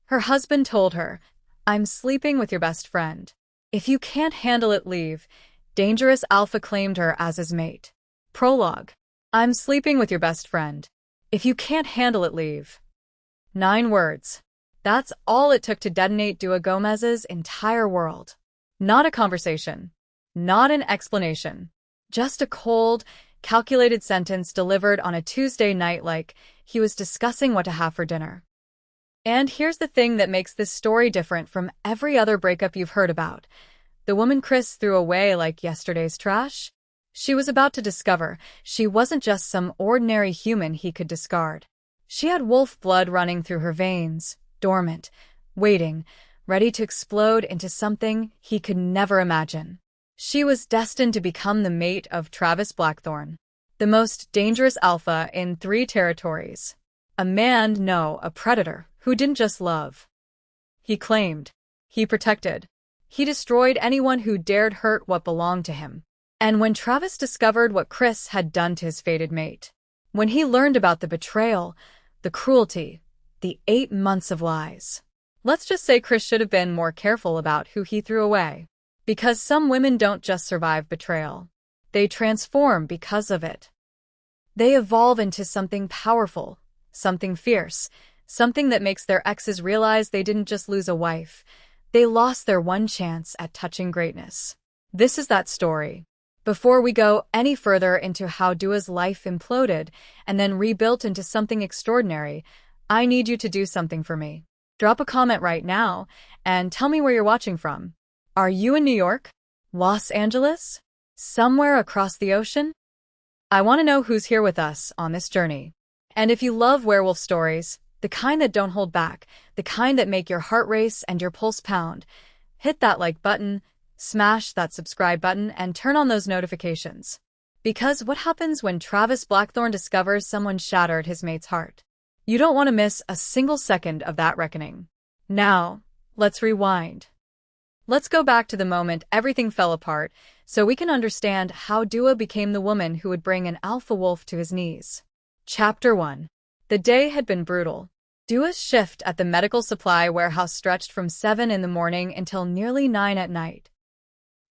Her husband told her, "I'm sleeping with your best friend. If you can't handle it, leave." Dangerous Alpha claimed her as his mate. Prologue. I'm sleeping with your best friend. If you can't handle it, leave. 9 words. That's all it took to detonate Dua Gomez's entire world. Not a conversation. Not an explanation. Just a cold, calculated sentence delivered on a Tuesday night like he was discussing what to have for dinner. And here's the thing that makes this story different from every other breakup you've heard about. The woman Chris threw away like yesterday's trash? She was about to discover she wasn't just some ordinary human he could discard. She had wolf blood running through her veins, dormant, waiting, ready to explode into something he could never imagine. She was destined to become the mate of Travis Blackthorne, the most dangerous alpha in 3 territories. A man, no, a predator, who didn't just love. He claimed. He protected. He destroyed anyone who dared hurt what belonged to him. And when Travis discovered what Chris had done to his fated mate, when he learned about the betrayal, the cruelty, the 8 months of lies, let's just say Chris should have been more careful about who he threw away. Because some women don't just survive betrayal. They transform because of it. They evolve into something powerful, something fierce, something that makes their exes realize they didn't just lose a wife. They lost their one chance at touching greatness. This is that story. Before we go any further into how Dua's life imploded and then rebuilt into something extraordinary, I need you to do something for me. Drop a comment right now and tell me where you're watching from. Are you in New York? Los Angeles? Somewhere across the ocean? I want to know who's here with us on this journey. And if you love werewolf stories, the kind that don't hold back, the kind that make your heart race and your pulse pound, hit that like button, smash that subscribe button, and turn on those notifications. Because what happens when Travis Blackthorne discovers someone shattered his mate's heart? You don't want to miss a single second of that reckoning. Now, let's rewind. Let's go back to the moment everything fell apart so we can understand how Dua became the woman who would bring an alpha wolf to his knees. Chapter 1. The day had been brutal. Dua's shift at the medical supply warehouse stretched from 7 in the morning until nearly 9 at night.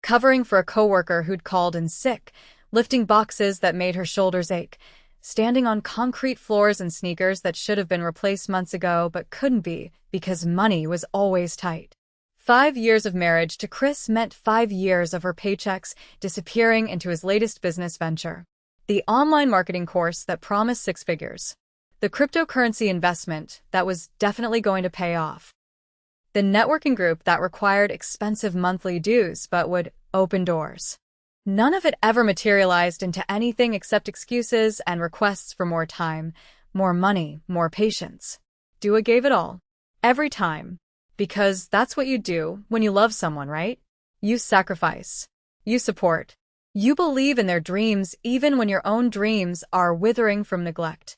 Covering for a coworker who'd called in sick, lifting boxes that made her shoulders ache, standing on concrete floors in sneakers that should have been replaced months ago but couldn't be because money was always tight. 5 years of marriage to Chris meant 5 years of her paychecks disappearing into his latest business venture. The online marketing course that promised 6 figures. The cryptocurrency investment that was definitely going to pay off. The networking group that required expensive monthly dues but would open doors. None of it ever materialized into anything except excuses and requests for more time, more money, more patience. Dua gave it all. Every time. Because that's what you do when you love someone, right? You sacrifice. You support. You believe in their dreams even when your own dreams are withering from neglect.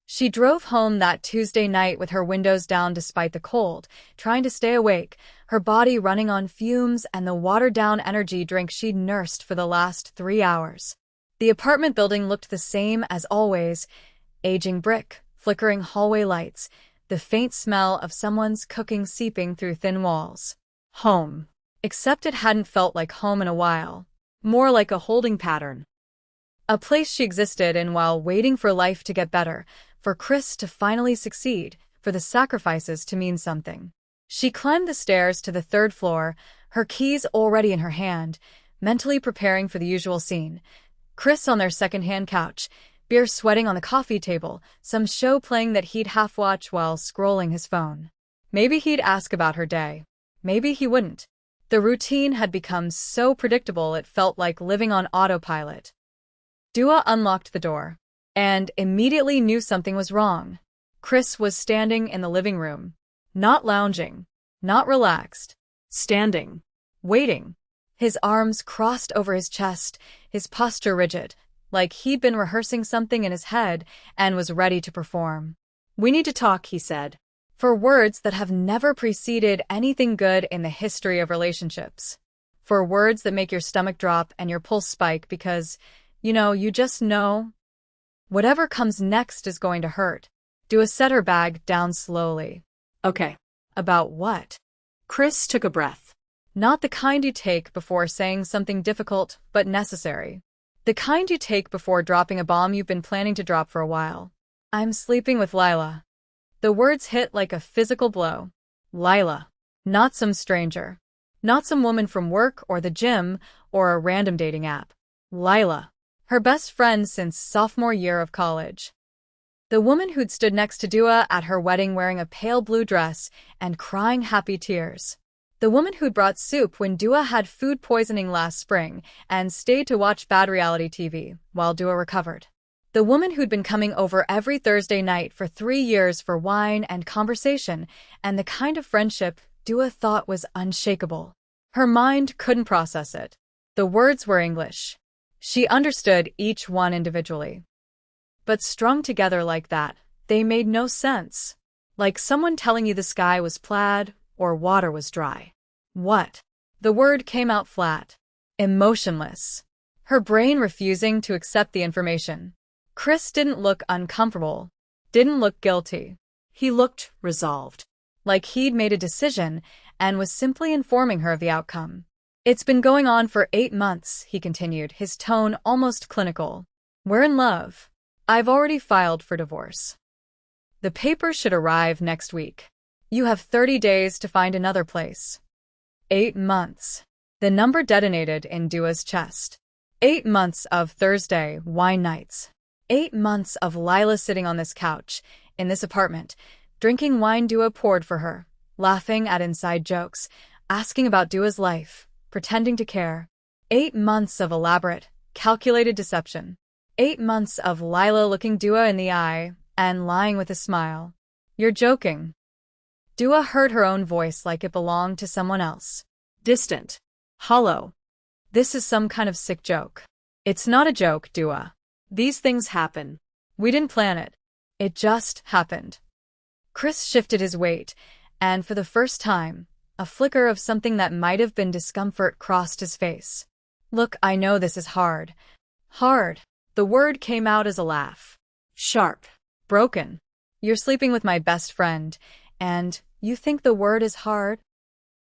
She drove home that Tuesday night with her windows down despite the cold, trying to stay awake, her body running on fumes and the watered-down energy drink she'd nursed for the last 3 hours. The apartment building looked the same as always, aging brick, flickering hallway lights, the faint smell of someone's cooking seeping through thin walls. Home. Except it hadn't felt like home in a while. More like a holding pattern. A place she existed in while waiting for life to get better, for Chris to finally succeed, for the sacrifices to mean something. She climbed the stairs to the 3rd floor, her keys already in her hand, mentally preparing for the usual scene. Chris on their second-hand couch, beer sweating on the coffee table, some show playing that he'd half-watch while scrolling his phone. Maybe he'd ask about her day. Maybe he wouldn't. The routine had become so predictable it felt like living on autopilot. Dua unlocked the door and immediately knew something was wrong. Chris was standing in the living room. Not lounging. Not relaxed. Standing. Waiting. His arms crossed over his chest, his posture rigid, like he'd been rehearsing something in his head and was ready to perform. "We need to talk," he said, for words that have never preceded anything good in the history of relationships. For words that make your stomach drop and your pulse spike because, you just know. Whatever comes next is going to hurt. Dua set her bag down slowly. "Okay, About what? Chris took a breath. Not the kind you take before saying something difficult but necessary. The kind you take before dropping a bomb you've been planning to drop for a while. I'm sleeping with Lila. The words hit like a physical blow. Lila. Not some stranger. Not some woman from work or the gym or a random dating app. Lila. Her best friend since sophomore year of college. The woman who'd stood next to Dua at her wedding wearing a pale blue dress and crying happy tears. The woman who'd brought soup when Dua had food poisoning last spring and stayed to watch bad reality TV while Dua recovered. The woman who'd been coming over every Thursday night for 3 years for wine and conversation, and the kind of friendship Dua thought was unshakable. Her mind couldn't process it. The words were English. She understood each one individually. But strung together like that, they made no sense. Like someone telling you the sky was plaid or water was dry. What? The word came out flat. Emotionless. Her brain refusing to accept the information. Chris didn't look uncomfortable. Didn't look guilty. He looked resolved. Like he'd made a decision and was simply informing her of the outcome. It's been going on for 8 months, he continued, his tone almost clinical. We're in love. I've already filed for divorce. The papers should arrive next week. You have 30 days to find another place. 8 months. The number detonated in Dua's chest. 8 months of Thursday wine nights. 8 months of Lila sitting on this couch, in this apartment, drinking wine Dua poured for her, laughing at inside jokes, asking about Dua's life, pretending to care. 8 months of elaborate, calculated deception. 8 months of Lila looking Dua in the eye and lying with a smile. You're joking. Dua heard her own voice like it belonged to someone else. Distant. Hollow. This is some kind of sick joke. It's not a joke, Dua. These things happen. We didn't plan it. It just happened. Chris shifted his weight, and for the first time, a flicker of something that might have been discomfort crossed his face. Look, I know this is hard. Hard. The word came out as a laugh. Sharp. Broken. You're sleeping with my best friend, and you think the word is hard?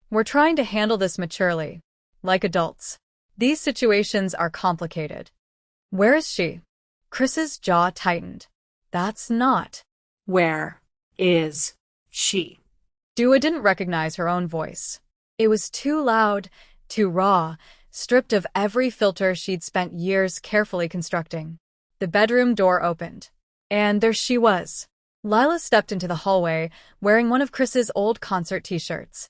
We're trying to handle this maturely, like adults. These situations are complicated. Where is she? Chris's jaw tightened. That's not. Where is she? Dua didn't recognize her own voice. It was too loud, too raw, stripped of every filter she'd spent years carefully constructing. The bedroom door opened. And there she was. Lila stepped into the hallway, wearing one of Chris's old concert t-shirts.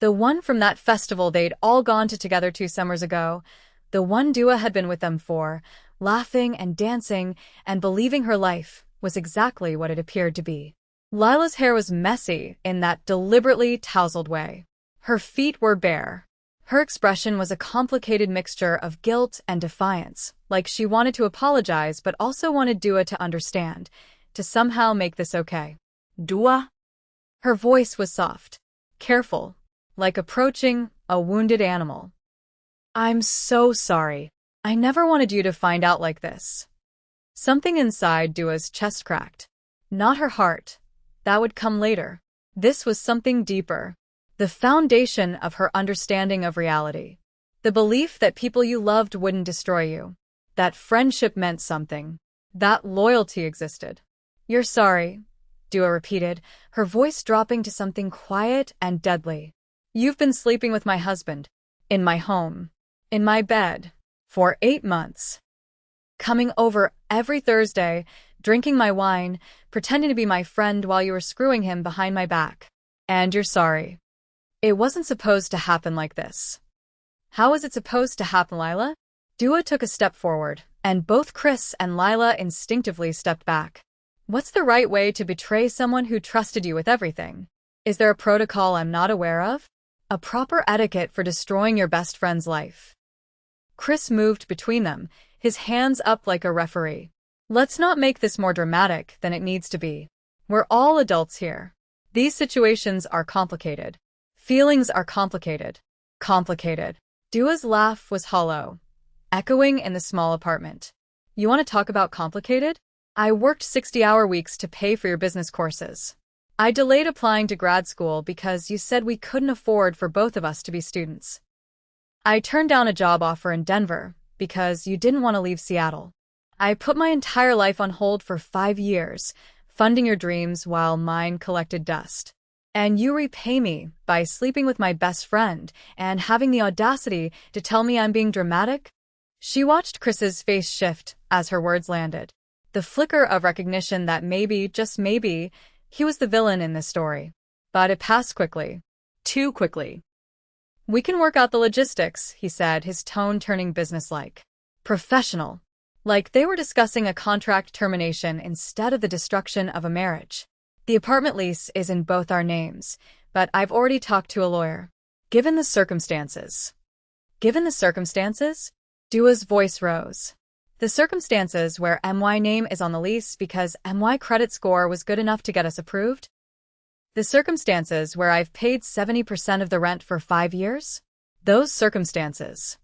The one from that festival they'd all gone to together 2 summers ago. The one Dua had been with them for, laughing and dancing and believing her life was exactly what it appeared to be. Lila's hair was messy in that deliberately tousled way. Her feet were bare. Her expression was a complicated mixture of guilt and defiance, like she wanted to apologize but also wanted Dua to understand, to somehow make this okay. Dua? Her voice was soft, careful, like approaching a wounded animal. I'm so sorry. I never wanted you to find out like this. Something inside Dua's chest cracked. Not her heart. That would come later. This was something deeper. The foundation of her understanding of reality. The belief that people you loved wouldn't destroy you. That friendship meant something. That loyalty existed. You're sorry, Dua repeated, her voice dropping to something quiet and deadly. You've been sleeping with my husband. In my home. In my bed. For 8 months. Coming over every Thursday, drinking my wine, pretending to be my friend while you were screwing him behind my back. And you're sorry. It wasn't supposed to happen like this. How was it supposed to happen, Lila? Dua took a step forward, and both Chris and Lila instinctively stepped back. What's the right way to betray someone who trusted you with everything? Is there a protocol I'm not aware of? A proper etiquette for destroying your best friend's life? Chris moved between them, his hands up like a referee. Let's not make this more dramatic than it needs to be. We're all adults here. These situations are complicated. Feelings are complicated. Complicated. Dua's laugh was hollow, echoing in the small apartment. You want to talk about complicated? I worked 60-hour weeks to pay for your business courses. I delayed applying to grad school because you said we couldn't afford for both of us to be students. I turned down a job offer in Denver because you didn't want to leave Seattle. I put my entire life on hold for 5 years, funding your dreams while mine collected dust. And you repay me by sleeping with my best friend and having the audacity to tell me I'm being dramatic? She watched Chris's face shift as her words landed. The flicker of recognition that maybe, just maybe, he was the villain in this story. But it passed quickly. Too quickly. We can work out the logistics, he said, his tone turning businesslike. Professional. Like they were discussing a contract termination instead of the destruction of a marriage. The apartment lease is in both our names, but I've already talked to a lawyer. Given the circumstances. Given the circumstances? Dua's voice rose. The circumstances where MY name is on the lease because MY credit score was good enough to get us approved? The circumstances where I've paid 70% of the rent for 5 years? Those circumstances.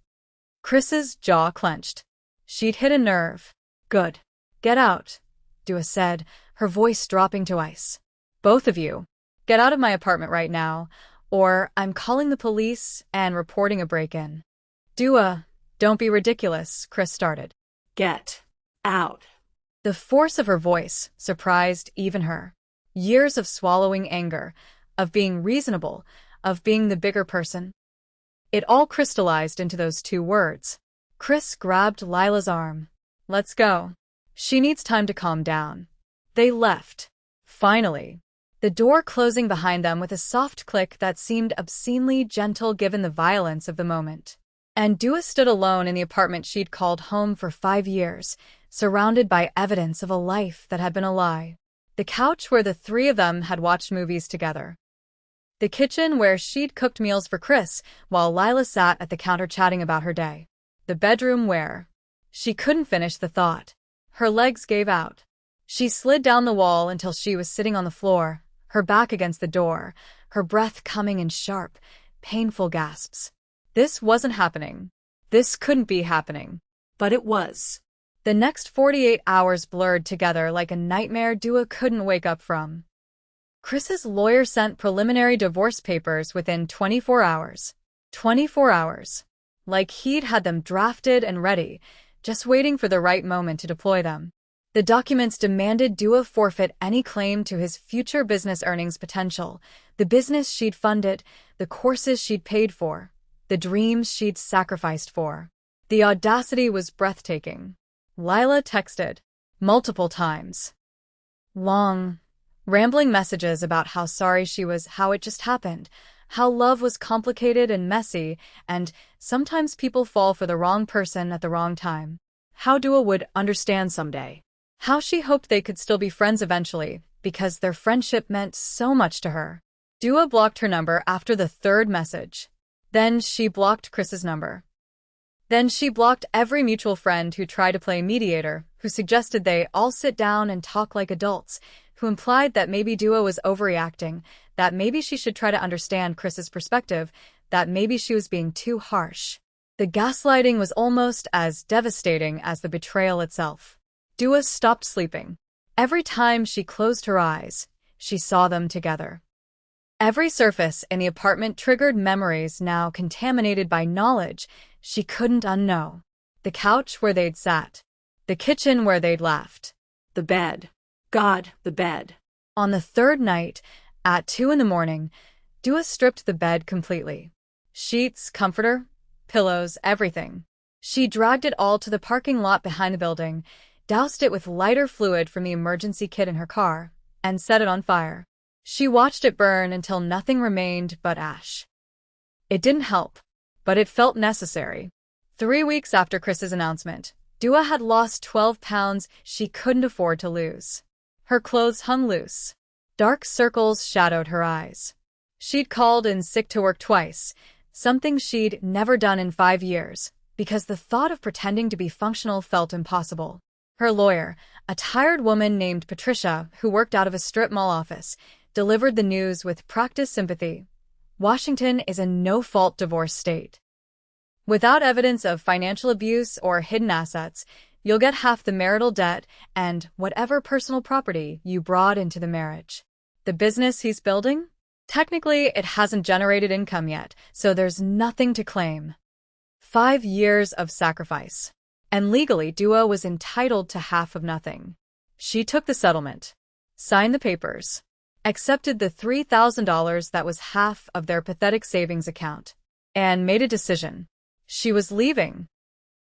Chris's jaw clenched. She'd hit a nerve. Good. Get out, Dua said, her voice dropping to ice. Both of you. Get out of my apartment right now, or I'm calling the police and reporting a break-in. Dua, don't be ridiculous, Chris started. Get out. The force of her voice surprised even her. Years of swallowing anger, of being reasonable, of being the bigger person. It all crystallized into those 2 words. Chris grabbed Lila's arm. Let's go. She needs time to calm down. They left. Finally. The door closing behind them with a soft click that seemed obscenely gentle given the violence of the moment. And Dua stood alone in the apartment she'd called home for 5 years, surrounded by evidence of a life that had been a lie. The couch where the 3 of them had watched movies together. The kitchen where she'd cooked meals for Chris while Lila sat at the counter chatting about her day. The bedroom where... She couldn't finish the thought. Her legs gave out. She slid down the wall until she was sitting on the floor, her back against the door, her breath coming in sharp, painful gasps. This wasn't happening. This couldn't be happening. But it was. The next 48 hours blurred together like a nightmare Dua couldn't wake up from. Chris's lawyer sent preliminary divorce papers within 24 hours. 24 hours. Like he'd had them drafted and ready, just waiting for the right moment to deploy them. The documents demanded Dua forfeit any claim to his future business earnings potential, the business she'd funded, the courses she'd paid for, the dreams she'd sacrificed for. The audacity was breathtaking. Lila texted. Multiple times. Long, rambling messages about how sorry she was, how it just happened, how love was complicated and messy, and sometimes people fall for the wrong person at the wrong time. How Dua would understand someday. How she hoped they could still be friends eventually, because their friendship meant so much to her. Dua blocked her number after the 3rd message. Then she blocked Chris's number. Then she blocked every mutual friend who tried to play mediator, who suggested they all sit down and talk like adults, who implied that maybe Dua was overreacting, that maybe she should try to understand Chris's perspective, that maybe she was being too harsh. The gaslighting was almost as devastating as the betrayal itself. Dua stopped sleeping. Every time she closed her eyes, she saw them together. Every surface in the apartment triggered memories now contaminated by knowledge she couldn't unknow. The couch where they'd sat. The kitchen where they'd laughed. The bed. God, the bed. On the 3rd night, at 2 a.m, Dua stripped the bed completely. Sheets, comforter, pillows, everything. She dragged it all to the parking lot behind the building, doused it with lighter fluid from the emergency kit in her car, and set it on fire. She watched it burn until nothing remained but ash. It didn't help, but it felt necessary. 3 weeks after Chris's announcement, Dua had lost 12 pounds she couldn't afford to lose. Her clothes hung loose. Dark circles shadowed her eyes. She'd called in sick to work twice, something she'd never done in 5 years, because the thought of pretending to be functional felt impossible. Her lawyer, a tired woman named Patricia who worked out of a strip mall office, delivered the news with practiced sympathy. Washington is a no-fault divorce state. Without evidence of financial abuse or hidden assets, you'll get half the marital debt and whatever personal property you brought into the marriage. The business he's building? Technically, it hasn't generated income yet, so there's nothing to claim. 5 years of sacrifice. And legally, Duo was entitled to half of nothing. She took the settlement, signed the papers, accepted the $3,000 that was half of their pathetic savings account, and made a decision. She was leaving.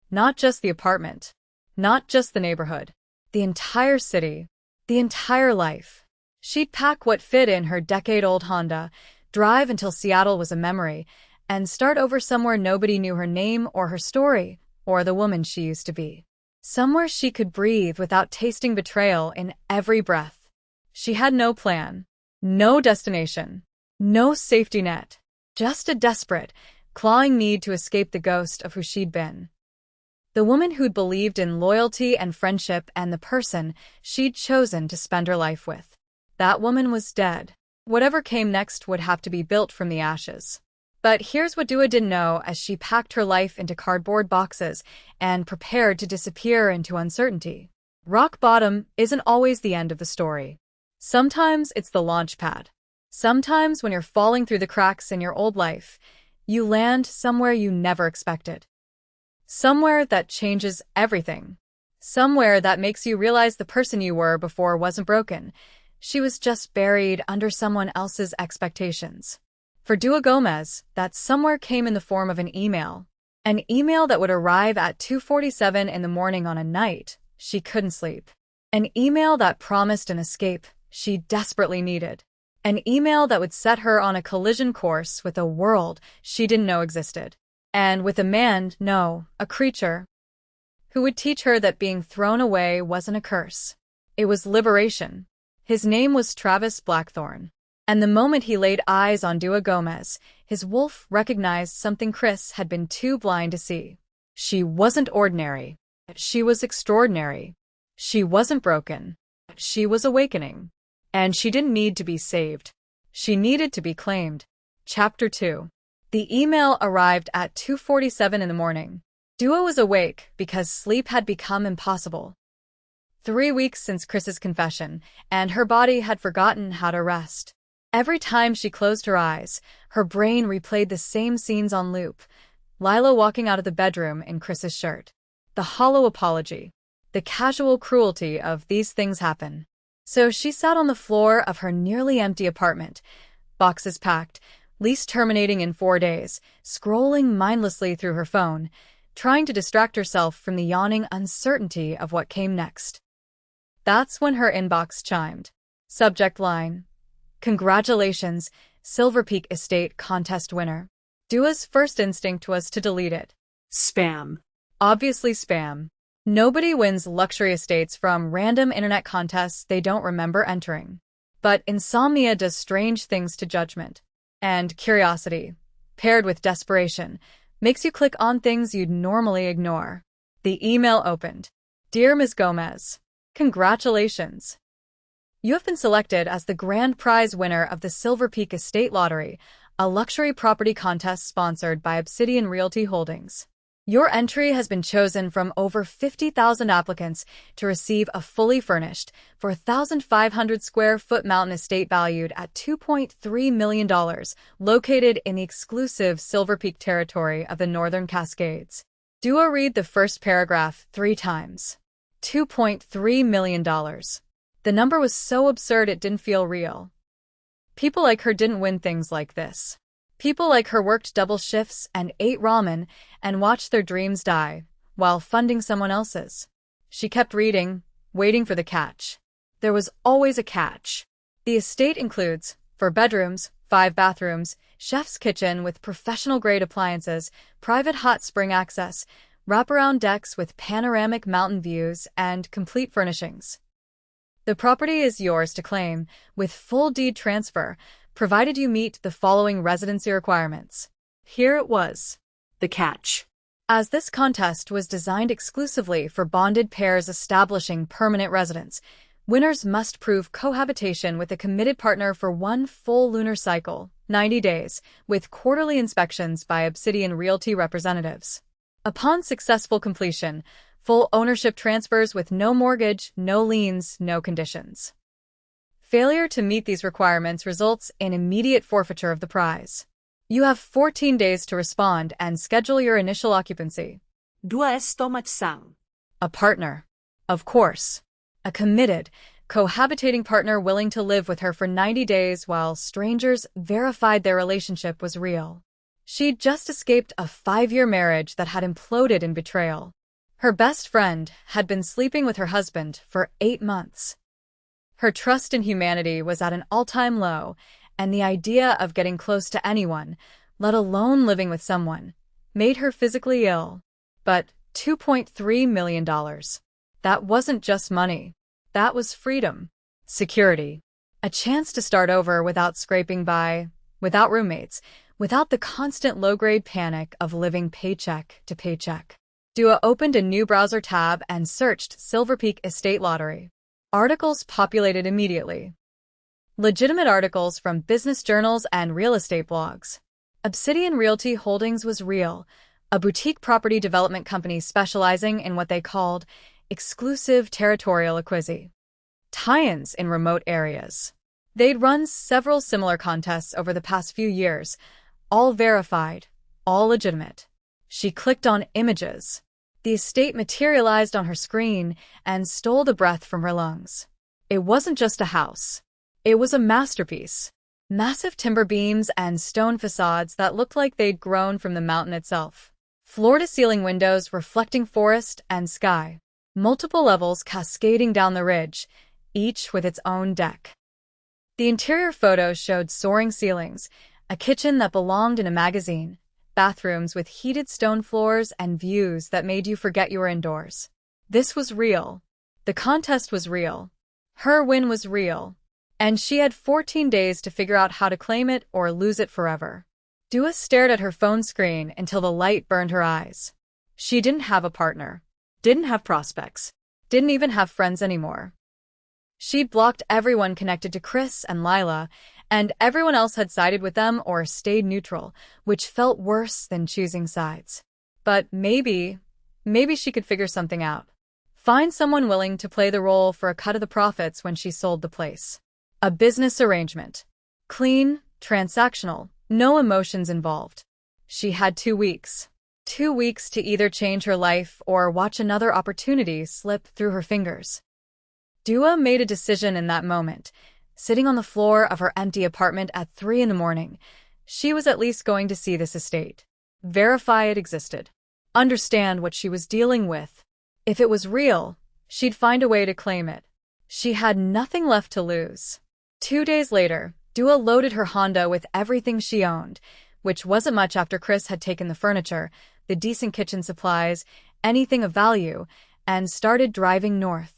Not just the apartment, not just the neighborhood, the entire city, the entire life. She'd pack what fit in her decade-old Honda, drive until Seattle was a memory, and start over somewhere nobody knew her name or her story, or the woman she used to be. Somewhere she could breathe without tasting betrayal in every breath. She had no plan, no destination, no safety net, just a desperate, clawing need to escape the ghost of who she'd been. The woman who'd believed in loyalty and friendship and the person she'd chosen to spend her life with. That woman was dead. Whatever came next would have to be built from the ashes. But here's what Dua didn't know as she packed her life into cardboard boxes and prepared to disappear into uncertainty. Rock bottom isn't always the end of the story. Sometimes it's the launch pad. Sometimes when you're falling through the cracks in your old life, you land somewhere you never expected. Somewhere that changes everything. Somewhere that makes you realize the person you were before wasn't broken. She was just buried under someone else's expectations. For Dua Gomez, that somewhere came in the form of an email. An email that would arrive at 2:47 in the morning on a night she couldn't sleep. An email that promised an escape she desperately needed. An email that would set her on a collision course with a world she didn't know existed. And with a man, no, a creature, who would teach her that being thrown away wasn't a curse. It was liberation. His name was Travis Blackthorne. And the moment he laid eyes on Dua Gomez, his wolf recognized something Chris had been too blind to see. She wasn't ordinary. She was extraordinary. She wasn't broken. She was awakening. And she didn't need to be saved. She needed to be claimed. Chapter 2. The email arrived at 2:47 in the morning. Dua was awake because sleep had become impossible. 3 weeks since Chris's confession, and her body had forgotten how to rest. Every time she closed her eyes, her brain replayed the same scenes on loop. Lila walking out of the bedroom in Chris's shirt. The hollow apology. The casual cruelty of these things happen. So she sat on the floor of her nearly empty apartment, boxes packed, lease terminating in 4 days, scrolling mindlessly through her phone, trying to distract herself from the yawning uncertainty of what came next. That's when her inbox chimed. Subject line: Congratulations, Silver Peak Estate contest winner. Dua's first instinct was to delete it. Spam. Obviously spam. Nobody wins luxury estates from random internet contests they don't remember entering. But insomnia does strange things to judgment. And curiosity, paired with desperation, makes you click on things you'd normally ignore. The email opened. Dear Ms. Gomez, congratulations. You have been selected as the grand prize winner of the Silver Peak Estate Lottery, a luxury property contest sponsored by Obsidian Realty Holdings. Your entry has been chosen from over 50,000 applicants to receive a fully furnished, 4,500 square foot mountain estate valued at $2.3 million, located in the exclusive Silver Peak territory of the Northern Cascades. Dua read the first paragraph 3 times. $2.3 million. The number was so absurd it didn't feel real. People like her didn't win things like this. People like her worked double shifts and ate ramen and watched their dreams die while funding someone else's. She kept reading, waiting for the catch. There was always a catch. The estate includes 4 bedrooms, 5 bathrooms, chef's kitchen with professional-grade appliances, private hot spring access, wraparound decks with panoramic mountain views, and complete furnishings. The property is yours to claim, with full deed transfer, provided you meet the following residency requirements. Here it was. The catch. As this contest was designed exclusively for bonded pairs establishing permanent residence, winners must prove cohabitation with a committed partner for 1 full lunar cycle, 90 days, with quarterly inspections by Obsidian Realty representatives. Upon successful completion, full ownership transfers with no mortgage, no liens, no conditions. Failure to meet these requirements results in immediate forfeiture of the prize. You have 14 days to respond and schedule your initial occupancy. Dua stomach sang. A partner. Of course. A committed, cohabitating partner willing to live with her for 90 days while strangers verified their relationship was real. She'd just escaped a 5-year marriage that had imploded in betrayal. Her best friend had been sleeping with her husband for 8 months. Her trust in humanity was at an all-time low, and the idea of getting close to anyone, let alone living with someone, made her physically ill. But $2.3 million. That wasn't just money. That was freedom, security, a chance to start over without scraping by, without roommates, without the constant low-grade panic of living paycheck to paycheck. Dua opened a new browser tab and searched Silver Peak Estate Lottery. Articles populated immediately. Legitimate articles from business journals and real estate blogs. Obsidian Realty Holdings was real, a boutique property development company specializing in what they called exclusive territorial acquisition. Tie-ins in remote areas. They'd run several similar contests over the past few years, all verified, all legitimate. She clicked on images. The estate materialized on her screen and stole the breath from her lungs. It wasn't just a house. It was a masterpiece. Massive timber beams and stone facades that looked like they'd grown from the mountain itself. Floor-to-ceiling windows reflecting forest and sky. Multiple levels cascading down the ridge, each with its own deck. The interior photos showed soaring ceilings, a kitchen that belonged in a magazine, bathrooms with heated stone floors and views that made you forget you were indoors. This was real. The contest was real. Her win was real. And she had 14 days to figure out how to claim it or lose it forever. Dua stared at her phone screen until the light burned her eyes. She didn't have a partner. Didn't have prospects. Didn't even have friends anymore. She'd blocked everyone connected to Chris and Lila, and everyone else had sided with them or stayed neutral, which felt worse than choosing sides. But maybe she could figure something out. Find someone willing to play the role for a cut of the profits when she sold the place. A business arrangement. Clean, transactional, no emotions involved. She had 2 weeks. 2 weeks to either change her life or watch another opportunity slip through her fingers. Dua made a decision in that moment. Sitting on the floor of her empty apartment at 3 a.m, she was at least going to see this estate. Verify it existed. Understand what she was dealing with. If it was real, she'd find a way to claim it. She had nothing left to lose. 2 days later, Dua loaded her Honda with everything she owned, which wasn't much after Chris had taken the furniture, the decent kitchen supplies, anything of value, and started driving north.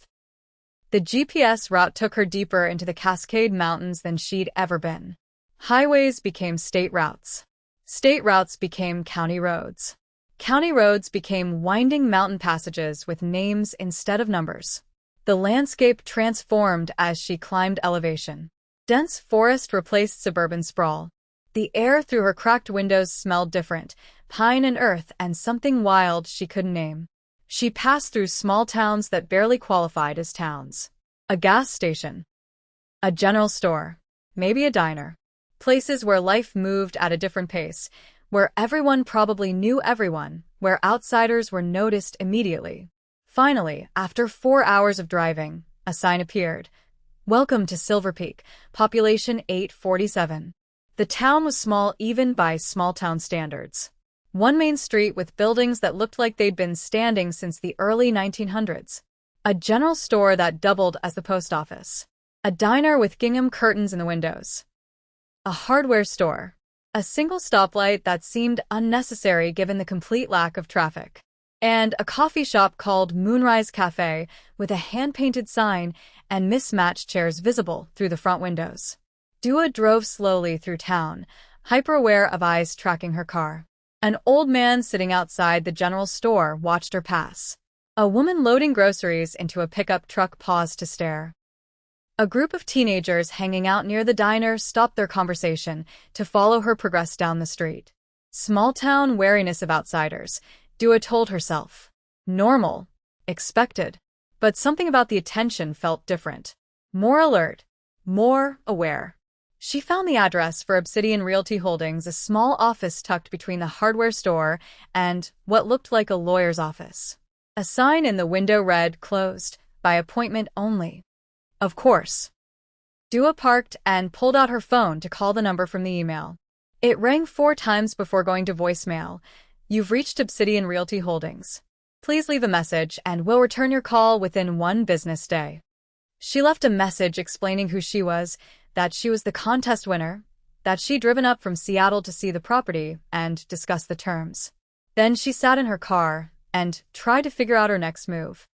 The GPS route took her deeper into the Cascade Mountains than she'd ever been. Highways became state routes. State routes became county roads. County roads became winding mountain passages with names instead of numbers. The landscape transformed as she climbed elevation. Dense forest replaced suburban sprawl. The air through her cracked windows smelled different, pine and earth and something wild she couldn't name. She passed through small towns that barely qualified as towns. A gas station. A general store. Maybe a diner. Places where life moved at a different pace, where everyone probably knew everyone, where outsiders were noticed immediately. Finally, after 4 hours of driving, a sign appeared. Welcome to Silver Peak, population 847. The town was small even by small-town standards. One main street with buildings that looked like they'd been standing since the early 1900s. A general store that doubled as the post office. A diner with gingham curtains in the windows. A hardware store. A single stoplight that seemed unnecessary given the complete lack of traffic. And a coffee shop called Moonrise Cafe with a hand-painted sign and mismatched chairs visible through the front windows. Dua drove slowly through town, hyper-aware of eyes tracking her car. An old man sitting outside the general store watched her pass. A woman loading groceries into a pickup truck paused to stare. A group of teenagers hanging out near the diner stopped their conversation to follow her progress down the street. Small-town wariness of outsiders, Dua told herself. Normal. Expected. But something about the attention felt different. More alert. more aware. She found the address for Obsidian Realty Holdings, a small office tucked between the hardware store and what looked like a lawyer's office. A sign in the window read, "Closed, by appointment only." Of course. Dua parked and pulled out her phone to call the number from the email. It rang 4 times before going to voicemail. "You've reached Obsidian Realty Holdings. Please leave a message and we'll return your call within 1 business day." She left a message explaining who she was, that she was the contest winner, that she'd driven up from Seattle to see the property and discuss the terms. Then she sat in her car and tried to figure out her next move.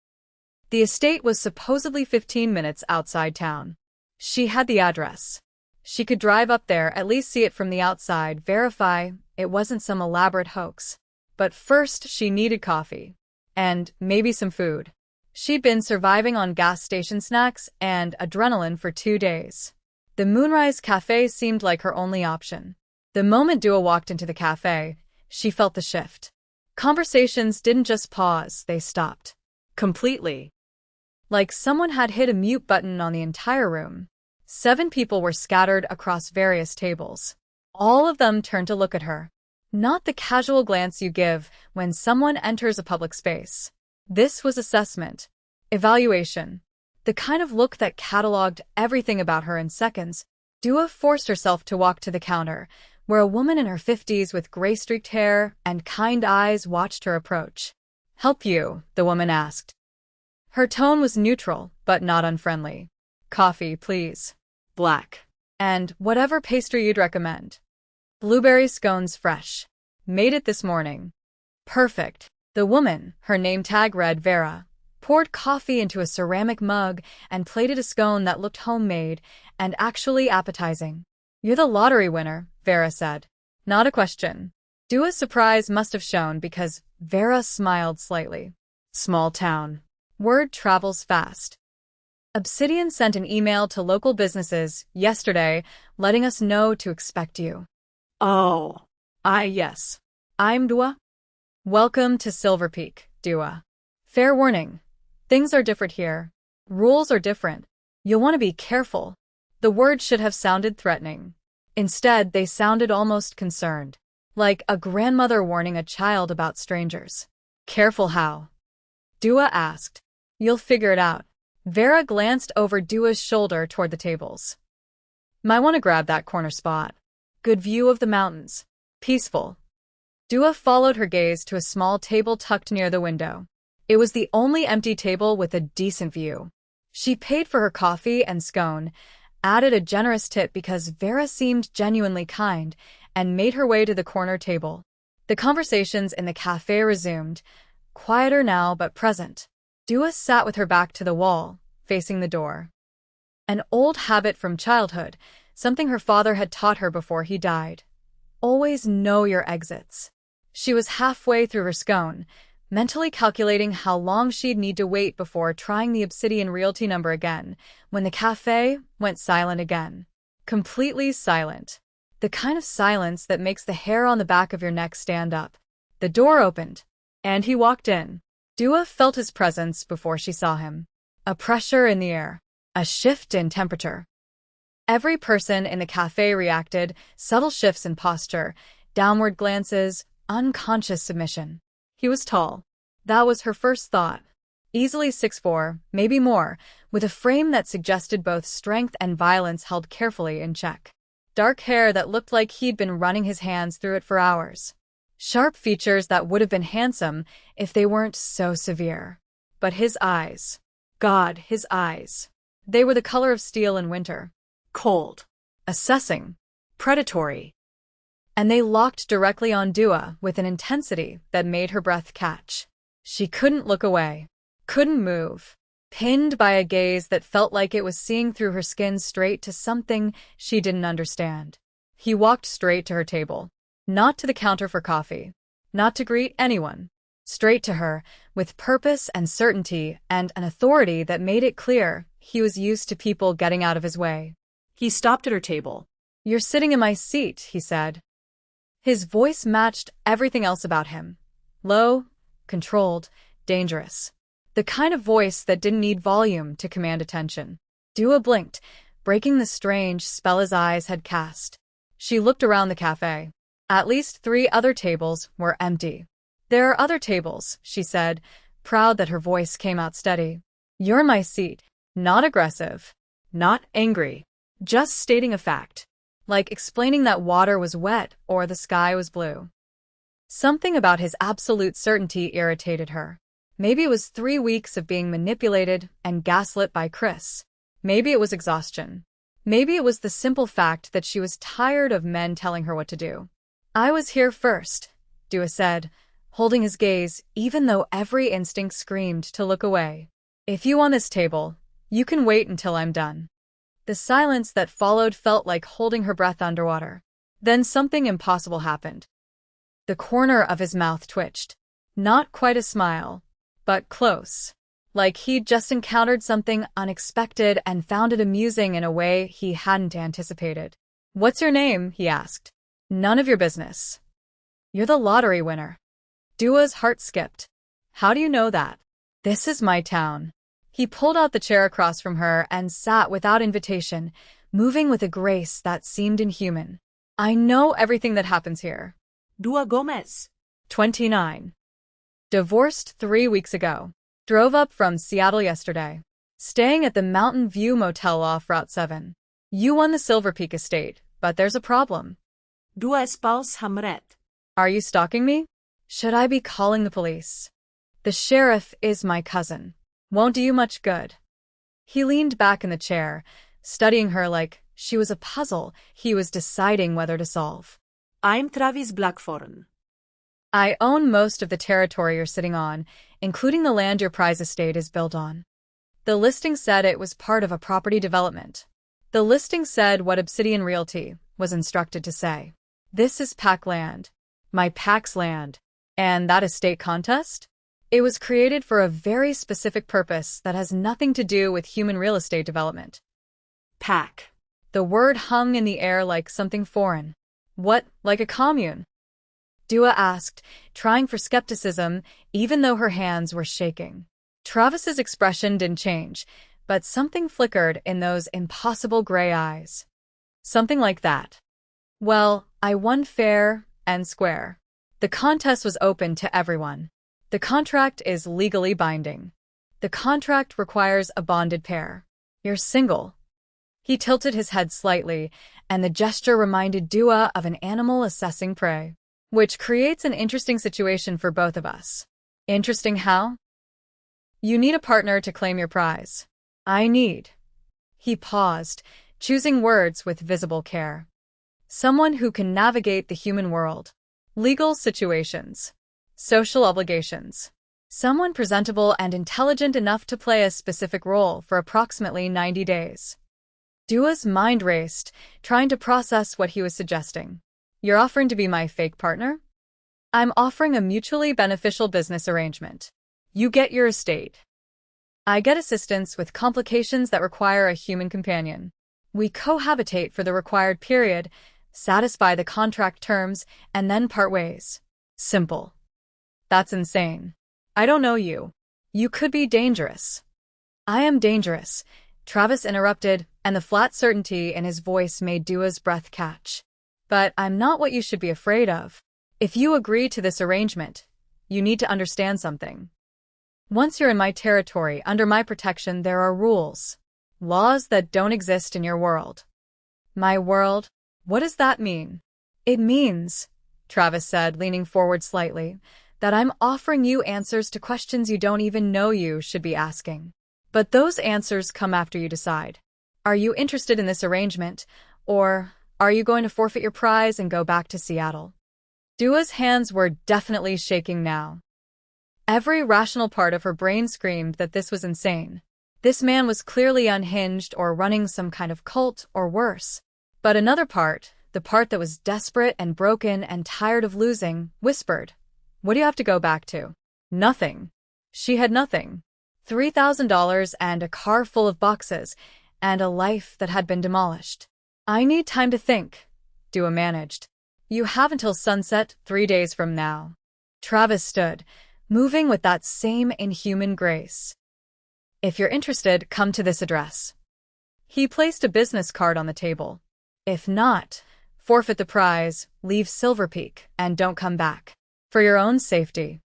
The estate was supposedly 15 minutes outside town. She had the address. She could drive up there, at least see it from the outside, verify it wasn't some elaborate hoax. But first, she needed coffee. And maybe some food. She'd been surviving on gas station snacks and adrenaline for 2 days. The Moonrise Cafe seemed like her only option. The moment Dua walked into the cafe, she felt the shift. Conversations didn't just pause, they stopped. Completely. Like someone had hit a mute button on the entire room. 7 people were scattered across various tables. All of them turned to look at her. Not the casual glance you give when someone enters a public space. This was assessment. Evaluation. The kind of look that cataloged everything about her in seconds. Dua forced herself to walk to the counter, where a woman in her 50s with gray-streaked hair and kind eyes watched her approach. "Help you?" the woman asked. Her tone was neutral, but not unfriendly. "Coffee, please." Black. "And whatever pastry you'd recommend." "Blueberry scones fresh. Made it this morning." "Perfect." The woman, her name tag read Vera, poured coffee into a ceramic mug and plated a scone that looked homemade and actually appetizing. "You're the lottery winner," Vera said. Not a question. Dua's surprise must have shown because Vera smiled slightly. Small town. Word travels fast. Obsidian sent an email to local businesses yesterday letting us know to expect you. Oh. Yes. I'm Dua. Welcome to Silver Peak, Dua. Fair warning. Things are different here. Rules are different. You'll want to be careful. The words should have sounded threatening. Instead, they sounded almost concerned. Like a grandmother warning a child about strangers. Careful how? Dua asked. You'll figure it out. Vera glanced over Dua's shoulder toward the tables. Might want to grab that corner spot. Good view of the mountains. Peaceful. Dua followed her gaze to a small table tucked near the window. It was the only empty table with a decent view. She paid for her coffee and scone, added a generous tip because Vera seemed genuinely kind, and made her way to the corner table. The conversations in the cafe resumed, quieter now but present. Dua sat with her back to the wall, facing the door. An old habit from childhood, something her father had taught her before he died. Always know your exits. She was halfway through her scone, mentally calculating how long she'd need to wait before trying the Obsidian Realty number again, when the cafe went silent again. Completely silent. The kind of silence that makes the hair on the back of your neck stand up. The door opened, and he walked in. Dua felt his presence before she saw him. A pressure in the air. A shift in temperature. Every person in the cafe reacted, subtle shifts in posture, downward glances, unconscious submission. He was tall. That was her first thought. Easily 6'4", maybe more, with a frame that suggested both strength and violence held carefully in check. Dark hair that looked like he'd been running his hands through it for hours. Sharp features that would have been handsome if they weren't so severe. But his eyes. God, his eyes. They were the color of steel in winter. Cold. Assessing. Predatory. And they locked directly on Dua with an intensity that made her breath catch. She couldn't look away. Couldn't move. Pinned by a gaze that felt like it was seeing through her skin straight to something she didn't understand. He walked straight to her table. Not to the counter for coffee. Not to greet anyone. Straight to her, with purpose and certainty and an authority that made it clear he was used to people getting out of his way. He stopped at her table. You're sitting in my seat, he said. His voice matched everything else about him. Low, controlled, dangerous. The kind of voice that didn't need volume to command attention. Dua blinked, breaking the strange spell his eyes had cast. She looked around the cafe. At least 3 other tables were empty. "There are other tables," she said, proud that her voice came out steady. "You're my seat." Not aggressive. Not angry. Just stating a fact. Like explaining that water was wet or the sky was blue. Something about his absolute certainty irritated her. Maybe it was 3 weeks of being manipulated and gaslit by Chris. Maybe it was exhaustion. Maybe it was the simple fact that she was tired of men telling her what to do. "I was here first," Dua said, holding his gaze even though every instinct screamed to look away. "If you want this table, you can wait until I'm done." The silence that followed felt like holding her breath underwater. Then something impossible happened. The corner of his mouth twitched. Not quite a smile, but close. Like he'd just encountered something unexpected and found it amusing in a way he hadn't anticipated. "What's your name?" he asked. "None of your business." "You're the lottery winner." Dua's heart skipped. "How do you know that?" "This is my town." He pulled out the chair across from her and sat without invitation, moving with a grace that seemed inhuman. "I know everything that happens here." Dua Gomez. 29. Divorced 3 weeks ago. Drove up from Seattle yesterday. Staying at the Mountain View Motel off Route 7. "You won the Silver Peak estate, but there's a problem." Dua Espouse Hamret. "Are you stalking me? Should I be calling the police?" "The sheriff is my cousin. Won't do you much good." He leaned back in the chair, studying her like she was a puzzle he was deciding whether to solve. I'm Travis Blackthorn. "I own most of the territory you're sitting on, including the land your prize estate is built on." The listing said it was part of a property development. The listing said what Obsidian Realty was instructed to say. "This is PAC land. My PAC's land. And that estate contest? It was created for a very specific purpose that has nothing to do with human real estate development." PAC. The word hung in the air like something foreign. "What, like a commune?" Dua asked, trying for skepticism, even though her hands were shaking. Travis's expression didn't change, but something flickered in those impossible gray eyes. "Something like that. Well, I won fair and square. The contest was open to everyone. The contract is legally binding. The contract requires a bonded pair. You're single." He tilted his head slightly, and the gesture reminded Dua of an animal assessing prey. "Which creates an interesting situation for both of us." "Interesting how?" "You need a partner to claim your prize." "I need." He paused, choosing words with visible care. "Someone who can navigate the human world. Legal situations. Social obligations. Someone presentable and intelligent enough to play a specific role for approximately 90 days. Dua's mind raced, trying to process what he was suggesting. "You're offering to be my fake partner?" "I'm offering a mutually beneficial business arrangement. You get your estate. I get assistance with complications that require a human companion. We cohabitate for the required period, satisfy the contract terms, and then part ways. Simple." "That's insane. I don't know you. You could be dangerous." "I am dangerous," Travis interrupted, and the flat certainty in his voice made Dua's breath catch. "But I'm not what you should be afraid of. If you agree to this arrangement, you need to understand something. Once you're in my territory, under my protection, there are rules. Laws that don't exist in your world." "My world? What does that mean?" "It means," Travis said, leaning forward slightly, "that I'm offering you answers to questions you don't even know you should be asking. But those answers come after you decide. Are you interested in this arrangement, or are you going to forfeit your prize and go back to Seattle?" Dua's hands were definitely shaking now. Every rational part of her brain screamed that this was insane. This man was clearly unhinged or running some kind of cult or worse. But another part, the part that was desperate and broken and tired of losing, whispered, "What do you have to go back to?" Nothing. She had nothing. $3,000 and a car full of boxes, and a life that had been demolished. "I need time to think," Dua managed. "You have until sunset 3 days from now." Travis stood, moving with that same inhuman grace. "If you're interested, come to this address." He placed a business card on the table. If not, forfeit the prize, leave Silver Peak, and don't come back. For your own safety.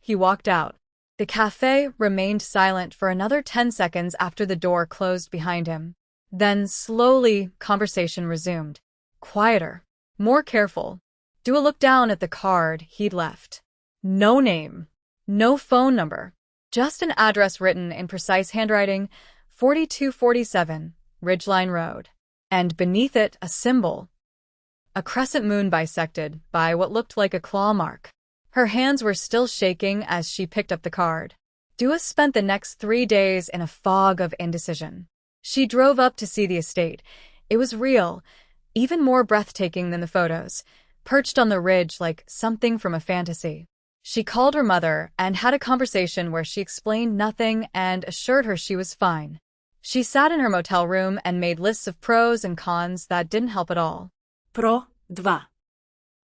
He walked out. The cafe remained silent for another 10 seconds after the door closed behind him. Then, slowly, conversation resumed. Quieter. More careful. Dua looked down at the card he'd left. No name. No phone number. Just an address written in precise handwriting, 4247, Ridgeline Road. And beneath it, a symbol. A crescent moon bisected by what looked like a claw mark. Her hands were still shaking as she picked up the card. Dua spent the next 3 days in a fog of indecision. She drove up to see the estate. It was real, even more breathtaking than the photos, perched on the ridge like something from a fantasy. She called her mother and had a conversation where she explained nothing and assured her she was fine. She sat in her motel room and made lists of pros and cons that didn't help at all. Pro 2.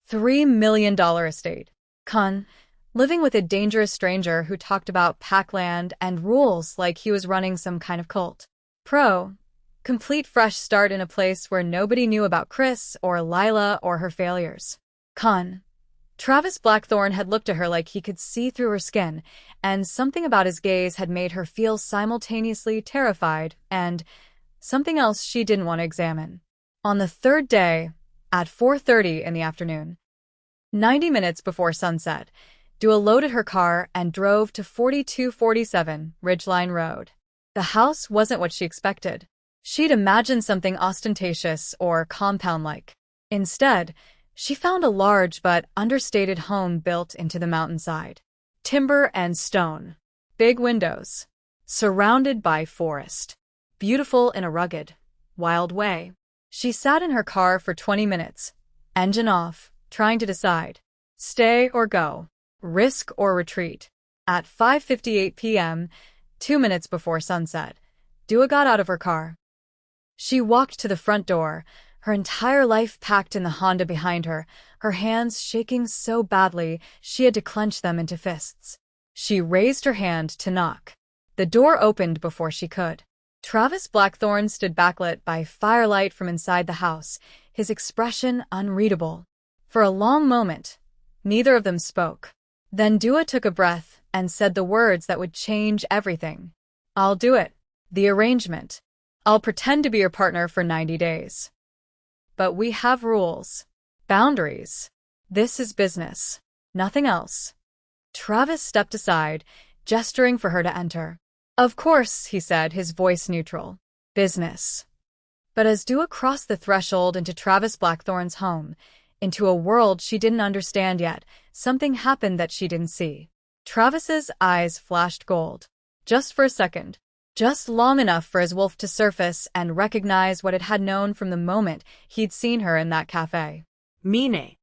$3 million estate. Con, living with a dangerous stranger who talked about packland and rules like he was running some kind of cult. Pro, complete fresh start in a place where nobody knew about Chris or Lila or her failures. Con, Travis Blackthorne had looked at her like he could see through her skin, and something about his gaze had made her feel simultaneously terrified and something else she didn't want to examine. On the third day, at 4:30 in the afternoon, 90 minutes before sunset, Dua loaded her car and drove to 4247 Ridgeline Road. The house wasn't what she expected. She'd imagined something ostentatious or compound-like. Instead, she found a large but understated home built into the mountainside. Timber and stone. Big windows. Surrounded by forest. Beautiful in a rugged, wild way. She sat in her car for 20 minutes, engine off, trying to decide. Stay or go. Risk or retreat. At 5:58 p.m., 2 minutes before sunset, Dua got out of her car. She walked to the front door, her entire life packed in the Honda behind her, her hands shaking so badly she had to clench them into fists. She raised her hand to knock. The door opened before she could. Travis Blackthorne stood backlit by firelight from inside the house, his expression unreadable. For a long moment, neither of them spoke. Then Dua took a breath and said the words that would change everything. I'll do it. The arrangement. I'll pretend to be your partner for 90 days. But we have rules. Boundaries. This is business. Nothing else. Travis stepped aside, gesturing for her to enter. Of course, he said, his voice neutral. Business. But as Dua crossed the threshold into Travis Blackthorne's home, into a world she didn't understand yet, something happened that she didn't see. Travis's eyes flashed gold. Just for a second. Just long enough for his wolf to surface and recognize what it had known from the moment he'd seen her in that cafe. Mine.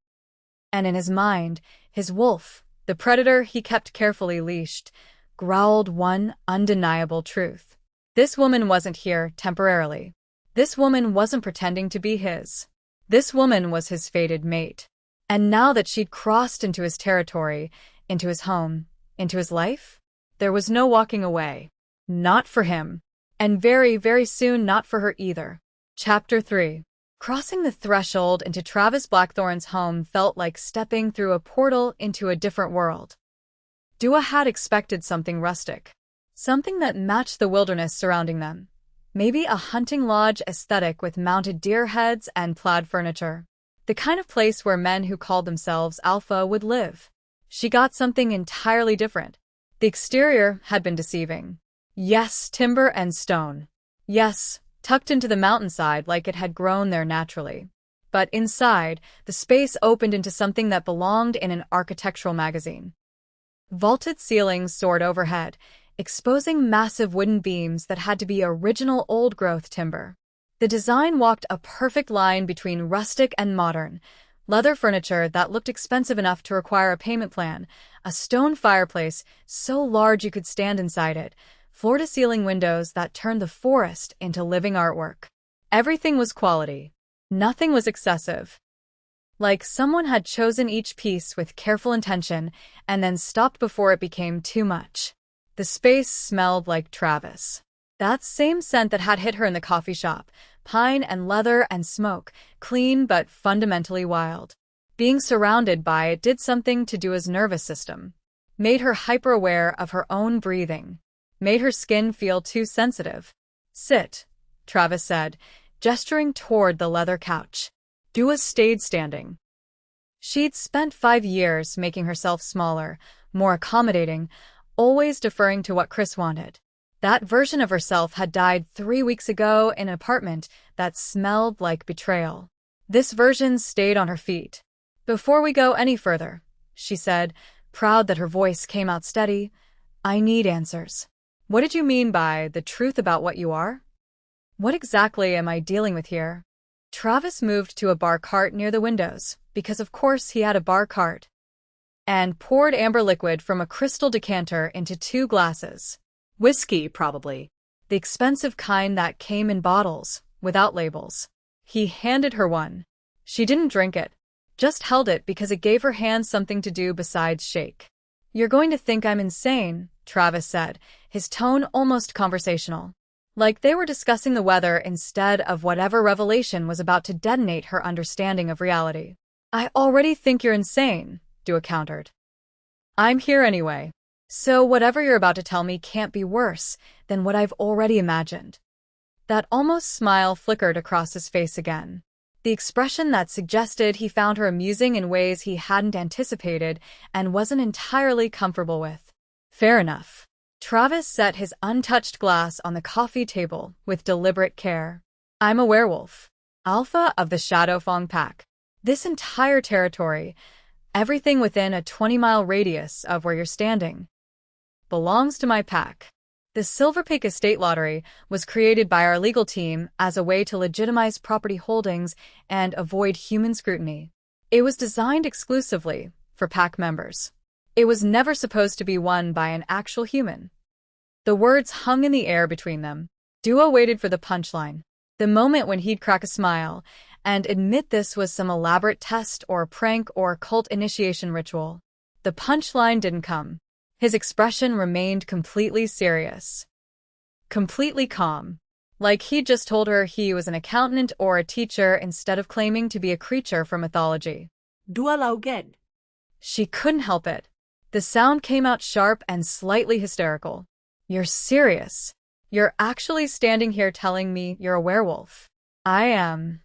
And in his mind, his wolf, the predator he kept carefully leashed, growled one undeniable truth. This woman wasn't here temporarily. This woman wasn't pretending to be his. This woman was his fated mate. And now that she'd crossed into his territory, into his home, into his life, there was no walking away. Not for him. And very, very soon not for her either. Chapter 3. Crossing the threshold into Travis Blackthorne's home felt like stepping through a portal into a different world. Dua had expected something rustic. Something that matched the wilderness surrounding them. Maybe a hunting lodge aesthetic with mounted deer heads and plaid furniture. The kind of place where men who called themselves alpha would live. She got something entirely different. The exterior had been deceiving. Yes, timber and stone. Yes, tucked into the mountainside like it had grown there naturally. But inside, the space opened into something that belonged in an architectural magazine. Vaulted ceilings soared overhead, exposing massive wooden beams that had to be original old-growth timber. The design walked a perfect line between rustic and modern. Leather furniture that looked expensive enough to require a payment plan, a stone fireplace so large you could stand inside it, floor-to-ceiling windows that turned the forest into living artwork. Everything was quality. Nothing was excessive. Like someone had chosen each piece with careful intention and then stopped before it became too much. The space smelled like Travis. That same scent that had hit her in the coffee shop. Pine and leather and smoke, clean but fundamentally wild. Being surrounded by it did something to Dua's nervous system. Made her hyper-aware of her own breathing. Made her skin feel too sensitive. Sit, Travis said, gesturing toward the leather couch. Dua stayed standing. She'd spent 5 years making herself smaller, more accommodating, always deferring to what Chris wanted. That version of herself had died 3 weeks ago in an apartment that smelled like betrayal. This version stayed on her feet. Before we go any further, she said, proud that her voice came out steady, I need answers. What did you mean by the truth about what you are? What exactly am I dealing with here? Travis moved to a bar cart near the windows, because of course he had a bar cart, and poured amber liquid from a crystal decanter into 2 glasses. Whiskey, probably. The expensive kind that came in bottles, without labels. He handed her one. She didn't drink it, just held it because it gave her hands something to do besides shake. You're going to think I'm insane, Travis said, his tone almost conversational. Like they were discussing the weather instead of whatever revelation was about to detonate her understanding of reality. I already think you're insane, Dua countered. I'm here anyway. So whatever you're about to tell me can't be worse than what I've already imagined. That almost smile flickered across his face again. The expression that suggested he found her amusing in ways he hadn't anticipated and wasn't entirely comfortable with. Fair enough. Travis set his untouched glass on the coffee table with deliberate care. I'm a werewolf. Alpha of the Shadowfang pack. This entire territory, everything within a 20-mile radius of where you're standing, belongs to my pack. The Silver Peak Estate Lottery was created by our legal team as a way to legitimize property holdings and avoid human scrutiny. It was designed exclusively for pack members. It was never supposed to be won by an actual human. The words hung in the air between them. Dua waited for the punchline, the moment when he'd crack a smile and admit this was some elaborate test or prank or cult initiation ritual. The punchline didn't come. His expression remained completely serious. Completely calm. Like he'd just told her he was an accountant or a teacher instead of claiming to be a creature from mythology. Dua Laugen. She couldn't help it. The sound came out sharp and slightly hysterical. You're serious? You're actually standing here telling me you're a werewolf? I am.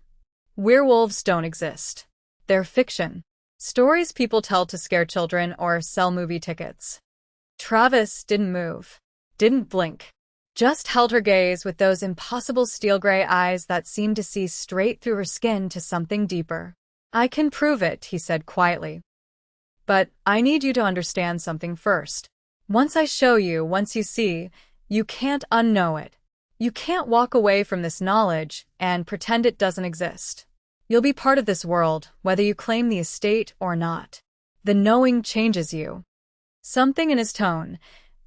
Werewolves don't exist. They're fiction. Stories people tell to scare children or sell movie tickets. Travis didn't move, didn't blink, just held her gaze with those impossible steel-gray eyes that seemed to see straight through her skin to something deeper. I can prove it, he said quietly. But I need you to understand something first. Once I show you, once you see, you can't unknow it. You can't walk away from this knowledge and pretend it doesn't exist. You'll be part of this world, whether you claim the estate or not. The knowing changes you. Something in his tone,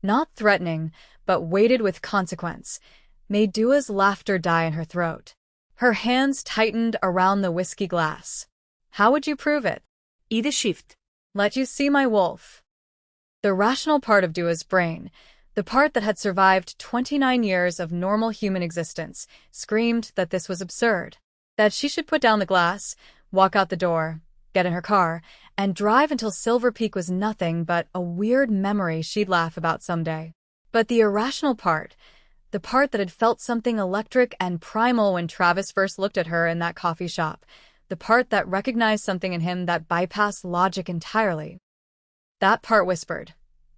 not threatening, but weighted with consequence, made Dua's laughter die in her throat. Her hands tightened around the whiskey glass. How would you prove it? Ide shift. Let you see my wolf. The rational part of Dua's brain, the part that had survived 29 years of normal human existence, screamed that this was absurd. That she should put down the glass, walk out the door, get in her car, and drive until Silver Peak was nothing but a weird memory she'd laugh about someday. But the irrational part, the part that had felt something electric and primal when Travis first looked at her in that coffee shop, the part that recognized something in him that bypassed logic entirely. That part whispered,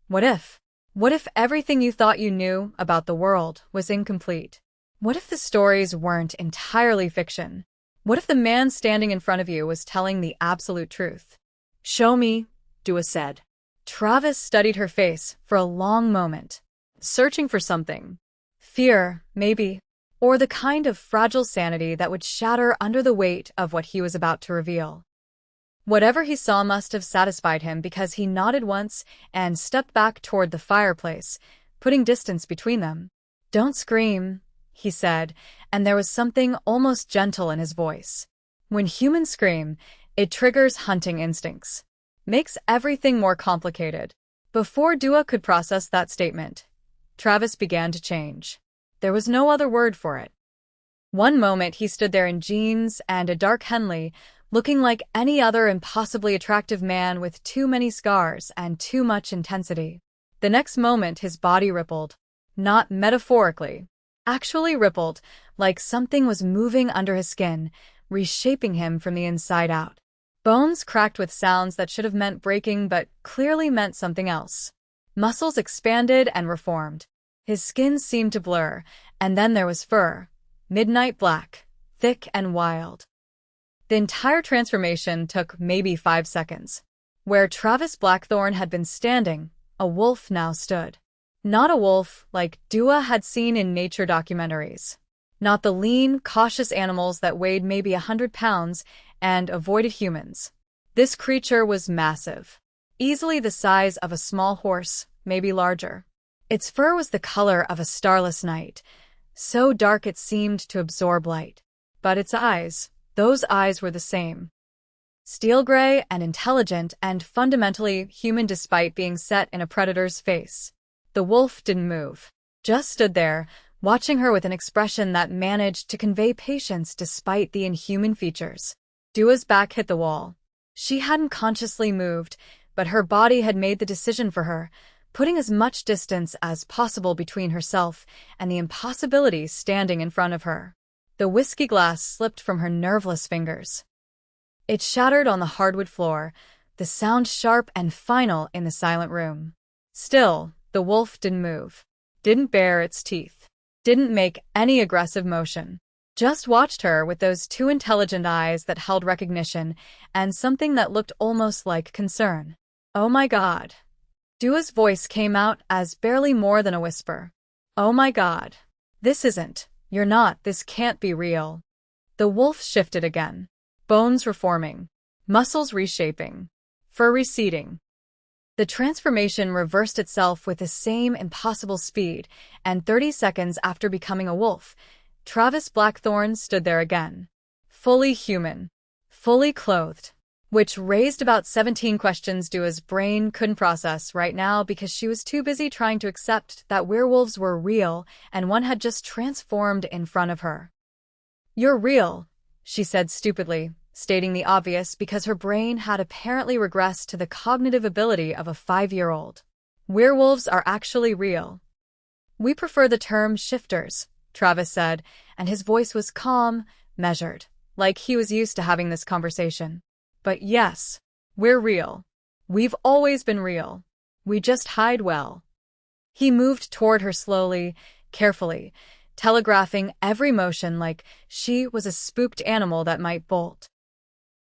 what if? What if everything you thought you knew about the world was incomplete? What if the stories weren't entirely fiction? What if the man standing in front of you was telling the absolute truth? Show me, Dua said. Travis studied her face for a long moment, searching for something. Fear, maybe, or the kind of fragile sanity that would shatter under the weight of what he was about to reveal. Whatever he saw must have satisfied him because he nodded once and stepped back toward the fireplace, putting distance between them. Don't scream, he said, and there was something almost gentle in his voice. When humans scream, it triggers hunting instincts. Makes everything more complicated. Before Dua could process that statement, Travis began to change. There was no other word for it. One moment he stood there in jeans and a dark Henley, looking like any other impossibly attractive man with too many scars and too much intensity. The next moment his body rippled. Not metaphorically. Actually rippled, like something was moving under his skin, reshaping him from the inside out. Bones cracked with sounds that should have meant breaking but clearly meant something else. Muscles expanded and reformed. His skin seemed to blur, and then there was fur. Midnight black, thick and wild. The entire transformation took maybe 5 seconds. Where Travis Blackthorne had been standing, a wolf now stood. Not a wolf like Dua had seen in nature documentaries. Not the lean, cautious animals that weighed maybe 100 pounds and avoided humans. This creature was massive. Easily the size of a small horse, maybe larger. Its fur was the color of a starless night, so dark it seemed to absorb light. But its eyes, those eyes were the same. Steel gray and intelligent and fundamentally human despite being set in a predator's face. The wolf didn't move. Just stood there, watching her with an expression that managed to convey patience despite the inhuman features. Dua's back hit the wall. She hadn't consciously moved, but her body had made the decision for her, putting as much distance as possible between herself and the impossibility standing in front of her. The whiskey glass slipped from her nerveless fingers. It shattered on the hardwood floor, the sound sharp and final in the silent room. Still, the wolf didn't move, didn't bare its teeth, didn't make any aggressive motion. Just watched her with those two intelligent eyes that held recognition and something that looked almost like concern. "Oh my God." Dua's voice came out as barely more than a whisper. "Oh my God. This isn't. You're not. This can't be real." The wolf shifted again. Bones reforming. Muscles reshaping. Fur receding. The transformation reversed itself with the same impossible speed, and 30 seconds after becoming a wolf, Travis Blackthorne stood there again. Fully human. Fully clothed. Which raised about 17 questions Dua's brain couldn't process right now because she was too busy trying to accept that werewolves were real and one had just transformed in front of her. "You're real," she said stupidly, stating the obvious because her brain had apparently regressed to the cognitive ability of a 5-year-old. "Werewolves are actually real." "We prefer the term shifters," Travis said, and his voice was calm, measured, like he was used to having this conversation. "But yes, we're real. We've always been real. We just hide well." He moved toward her slowly, carefully, telegraphing every motion like she was a spooked animal that might bolt.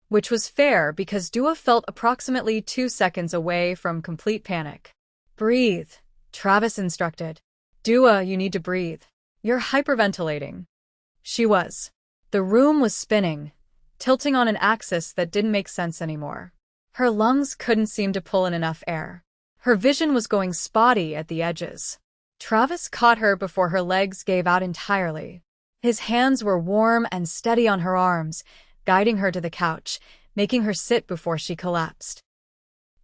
Which was fair because Dua felt approximately 2 seconds away from complete panic. "Breathe," Travis instructed. "Dua, you need to breathe. You're hyperventilating." She was. The room was spinning, tilting on an axis that didn't make sense anymore. Her lungs couldn't seem to pull in enough air. Her vision was going spotty at the edges. Travis caught her before her legs gave out entirely. His hands were warm and steady on her arms, guiding her to the couch, making her sit before she collapsed.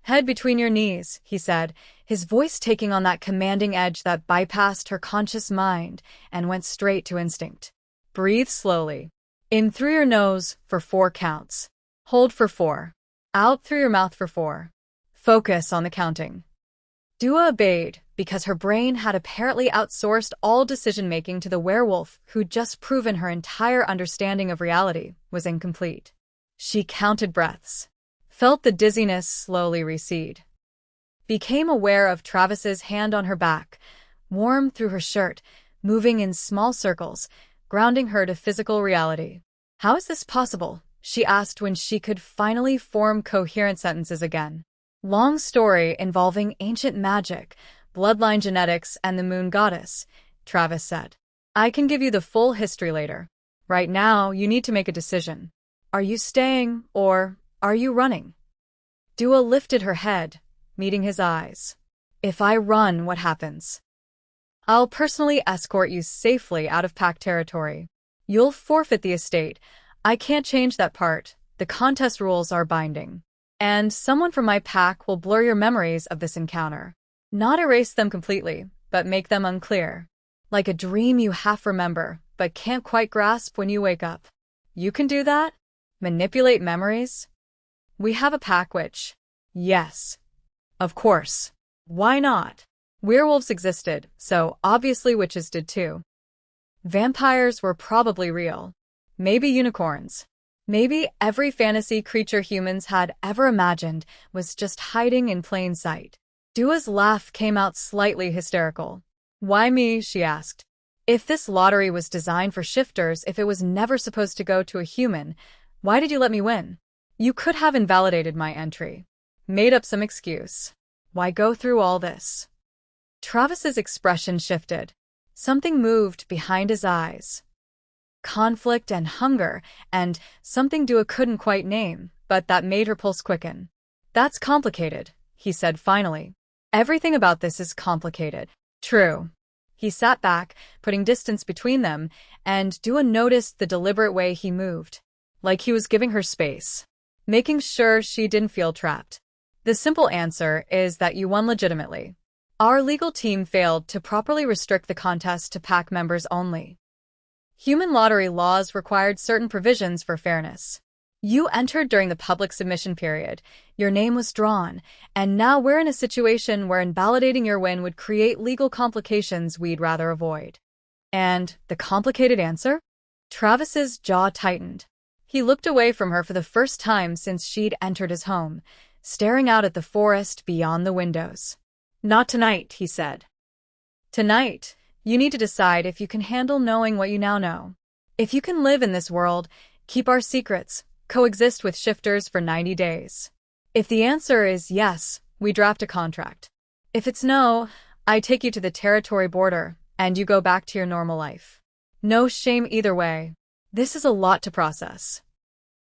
"Head between your knees," he said, his voice taking on that commanding edge that bypassed her conscious mind and went straight to instinct. "Breathe slowly. In through your nose for 4 counts. Hold for 4. Out through your mouth for 4. Focus on the counting." Dua obeyed because her brain had apparently outsourced all decision-making to the werewolf who'd just proven her entire understanding of reality was incomplete. She counted breaths, felt the dizziness slowly recede, became aware of Travis's hand on her back, warm through her shirt, moving in small circles, grounding her to physical reality. "How is this possible?" she asked when she could finally form coherent sentences again. "Long story involving ancient magic, bloodline genetics, and the moon goddess," Travis said. "I can give you the full history later. Right now, you need to make a decision. Are you staying, or are you running?" Dua lifted her head, meeting his eyes. "If I run, what happens?" "I'll personally escort you safely out of pack territory. You'll forfeit the estate. I can't change that part. The contest rules are binding. And someone from my pack will blur your memories of this encounter. Not erase them completely, but make them unclear. like a dream you half remember but can't quite grasp when you wake up. You can do that? Manipulate memories? We have a pack witch. Yes. Of course. Why not? Werewolves existed, so obviously witches did too. Vampires were probably real. Maybe unicorns. Maybe every fantasy creature humans had ever imagined was just hiding in plain sight. Dua's laugh came out slightly hysterical. Why me? She asked. If this lottery was designed for shifters, if it was never supposed to go to a human, why did you let me win? You could have invalidated my entry. Made up some excuse. Why go through all this? Travis's expression shifted. Something moved behind his eyes. Conflict and hunger, and something Dua couldn't quite name, but that made her pulse quicken. That's complicated, he said finally. Everything about this is complicated. True. He sat back, putting distance between them, and Dua noticed the deliberate way he moved. Like he was giving her space. Making sure she didn't feel trapped. The simple answer is that you won legitimately. Our legal team failed to properly restrict the contest to pack members only. Human lottery laws required certain provisions for fairness. You entered during the public submission period, your name was drawn, and now we're in a situation where invalidating your win would create legal complications we'd rather avoid. And the complicated answer? Travis's jaw tightened. He looked away from her for the first time since she'd entered his home, staring out at the forest beyond the windows. Not tonight, he said. Tonight, you need to decide if you can handle knowing what you now know. If you can live in this world, keep our secrets, coexist with shifters for 90 days. If the answer is yes, we draft a contract. If it's no, I take you to the territory border, and you go back to your normal life. No shame either way. This is a lot to process.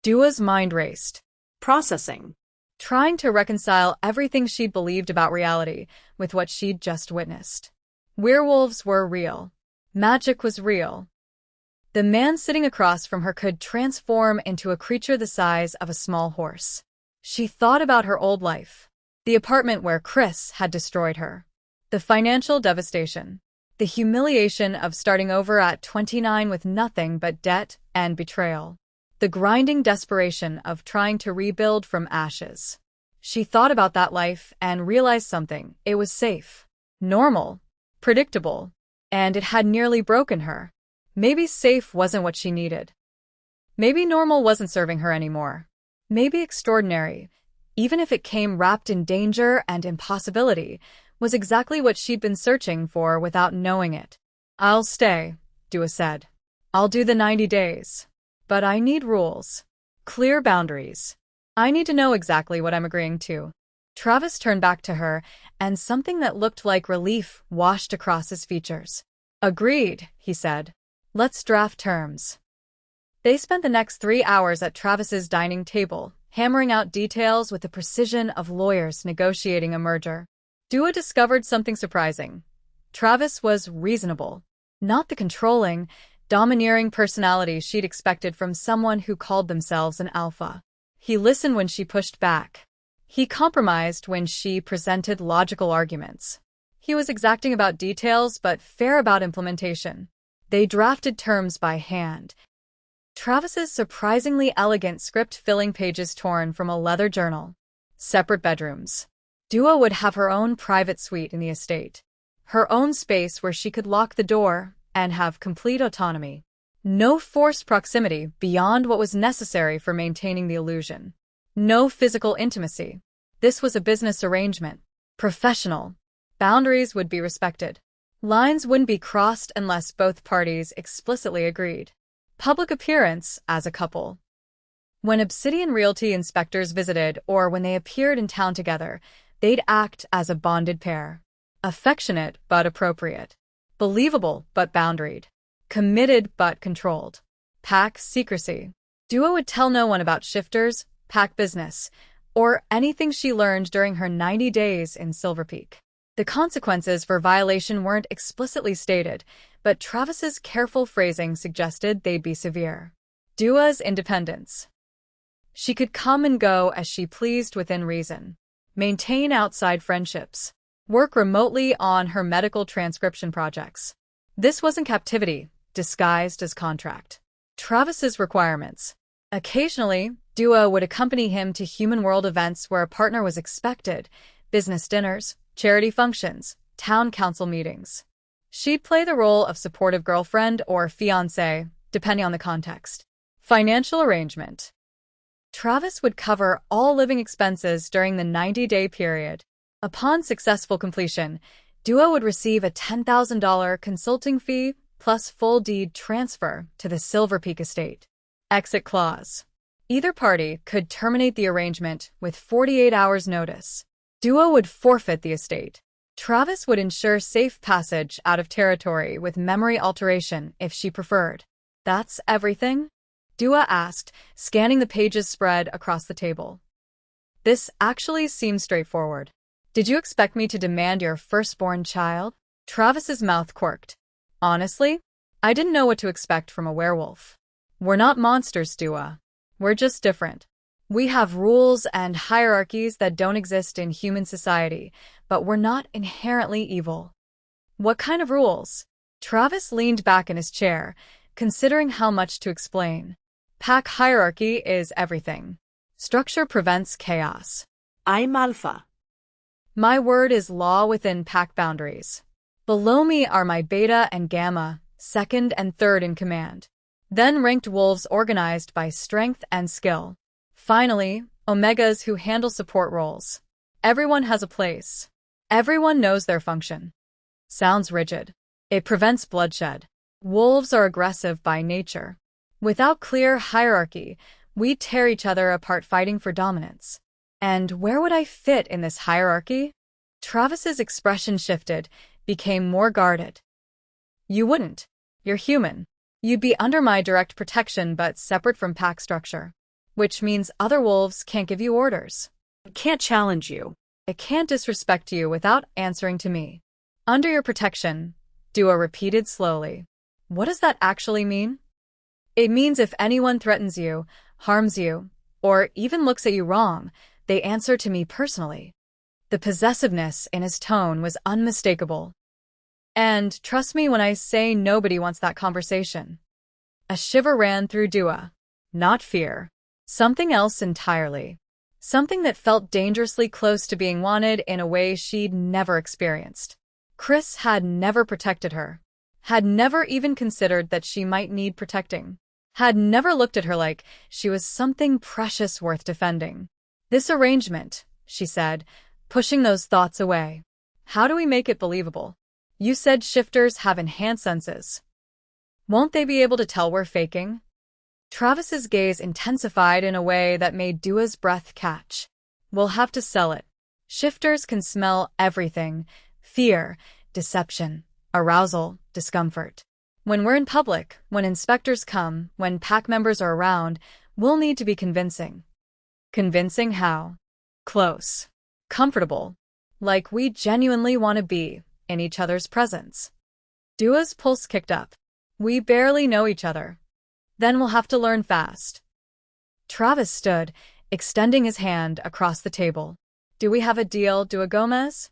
Dua's mind raced. Processing. Trying to reconcile everything she'd believed about reality with what she'd just witnessed. Werewolves were real. Magic was real. The man sitting across from her could transform into a creature the size of a small horse. She thought about her old life. The apartment where Chris had destroyed her. The financial devastation. The humiliation of starting over at 29 with nothing but debt and betrayal. The grinding desperation of trying to rebuild from ashes. She thought about that life and realized something. It was safe. Normal. Predictable. And it had nearly broken her. Maybe safe wasn't what she needed. Maybe normal wasn't serving her anymore. Maybe extraordinary, even if it came wrapped in danger and impossibility, was exactly what she'd been searching for without knowing it. I'll stay, Dua said. I'll do the 90 days. But I need rules. Clear boundaries. I need to know exactly what I'm agreeing to. Travis turned back to her, and something that looked like relief washed across his features. Agreed, he said. Let's draft terms. They spent the next 3 hours at Travis's dining table, hammering out details with the precision of lawyers negotiating a merger. Dua discovered something surprising. Travis was reasonable. Not the controlling, domineering personality she'd expected from someone who called themselves an alpha. He listened when she pushed back. He compromised when she presented logical arguments. He was exacting about details but fair about implementation. They drafted terms by hand. Travis's surprisingly elegant script filling pages torn from a leather journal. Separate bedrooms. Dua would have her own private suite in the estate. Her own space where she could lock the door and have complete autonomy. No forced proximity beyond what was necessary for maintaining the illusion. No physical intimacy. This was a business arrangement. Professional. Boundaries would be respected. Lines wouldn't be crossed unless both parties explicitly agreed. Public appearance as a couple. When Obsidian Realty inspectors visited or when they appeared in town together, they'd act as a bonded pair. Affectionate but appropriate. Believable but boundaried. Committed but controlled. Pack secrecy. Dua would tell no one about shifters, pack business, or anything she learned during her 90 days in Silver Peak. The consequences for violation weren't explicitly stated, but Travis's careful phrasing suggested they'd be severe. Dua's independence. She could come and go as she pleased within reason. Maintain outside friendships. Work remotely on her medical transcription projects. This wasn't captivity, disguised as contract. Travis's requirements. Occasionally, Dua would accompany him to human world events where a partner was expected, business dinners, charity functions, town council meetings. She'd play the role of supportive girlfriend or fiancé, depending on the context. Financial arrangement. Travis would cover all living expenses during the 90-day period. Upon successful completion, Dua would receive a $10,000 consulting fee plus full deed transfer to the Silver Peak estate. Exit clause. Either party could terminate the arrangement with 48 hours' notice. Dua would forfeit the estate. Travis would ensure safe passage out of territory with memory alteration if she preferred. That's everything? Dua asked, scanning the pages spread across the table. This actually seems straightforward. Did you expect me to demand your firstborn child? Travis's mouth quirked. Honestly, I didn't know what to expect from a werewolf. We're not monsters, Dua. We're just different. We have rules and hierarchies that don't exist in human society, but we're not inherently evil. What kind of rules? Travis leaned back in his chair, considering how much to explain. Pack hierarchy is everything. Structure prevents chaos. I'm Alpha. My word is law within pack boundaries. Below me are my Beta and Gamma, second and third in command. Then ranked wolves organized by strength and skill. Finally, Omegas who handle support roles. Everyone has a place. Everyone knows their function. Sounds rigid. It prevents bloodshed. Wolves are aggressive by nature. Without clear hierarchy, we tear each other apart fighting for dominance. And where would I fit in this hierarchy? Travis's expression shifted, became more guarded. You wouldn't. You're human. You'd be under my direct protection but separate from pack structure. Which means other wolves can't give you orders. I can't challenge you. It can't disrespect you without answering to me. Under your protection, Dua repeated slowly. What does that actually mean? It means if anyone threatens you, harms you, or even looks at you wrong, they answer to me personally. The possessiveness in his tone was unmistakable. And trust me when I say nobody wants that conversation. A shiver ran through Dua. Not fear. Something else entirely. Something that felt dangerously close to being wanted in a way she'd never experienced. Chris had never protected her. Had never even considered that she might need protecting. Had never looked at her like she was something precious worth defending. This arrangement, she said, pushing those thoughts away. How do we make it believable? You said shifters have enhanced senses. Won't they be able to tell we're faking? Travis's gaze intensified in a way that made Dua's breath catch. We'll have to sell it. Shifters can smell everything. Fear, deception, arousal, discomfort. When we're in public, when inspectors come, when pack members are around, we'll need to be convincing. Convincing how? Close. Comfortable. Like we genuinely want to be in each other's presence. Dua's pulse kicked up. We barely know each other. Then we'll have to learn fast. Travis stood, extending his hand across the table. Do we have a deal, Dua Gomez?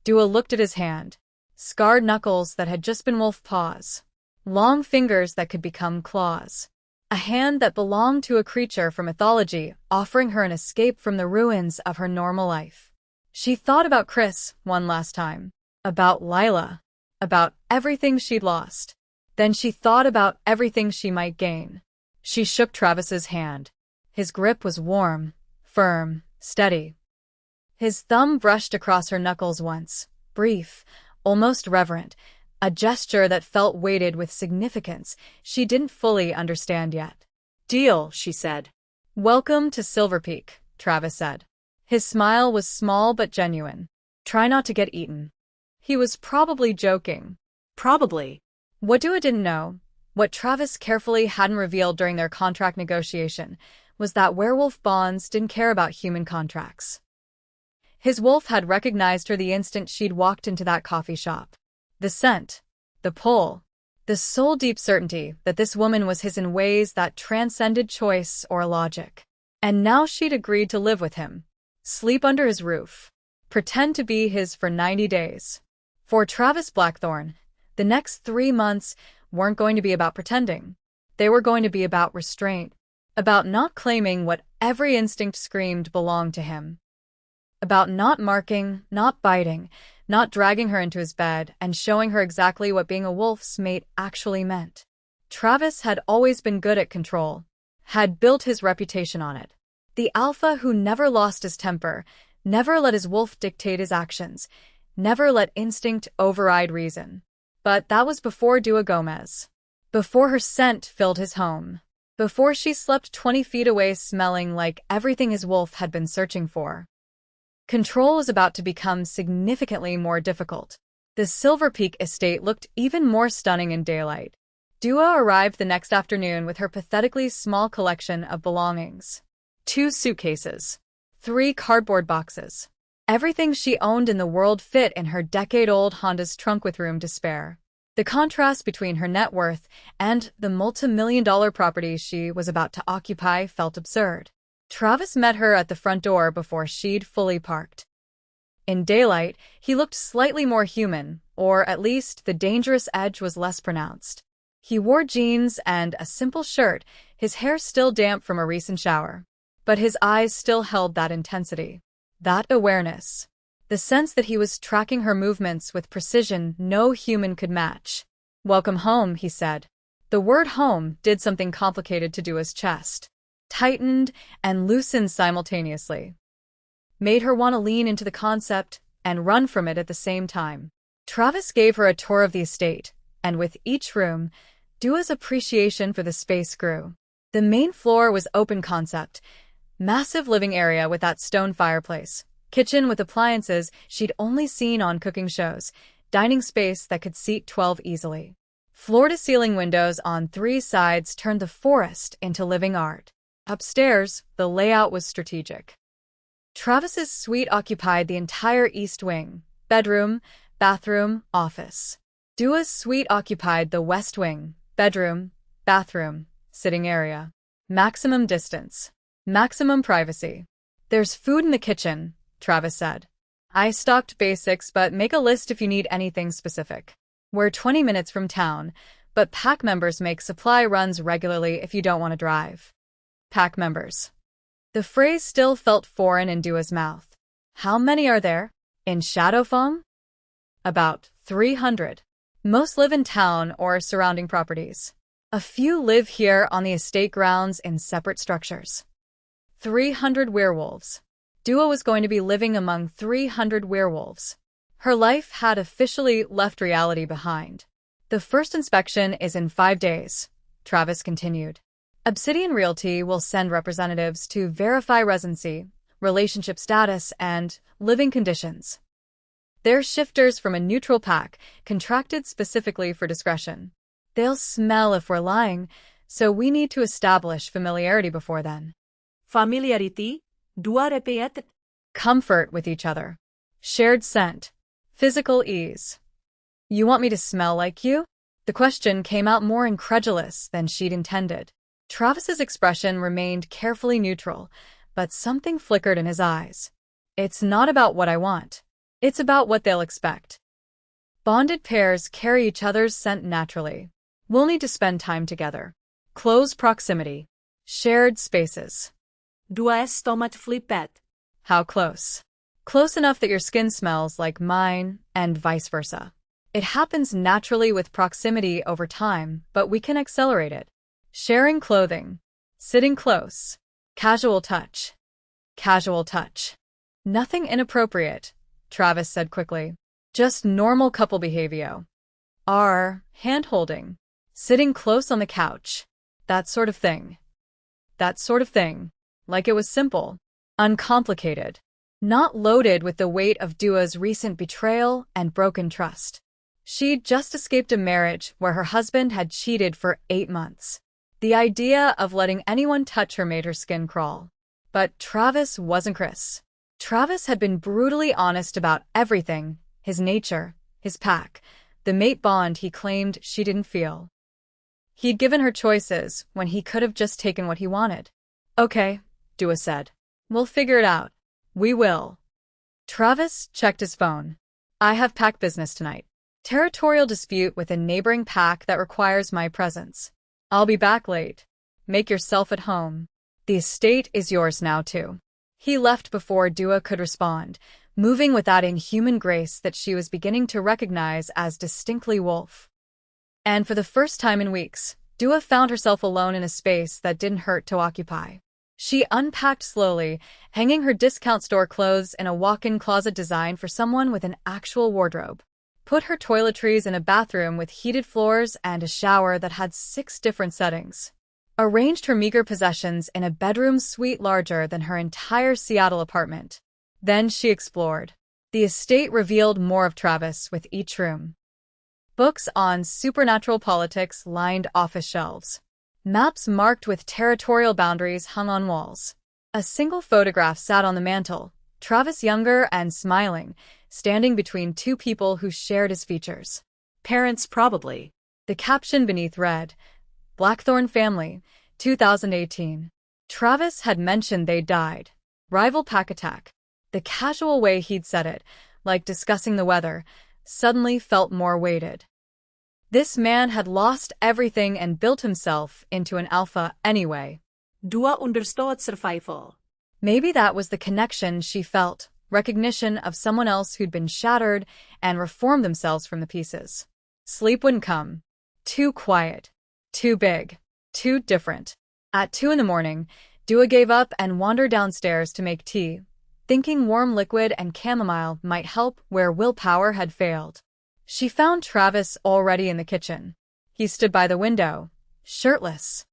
Dua looked at his hand. Scarred knuckles that had just been wolf paws. Long fingers that could become claws. A hand that belonged to a creature from mythology, offering her an escape from the ruins of her normal life. She thought about Chris one last time. About Lila. About everything she'd lost. Then she thought about everything she might gain. She shook Travis's hand. His grip was warm, firm, steady. His thumb brushed across her knuckles once, brief, almost reverent, a gesture that felt weighted with significance she didn't fully understand yet. Deal, she said. Welcome to Silver Peak, Travis said. His smile was small but genuine. Try not to get eaten. He was probably joking. Probably. What Dua didn't know, what Travis carefully hadn't revealed during their contract negotiation, was that werewolf bonds didn't care about human contracts. His wolf had recognized her the instant she'd walked into that coffee shop. The scent, the pull, the soul-deep certainty that this woman was his in ways that transcended choice or logic. And now she'd agreed to live with him, sleep under his roof, pretend to be his for 90 days. For Travis Blackthorne, The next 3 months weren't going to be about pretending. They were going to be about restraint, about not claiming what every instinct screamed belonged to him, about not marking, not biting, not dragging her into his bed and showing her exactly what being a wolf's mate actually meant. Travis had always been good at control, had built his reputation on it. The alpha who never lost his temper, never let his wolf dictate his actions, never let instinct override reason. But that was before Dua Gomez. Before her scent filled his home. Before she slept 20 feet away smelling like everything his wolf had been searching for. Control was about to become significantly more difficult. The Silver Peak estate looked even more stunning in daylight. Dua arrived the next afternoon with her pathetically small collection of belongings. 2 suitcases. 3 cardboard boxes. Everything she owned in the world fit in her decade-old Honda's trunk with room to spare. The contrast between her net worth and the multi-million-dollar property she was about to occupy felt absurd. Travis met her at the front door before she'd fully parked. In daylight, he looked slightly more human, or at least the dangerous edge was less pronounced. He wore jeans and a simple shirt, his hair still damp from a recent shower. But his eyes still held that intensity, that awareness, the sense that he was tracking her movements with precision no human could match. "Welcome home," he said. The word home did something complicated to Dua's chest. Tightened and loosened simultaneously. Made her want to lean into the concept and run from it at the same time. Travis gave her a tour of the estate, and with each room, Dua's appreciation for the space grew. The main floor was open concept, massive living area with that stone fireplace, kitchen with appliances she'd only seen on cooking shows, dining space that could seat 12 easily. Floor-to-ceiling windows on 3 sides turned the forest into living art. Upstairs, the layout was strategic. Travis's suite occupied the entire east wing, bedroom, bathroom, office. Dua's suite occupied the west wing, bedroom, bathroom, sitting area. Maximum distance. Maximum privacy. "There's food in the kitchen," Travis said. "I stocked basics, but make a list if you need anything specific. We're 20 minutes from town, but pack members make supply runs regularly if you don't want to drive." Pack members. The phrase still felt foreign in Dua's mouth. "How many are there? In Shadowfong?" "About 300. Most live in town or surrounding properties. A few live here on the estate grounds in separate structures." 300 werewolves. Dua was going to be living among 300 werewolves. Her life had officially left reality behind. "The first inspection is in 5 days," Travis continued. "Obsidian Realty will send representatives to verify residency, relationship status, and living conditions. They're shifters from a neutral pack, contracted specifically for discretion. They'll smell if we're lying, so we need to establish familiarity before then." Familiarity? Dua repeat. Comfort with each other. Shared scent. Physical ease. "You want me to smell like you?" The question came out more incredulous than she'd intended. Travis's expression remained carefully neutral, but something flickered in his eyes. "It's not about what I want. It's about what they'll expect. Bonded pairs carry each other's scent naturally. We'll need to spend time together. Close proximity. Shared spaces." Dua stomat flippet. "How close?" "Close enough that your skin smells like mine, and vice versa. It happens naturally with proximity over time, but we can accelerate it. Sharing clothing. Sitting close. Casual touch. Casual touch." "Nothing inappropriate," Travis said quickly. "Just normal couple behavior. Our hand-holding. Sitting close on the couch. That sort of thing. That sort of thing. Like it was simple. Uncomplicated. Not loaded with the weight of Dua's recent betrayal and broken trust. She'd just escaped a marriage where her husband had cheated for 8 months. The idea of letting anyone touch her made her skin crawl. But Travis wasn't Chris. Travis had been brutally honest about everything, his nature, his pack, the mate bond he claimed she didn't feel. He'd given her choices when he could have just taken what he wanted. "Okay," Dua said. "We'll figure it out. We will." Travis checked his phone. "I have pack business tonight. Territorial dispute with a neighboring pack that requires my presence. I'll be back late. Make yourself at home. The estate is yours now, too. He left before Dua could respond, moving with that inhuman grace that she was beginning to recognize as distinctly Wolf. And for the first time in weeks, Dua found herself alone in a space that didn't hurt to occupy. She unpacked slowly, hanging her discount store clothes in a walk-in closet designed for someone with an actual wardrobe. Put her toiletries in a bathroom with heated floors and a shower that had 6 different settings. Arranged her meager possessions in a bedroom suite larger than her entire Seattle apartment. Then she explored. The estate revealed more of Travis with each room. Books on supernatural politics lined office shelves. Maps marked with territorial boundaries hung on walls. A single photograph sat on the mantel, Travis younger and smiling, standing between 2 people who shared his features. Parents probably. The caption beneath read, Blackthorn family, 2018. Travis had mentioned they died. Rival pack attack. The casual way he'd said it, like discussing the weather, suddenly felt more weighted. This man had lost everything and built himself into an alpha anyway. Dua understod survival. Maybe that was the connection she felt, recognition of someone else who'd been shattered and reformed themselves from the pieces. Sleep wouldn't come. Too quiet. Too big. Too different. At 2 a.m, Dua gave up and wandered downstairs to make tea, thinking warm liquid and chamomile might help where willpower had failed. She found Travis already in the kitchen. He stood by the window, shirtless.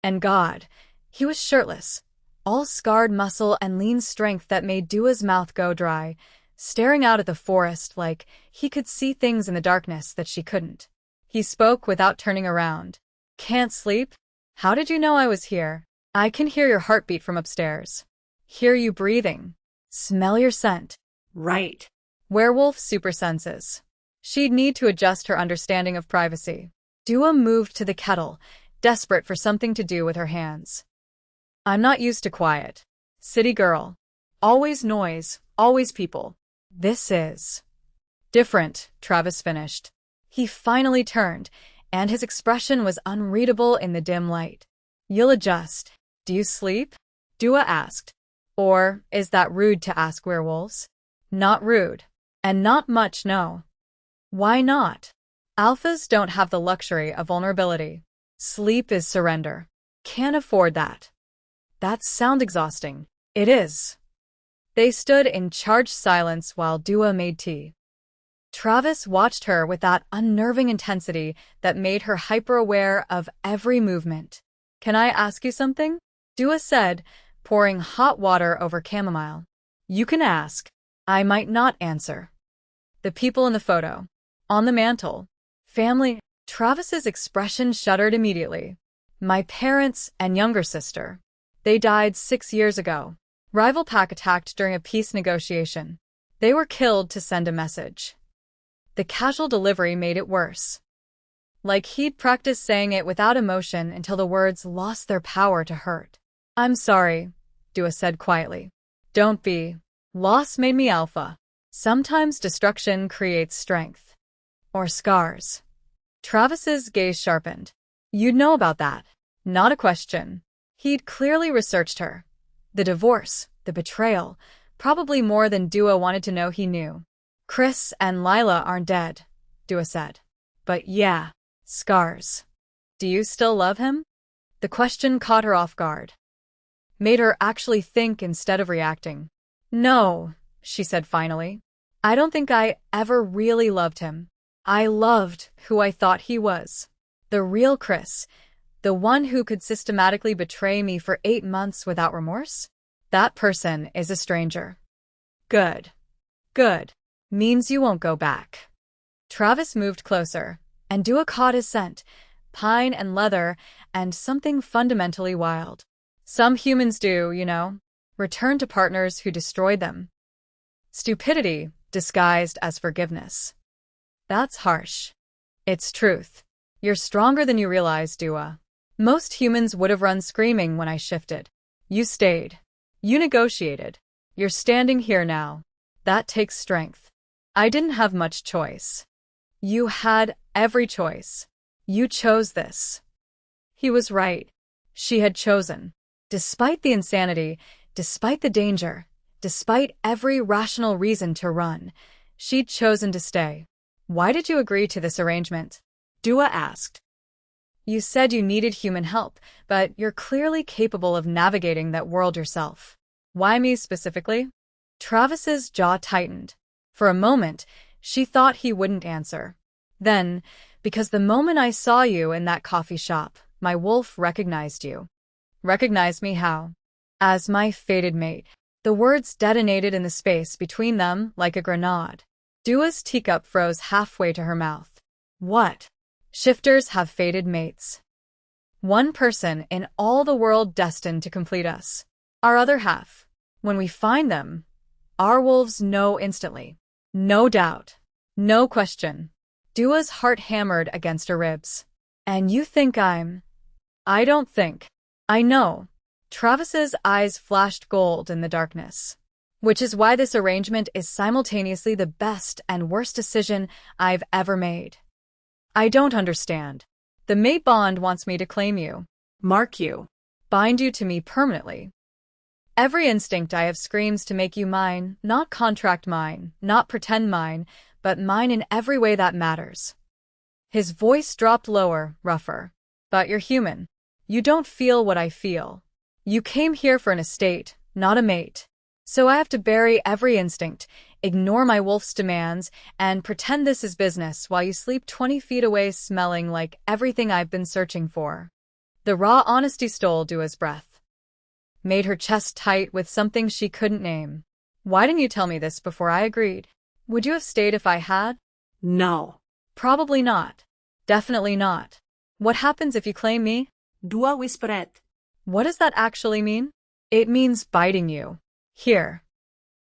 And God, he was shirtless, all scarred muscle and lean strength that made Dua's mouth go dry, staring out at the forest like he could see things in the darkness that she couldn't. He spoke without turning around. Can't sleep? How did you know I was here? I can hear your heartbeat from upstairs. Hear you breathing. Smell your scent. Right. Werewolf super senses. She'd need to adjust her understanding of privacy. Dua moved to the kettle, desperate for something to do with her hands. I'm not used to quiet. City girl. Always noise, always people. This is different, Travis finished. He finally turned, and his expression was unreadable in the dim light. You'll adjust. Do you sleep? Dua asked. Or is that rude to ask werewolves? Not rude. And not much, no. Why not? Alphas don't have the luxury of vulnerability. Sleep is surrender. Can't afford that. That sounds exhausting. It is. They stood in charged silence while Dua made tea. Travis watched her with that unnerving intensity that made her hyper-aware of every movement. Can I ask you something? Dua said, pouring hot water over chamomile. You can ask. I might not answer. The people in the photo. On the mantel. Family. Travis's expression shuddered immediately. My parents and younger sister. They died 6 years ago. Rival pack attacked during a peace negotiation. They were killed to send a message. The casual delivery made it worse. Like he'd practiced saying it without emotion until the words lost their power to hurt. I'm sorry, Dua said quietly. Don't be. Loss made me alpha. Sometimes destruction creates strength. Or scars. Travis's gaze sharpened. You'd know about that. Not a question. He'd clearly researched her. The divorce, the betrayal, probably more than Dua wanted to know he knew. Chris and Lila aren't dead, Dua said. But yeah, scars. Do you still love him? The question caught her off guard. Made her actually think instead of reacting. No, she said finally. I don't think I ever really loved him. I loved who I thought he was. The real Chris. The one who could systematically betray me for 8 months without remorse? That person is a stranger. Good. Good. Means you won't go back. Travis moved closer, and Dua caught his scent, pine and leather, and something fundamentally wild. Some humans do, you know, return to partners who destroyed them. Stupidity disguised as forgiveness. That's harsh. It's truth. You're stronger than you realize, Dua. Most humans would have run screaming when I shifted. You stayed. You negotiated. You're standing here now. That takes strength. I didn't have much choice. You had every choice. You chose this. He was right. She had chosen. Despite the insanity, despite the danger, despite every rational reason to run, she'd chosen to stay. Why did you agree to this arrangement? Dua asked. You said you needed human help, but you're clearly capable of navigating that world yourself. Why me specifically? Travis's jaw tightened. For a moment, she thought he wouldn't answer. Then, because the moment I saw you in that coffee shop, my wolf recognized you. Recognized me how? As my fated mate. The words detonated in the space between them like a grenade. Dua's teacup froze halfway to her mouth. What? Shifters have fated mates. One person in all the world destined to complete us. Our other half. When we find them, our wolves know instantly. No doubt. No question. Dua's heart hammered against her ribs. And you think I don't think. I know. Travis's eyes flashed gold in the darkness. Which is why this arrangement is simultaneously the best and worst decision I've ever made. I don't understand. The mate bond wants me to claim you. Mark you. Bind you to me permanently. Every instinct I have screams to make you mine, not contract mine, not pretend mine, but mine in every way that matters. His voice dropped lower, rougher. But you're human. You don't feel what I feel. You came here for an estate, not a mate. So I have to bury every instinct, ignore my wolf's demands, and pretend this is business while you sleep 20 feet away smelling like everything I've been searching for. The raw honesty stole Dua's breath. Made her chest tight with something she couldn't name. Why didn't you tell me this before I agreed? Would you have stayed if I had? No. Probably not. Definitely not. What happens if you claim me? Dua whispered. What does that actually mean? It means biting you. Here.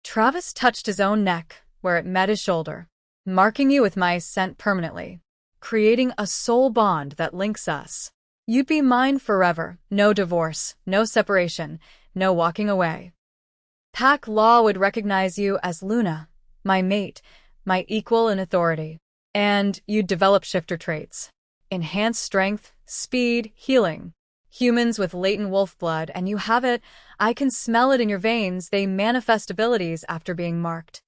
Travis touched his own neck, where it met his shoulder, marking you with my scent permanently, creating a soul bond that links us. You'd be mine forever, no divorce, no separation, no walking away. Pack law would recognize you as Luna, my mate, my equal in authority. And you'd develop shifter traits. Enhanced strength, speed, healing. Humans with latent wolf blood, and you have it. I can smell it in your veins. They manifest abilities after being marked.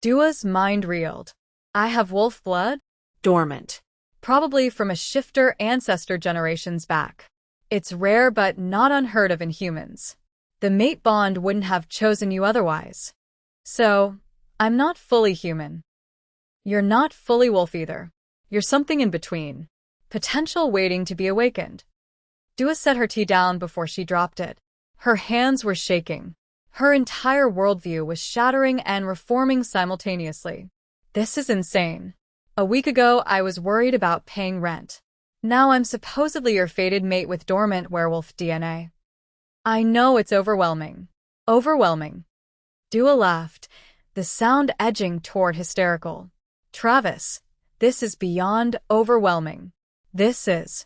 Dua's mind reeled. I have wolf blood? Dormant. Probably from a shifter ancestor generations back. It's rare but not unheard of in humans. The mate bond wouldn't have chosen you otherwise. So, I'm not fully human. You're not fully wolf either. You're something in between. Potential waiting to be awakened. Dua set her tea down before she dropped it. Her hands were shaking. Her entire worldview was shattering and reforming simultaneously. This is insane. A week ago, I was worried about paying rent. Now I'm supposedly your fated mate with dormant werewolf DNA. I know it's overwhelming. Overwhelming. Dua laughed, the sound edging toward hysterical. Travis, this is beyond overwhelming. This is...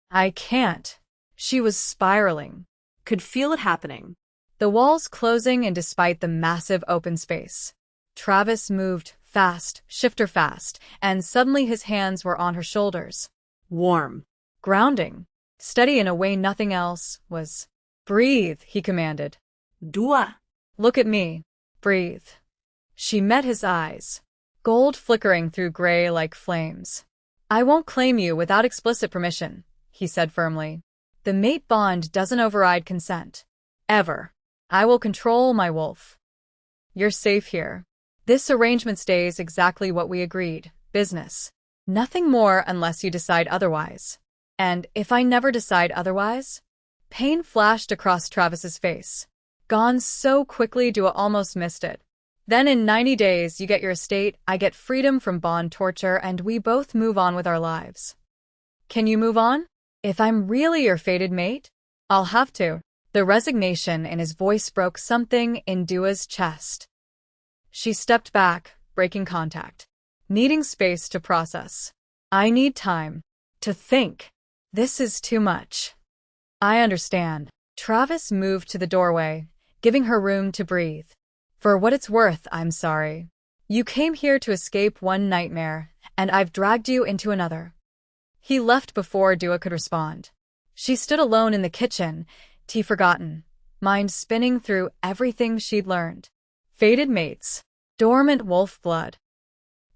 I can't. She was spiraling. Could feel it happening. The walls closing in despite the massive open space. Travis moved fast, shifter fast, and suddenly his hands were on her shoulders. Warm. Grounding. Steady in a way nothing else was. Breathe, he commanded. Dua. Look at me. Breathe. She met his eyes. Gold flickering through gray like flames. I won't claim you without explicit permission, he said firmly. The mate bond doesn't override consent. Ever. I will control my wolf. You're safe here. This arrangement stays exactly what we agreed. Business. Nothing more unless you decide otherwise. And if I never decide otherwise? Pain flashed across Travis's face. Gone so quickly Dua almost missed it. Then in 90 days you get your estate, I get freedom from bond torture, and we both move on with our lives. Can you move on? If I'm really your fated mate? I'll have to. The resignation in his voice broke something in Dua's chest. She stepped back, breaking contact. Needing space to process. I need time. To think. This is too much. I understand. Travis moved to the doorway, giving her room to breathe. For what it's worth, I'm sorry. You came here to escape one nightmare, and I've dragged you into another. He left before Dua could respond. She stood alone in the kitchen, tea forgotten, mind spinning through everything she'd learned. Fated mates, dormant wolf blood,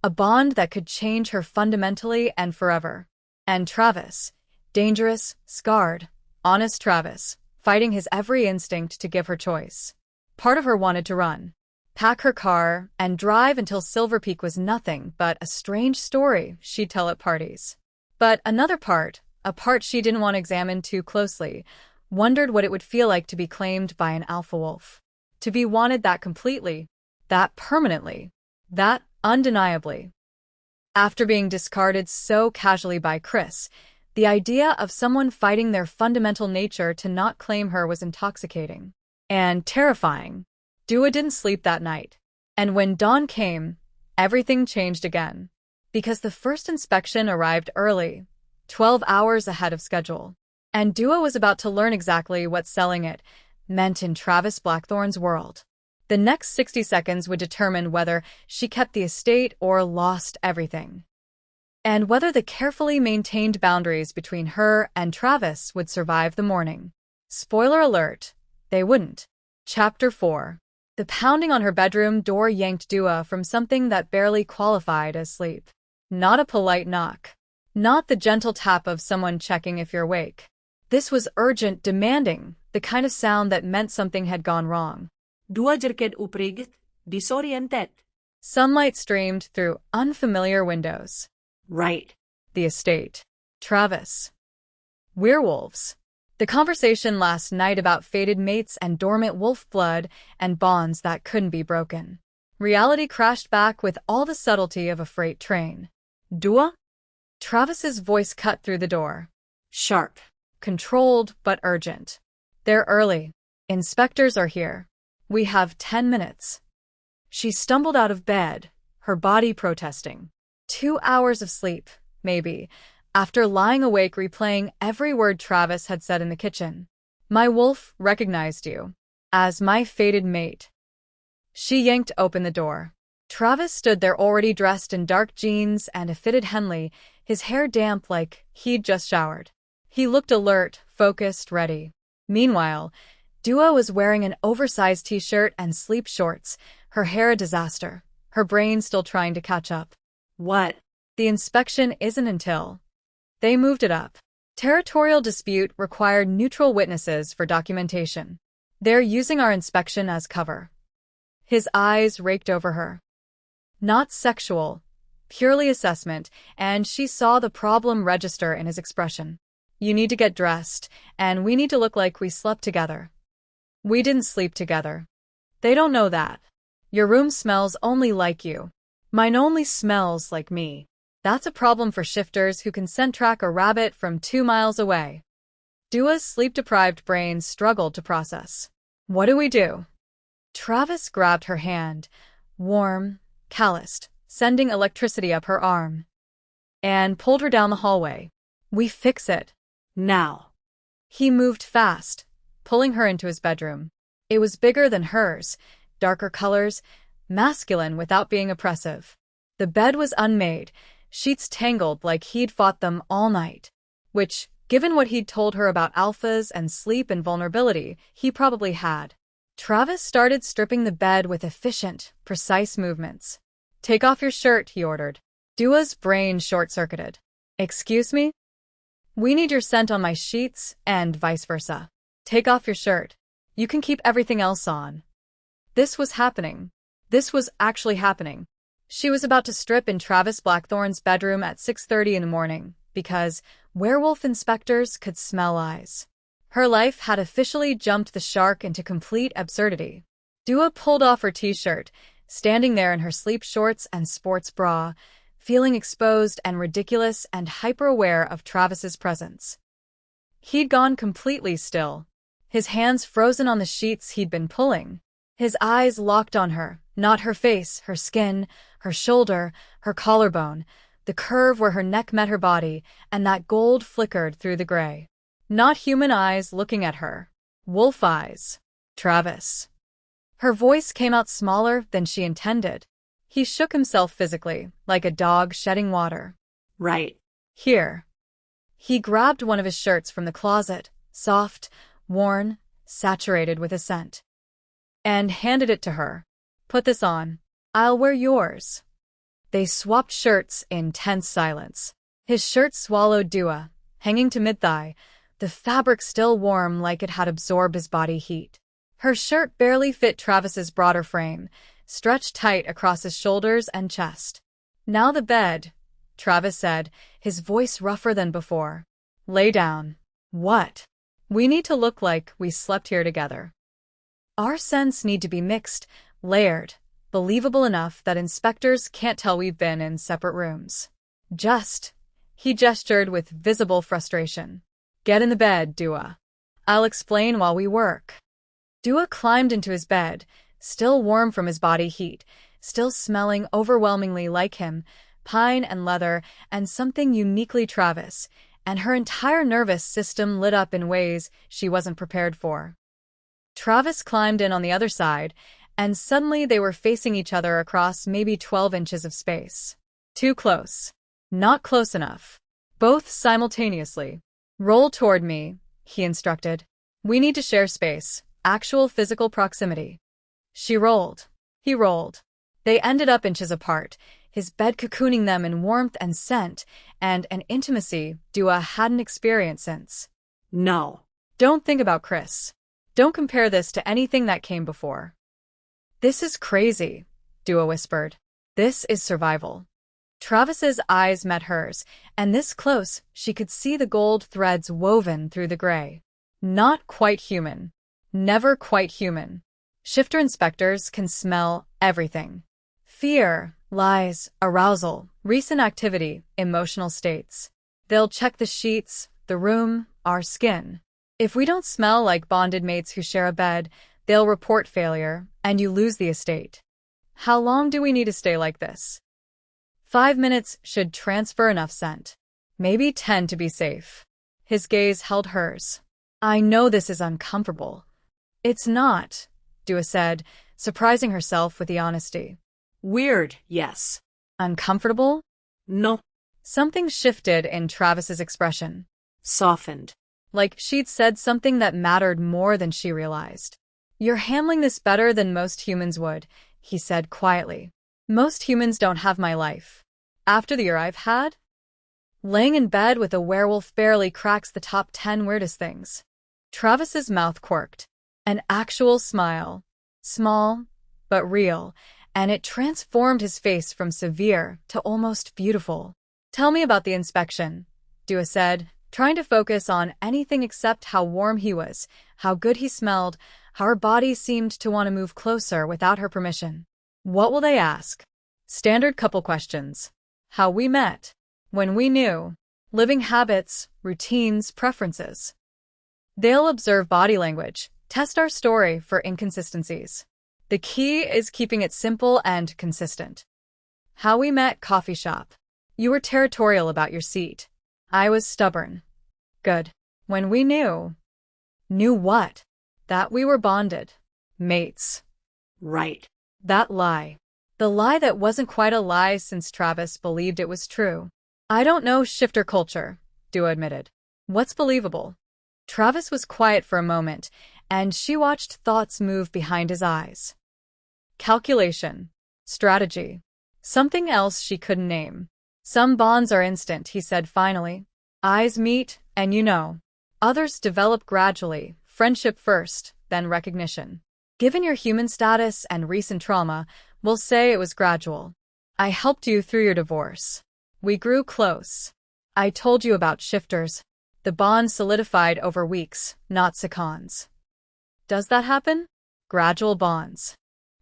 a bond that could change her fundamentally and forever. And Travis, dangerous, scarred, honest Travis, fighting his every instinct to give her choice. Part of her wanted to run, pack her car, and drive until Silver Peak was nothing but a strange story she'd tell at parties. But another part, a part she didn't want to examine too closely, wondered what it would feel like to be claimed by an alpha wolf. To be wanted that completely, that permanently, that undeniably. After being discarded so casually by Chris, the idea of someone fighting their fundamental nature to not claim her was intoxicating and terrifying. Dua didn't sleep that night. And when dawn came, everything changed again. Because the first inspection arrived early, 12 hours ahead of schedule. And Dua was about to learn exactly what selling it meant in Travis Blackthorn's world. The next 60 seconds would determine whether she kept the estate or lost everything. And whether the carefully maintained boundaries between her and Travis would survive the morning. Spoiler alert, they wouldn't. Chapter 4. The pounding on her bedroom door yanked Dua from something that barely qualified as sleep. Not a polite knock. Not the gentle tap of someone checking if you're awake. This was urgent, demanding, the kind of sound that meant something had gone wrong. Dua jerked uprig, disoriented. Sunlight streamed through unfamiliar windows. Right. The estate. Travis. Werewolves. The conversation last night about fated mates and dormant wolf blood and bonds that couldn't be broken. Reality crashed back with all the subtlety of a freight train. Dua? Travis's voice cut through the door. Sharp. Controlled but urgent. They're early. Inspectors are here. We have 10 minutes. She stumbled out of bed, her body protesting. 2 hours of sleep, maybe, after lying awake replaying every word Travis had said in the kitchen. My wolf recognized you as my fated mate. She yanked open the door. Travis stood there already dressed in dark jeans and a fitted Henley, his hair damp like he'd just showered. He looked alert, focused, ready. Meanwhile, Dua was wearing an oversized t-shirt and sleep shorts, her hair a disaster, her brain still trying to catch up. What? The inspection isn't until. They moved it up. Territorial dispute required neutral witnesses for documentation. They're using our inspection as cover. His eyes raked over her. Not sexual, purely assessment, and she saw the problem register in his expression. You need to get dressed, and we need to look like we slept together. We didn't sleep together. They don't know that. Your room smells only like you. Mine only smells like me. That's a problem for shifters who can scent track a rabbit from 2 miles away. Dua's sleep-deprived brain struggled to process. What do we do? Travis grabbed her hand, warm, calloused, sending electricity up her arm, and pulled her down the hallway. We fix it. Now. He moved fast, pulling her into his bedroom. It was bigger than hers, darker colors, masculine without being oppressive. The bed was unmade, sheets tangled like he'd fought them all night. Which, given what he'd told her about alphas and sleep and vulnerability, he probably had. Travis started stripping the bed with efficient, precise movements. Take off your shirt, he ordered. Dua's brain short-circuited. Excuse me? We need your scent on my sheets, and vice versa. Take off your shirt. You can keep everything else on. This was happening. This was actually happening. She was about to strip in Travis Blackthorn's bedroom at 6:30 in the morning, because werewolf inspectors could smell eyes. Her life had officially jumped the shark into complete absurdity. Dua pulled off her t-shirt, standing there in her sleep shorts and sports bra, feeling exposed and ridiculous and hyper-aware of Travis's presence. He'd gone completely still, his hands frozen on the sheets he'd been pulling. His eyes locked on her, not her face, her skin, her shoulder, her collarbone, the curve where her neck met her body, and that gold flickered through the gray. Not human eyes looking at her. Wolf eyes. Travis. Her voice came out smaller than she intended. He shook himself physically, like a dog shedding water. Right. Here. He grabbed one of his shirts from the closet, soft, worn, saturated with a scent, and handed it to her. Put this on. I'll wear yours. They swapped shirts in tense silence. His shirt swallowed Dua, hanging to mid-thigh, the fabric still warm like it had absorbed his body heat. Her shirt barely fit Travis's broader frame, stretched tight across his shoulders and chest. Now the bed, Travis said, his voice rougher than before. Lay down. What? We need to look like we slept here together. Our scents need to be mixed, layered, believable enough that inspectors can't tell we've been in separate rooms. He gestured with visible frustration. Get in the bed, Dua. I'll explain while we work. Dua climbed into his bed, still warm from his body heat, still smelling overwhelmingly like him, pine and leather and something uniquely Travis, and her entire nervous system lit up in ways she wasn't prepared for. Travis climbed in on the other side, and suddenly they were facing each other across maybe 12 inches of space. Too close. Not close enough. Both simultaneously. Roll toward me, he instructed. We need to share space, actual physical proximity. She rolled. He rolled. They ended up inches apart, his bed cocooning them in warmth and scent, and an intimacy Dua hadn't experienced since. No. Don't think about Chris. Don't compare this to anything that came before. This is crazy, Dua whispered. This is survival. Travis's eyes met hers, and this close, she could see the gold threads woven through the gray. Not quite human. Never quite human. Shifter inspectors can smell everything. Fear, lies, arousal, recent activity, emotional states. They'll check the sheets, the room, our skin. If we don't smell like bonded mates who share a bed, they'll report failure, and you lose the estate. How long do we need to stay like this? 5 minutes should transfer enough scent. Maybe 10 to be safe. His gaze held hers. I know this is uncomfortable. It's not, Dua said, surprising herself with the honesty. Weird, yes. Uncomfortable? No. Something shifted in Travis's expression. Softened. Like she'd said something that mattered more than she realized. You're handling this better than most humans would, he said quietly. Most humans don't have my life. After the year I've had? Laying in bed with a werewolf barely cracks the top 10 weirdest things. Travis's mouth quirked. An actual smile. Small, but real, and it transformed his face from severe to almost beautiful. Tell me about the inspection, Dua said, trying to focus on anything except how warm he was, how good he smelled, how her body seemed to want to move closer without her permission. What will they ask? Standard couple questions. How we met. When we knew. Living habits, routines, preferences. They'll observe body language, test our story for inconsistencies. The key is keeping it simple and consistent. How we met, coffee shop. You were territorial about your seat. I was stubborn. Good. When we knew. Knew what? That we were bonded. Mates. Right. That lie. The lie that wasn't quite a lie since Travis believed it was true. I don't know shifter culture, Dua admitted. What's believable? Travis was quiet for a moment, and she watched thoughts move behind his eyes. Calculation. Strategy. Something else she couldn't name. Some bonds are instant, he said finally. Eyes meet, and you know. Others develop gradually, friendship first, then recognition. Given your human status and recent trauma, we'll say it was gradual. I helped you through your divorce. We grew close. I told you about shifters. The bond solidified over weeks, not seconds. Does that happen? Gradual bonds.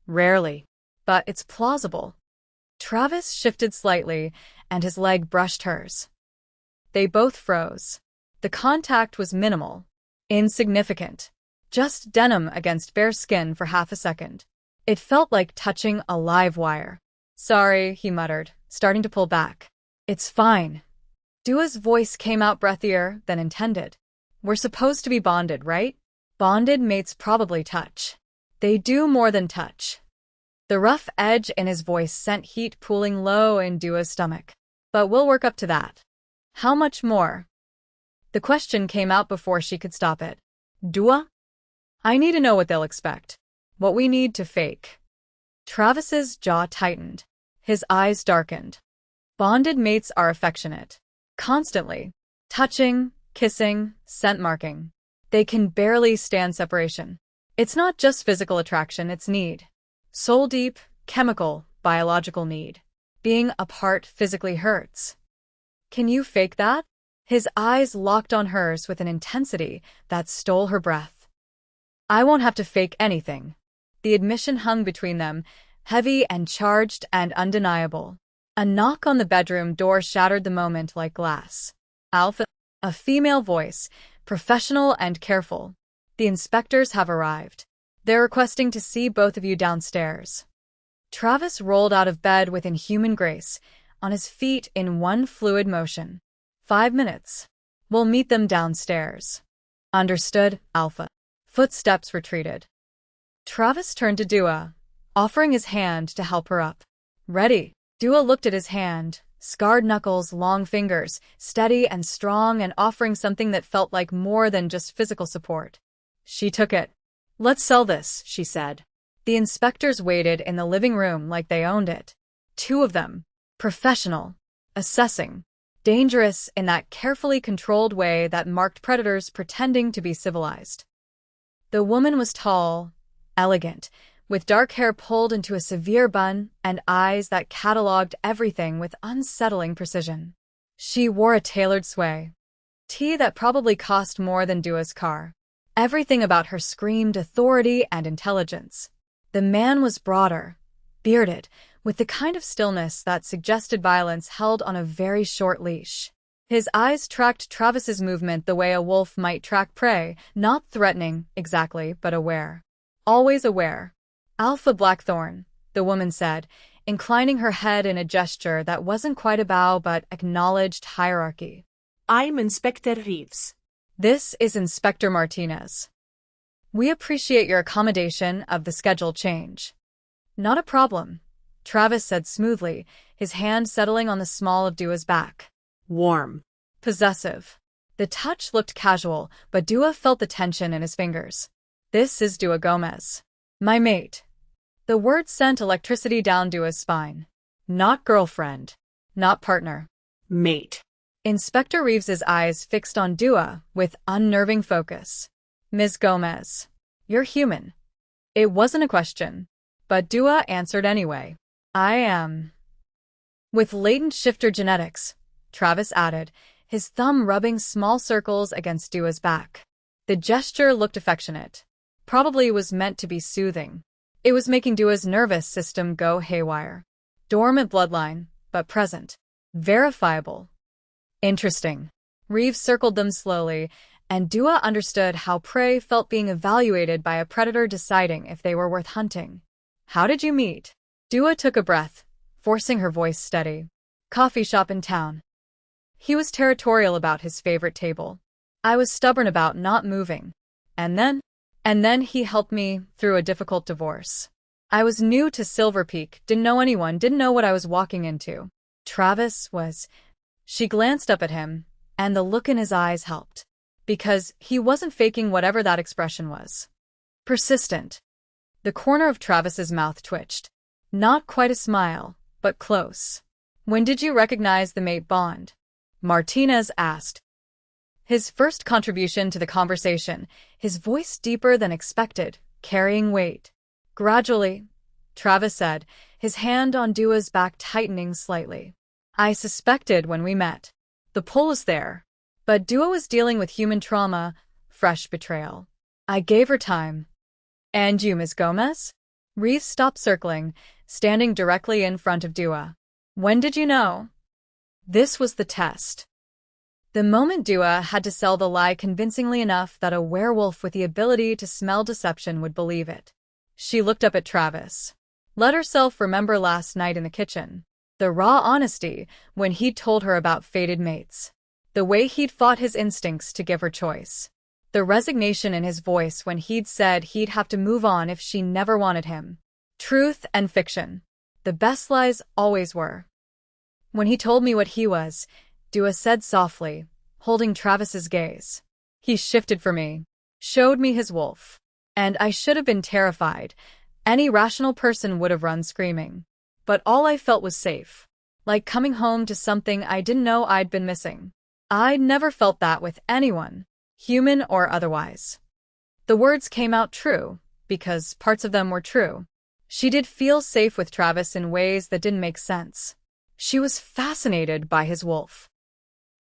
Rarely. But it's plausible. Travis shifted slightly, and his leg brushed hers. They both froze. The contact was minimal. Insignificant. Just denim against bare skin for half a second. It felt like touching a live wire. Sorry, he muttered, starting to pull back. It's fine. Dua's voice came out breathier than intended. We're supposed to be bonded, right? Bonded mates probably touch. They do more than touch. The rough edge in his voice sent heat pooling low in Dua's stomach. But we'll work up to that. How much more? The question came out before she could stop it. Dua? I need to know what they'll expect. What we need to fake. Travis's jaw tightened. His eyes darkened. Bonded mates are affectionate. Constantly. Touching, kissing, scent marking. They can barely stand separation. It's not just physical attraction, it's need. Soul deep, chemical, biological need. Being apart physically hurts. Can you fake that? His eyes locked on hers with an intensity that stole her breath. I won't have to fake anything. The admission hung between them, heavy and charged and undeniable. A knock on the bedroom door shattered the moment like glass. Alpha, a female voice, professional and careful. The inspectors have arrived. They're requesting to see both of you downstairs. Travis rolled out of bed with inhuman grace, on his feet in one fluid motion. 5 minutes. We'll meet them downstairs. Understood, Alpha. Footsteps retreated. Travis turned to Dua, offering his hand to help her up. Ready. Dua looked at his hand, scarred knuckles, long fingers, steady and strong and offering something that felt like more than just physical support. She took it. Let's sell this, she said. The inspectors waited in the living room like they owned it. 2 of them. Professional. Assessing. Dangerous in that carefully controlled way that marked predators pretending to be civilized. The woman was tall, elegant, with dark hair pulled into a severe bun and eyes that cataloged everything with unsettling precision. She wore a tailored sway. Tee that probably cost more than Dua's car. Everything about her screamed authority and intelligence. The man was broader, bearded, with the kind of stillness that suggested violence held on a very short leash. His eyes tracked Travis's movement the way a wolf might track prey, not threatening, exactly, but aware. Always aware. Alpha Blackthorn, the woman said, inclining her head in a gesture that wasn't quite a bow but acknowledged hierarchy. I'm Inspector Reeves. This is Inspector Martinez. We appreciate your accommodation of the schedule change. Not a problem, Travis said smoothly, his hand settling on the small of Dua's back. Warm. Possessive. The touch looked casual, but Dua felt the tension in his fingers. This is Dua Gomez. My mate. The word sent electricity down Dua's spine. Not girlfriend. Not partner. Mate. Inspector Reeves's eyes fixed on Dua with unnerving focus. Ms. Gomez. You're human. It wasn't a question, but Dua answered anyway. I am. With latent shifter genetics, Travis added, his thumb rubbing small circles against Dua's back. The gesture looked affectionate. Probably was meant to be soothing. It was making Dua's nervous system go haywire. Dormant bloodline, but present. Verifiable. Interesting. Reeves circled them slowly, and Dua understood how prey felt being evaluated by a predator deciding if they were worth hunting. How did you meet? Dua took a breath, forcing her voice steady. Coffee shop in town. He was territorial about his favorite table. I was stubborn about not moving. And then he helped me through a difficult divorce. I was new to Silver Peak, didn't know anyone, didn't know what I was walking into. Travis was. She glanced up at him, and the look in his eyes helped. Because he wasn't faking whatever that expression was. Persistent. The corner of Travis's mouth twitched. Not quite a smile, but close. When did you recognize the mate bond? Martinez asked. His first contribution to the conversation, his voice deeper than expected, carrying weight. Gradually, Travis said, his hand on Dua's back tightening slightly. I suspected when we met. The pull was there. But Dua was dealing with human trauma, fresh betrayal. I gave her time. And you, Ms. Gomez? Reeves stopped circling, standing directly in front of Dua. When did you know? This was the test. The moment Dua had to sell the lie convincingly enough that a werewolf with the ability to smell deception would believe it. She looked up at Travis. Let herself remember last night in the kitchen. The raw honesty when he'd told her about fated mates. The way he'd fought his instincts to give her choice. The resignation in his voice when he'd said he'd have to move on if she never wanted him. Truth and fiction. The best lies always were. When he told me what he was, Dua said softly, holding Travis's gaze. He shifted for me, showed me his wolf. And I should have been terrified. Any rational person would have run screaming. But all I felt was safe. Like coming home to something I didn't know I'd been missing. I'd never felt that with anyone, human or otherwise. The words came out true, because parts of them were true. She did feel safe with Travis in ways that didn't make sense. She was fascinated by his wolf.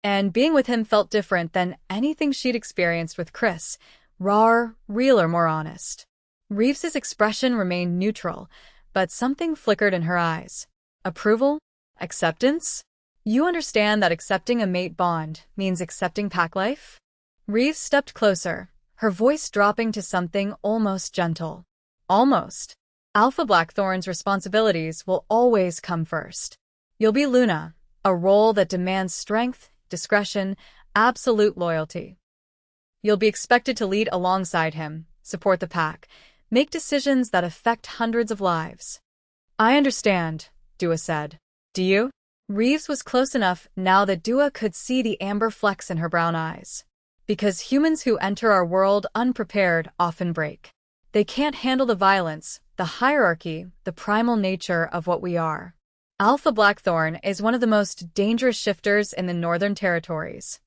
And being with him felt different than anything she'd experienced with Chris, rawer, realer, more honest. Reeves's expression remained neutral, but something flickered in her eyes. Approval? Acceptance? You understand that accepting a mate bond means accepting pack life? Reeves stepped closer, her voice dropping to something almost gentle. Almost. Alpha Blackthorn's responsibilities will always come first. You'll be Luna, a role that demands strength, discretion, absolute loyalty. You'll be expected to lead alongside him, support the pack, make decisions that affect hundreds of lives. I understand, Dua said. Do you? Reeves was close enough now that Dua could see the amber flecks in her brown eyes. Because humans who enter our world unprepared often break. They can't handle the violence, the hierarchy, the primal nature of what we are. Alpha Blackthorn is one of the most dangerous shifters in the Northern Territories.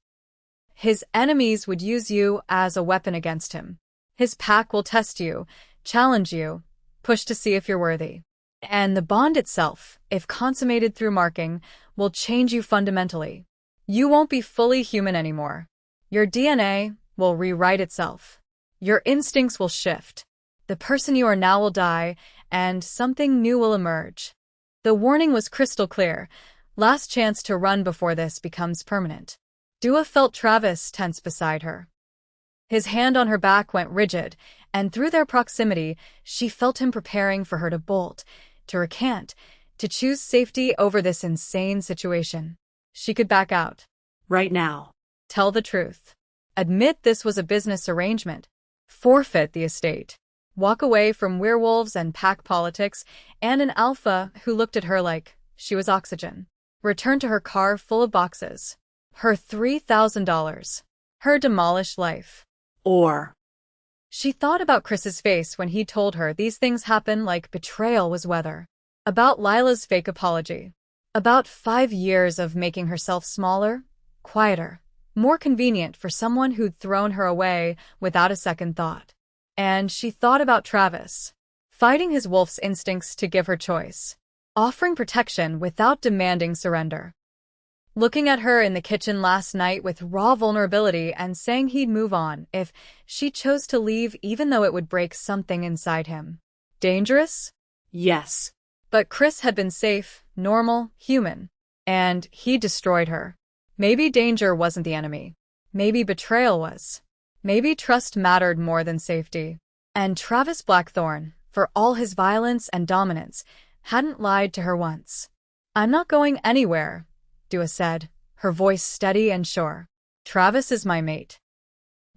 His enemies would use you as a weapon against him. His pack will test you, challenge you, push to see if you're worthy. And the bond itself, if consummated through marking, will change you fundamentally. You won't be fully human anymore. Your DNA will rewrite itself. Your instincts will shift. The person you are now will die, and something new will emerge. The warning was crystal clear. Last chance to run before this becomes permanent. Dua felt Travis tense beside her. His hand on her back went rigid, and through their proximity, she felt him preparing for her to bolt, to recant, to choose safety over this insane situation. She could back out. Right now. Tell the truth. Admit this was a business arrangement. Forfeit the estate. Walk away from werewolves and pack politics and an alpha who looked at her like she was oxygen. Return to her car full of boxes. Her $3,000. Her demolished life. Or. She thought about Chris's face when he told her these things happen like betrayal was weather. About Lila's fake apology. About 5 years of making herself smaller, quieter, more convenient for someone who'd thrown her away without a second thought. And she thought about Travis, fighting his wolf's instincts to give her choice, offering protection without demanding surrender. Looking at her in the kitchen last night with raw vulnerability and saying he'd move on if she chose to leave even though it would break something inside him. Dangerous? Yes. But Chris had been safe, normal, human. And he destroyed her. Maybe danger wasn't the enemy. Maybe betrayal was. Maybe trust mattered more than safety. And Travis Blackthorn, for all his violence and dominance, hadn't lied to her once. I'm not going anywhere, Dua said, her voice steady and sure. Travis is my mate.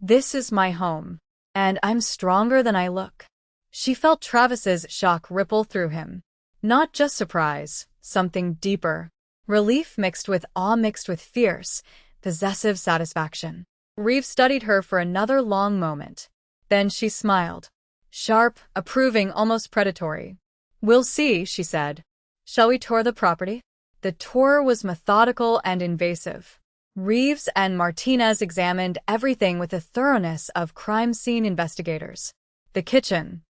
This is my home. And I'm stronger than I look. She felt Travis's shock ripple through him. Not just surprise, something deeper. Relief mixed with awe mixed with fierce, possessive satisfaction. Reeves studied her for another long moment. Then she smiled. Sharp, approving, almost predatory. We'll see, she said. Shall we tour the property? The tour was methodical and invasive. Reeves and Martinez examined everything with the thoroughness of crime scene investigators. The kitchen.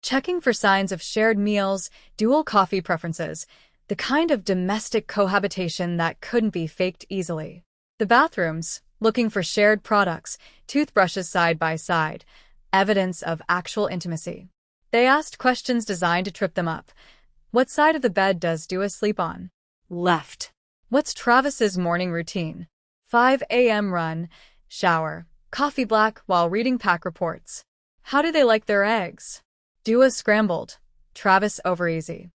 Checking for signs of shared meals, dual coffee preferences, the kind of domestic cohabitation that couldn't be faked easily. The bathrooms, looking for shared products, toothbrushes side by side, evidence of actual intimacy. They asked questions designed to trip them up. What side of the bed does Dua sleep on? Left. What's Travis's morning routine? 5 a.m. run, shower, coffee black while reading pack reports. How do they like their eggs? Dua scrambled. Travis over easy.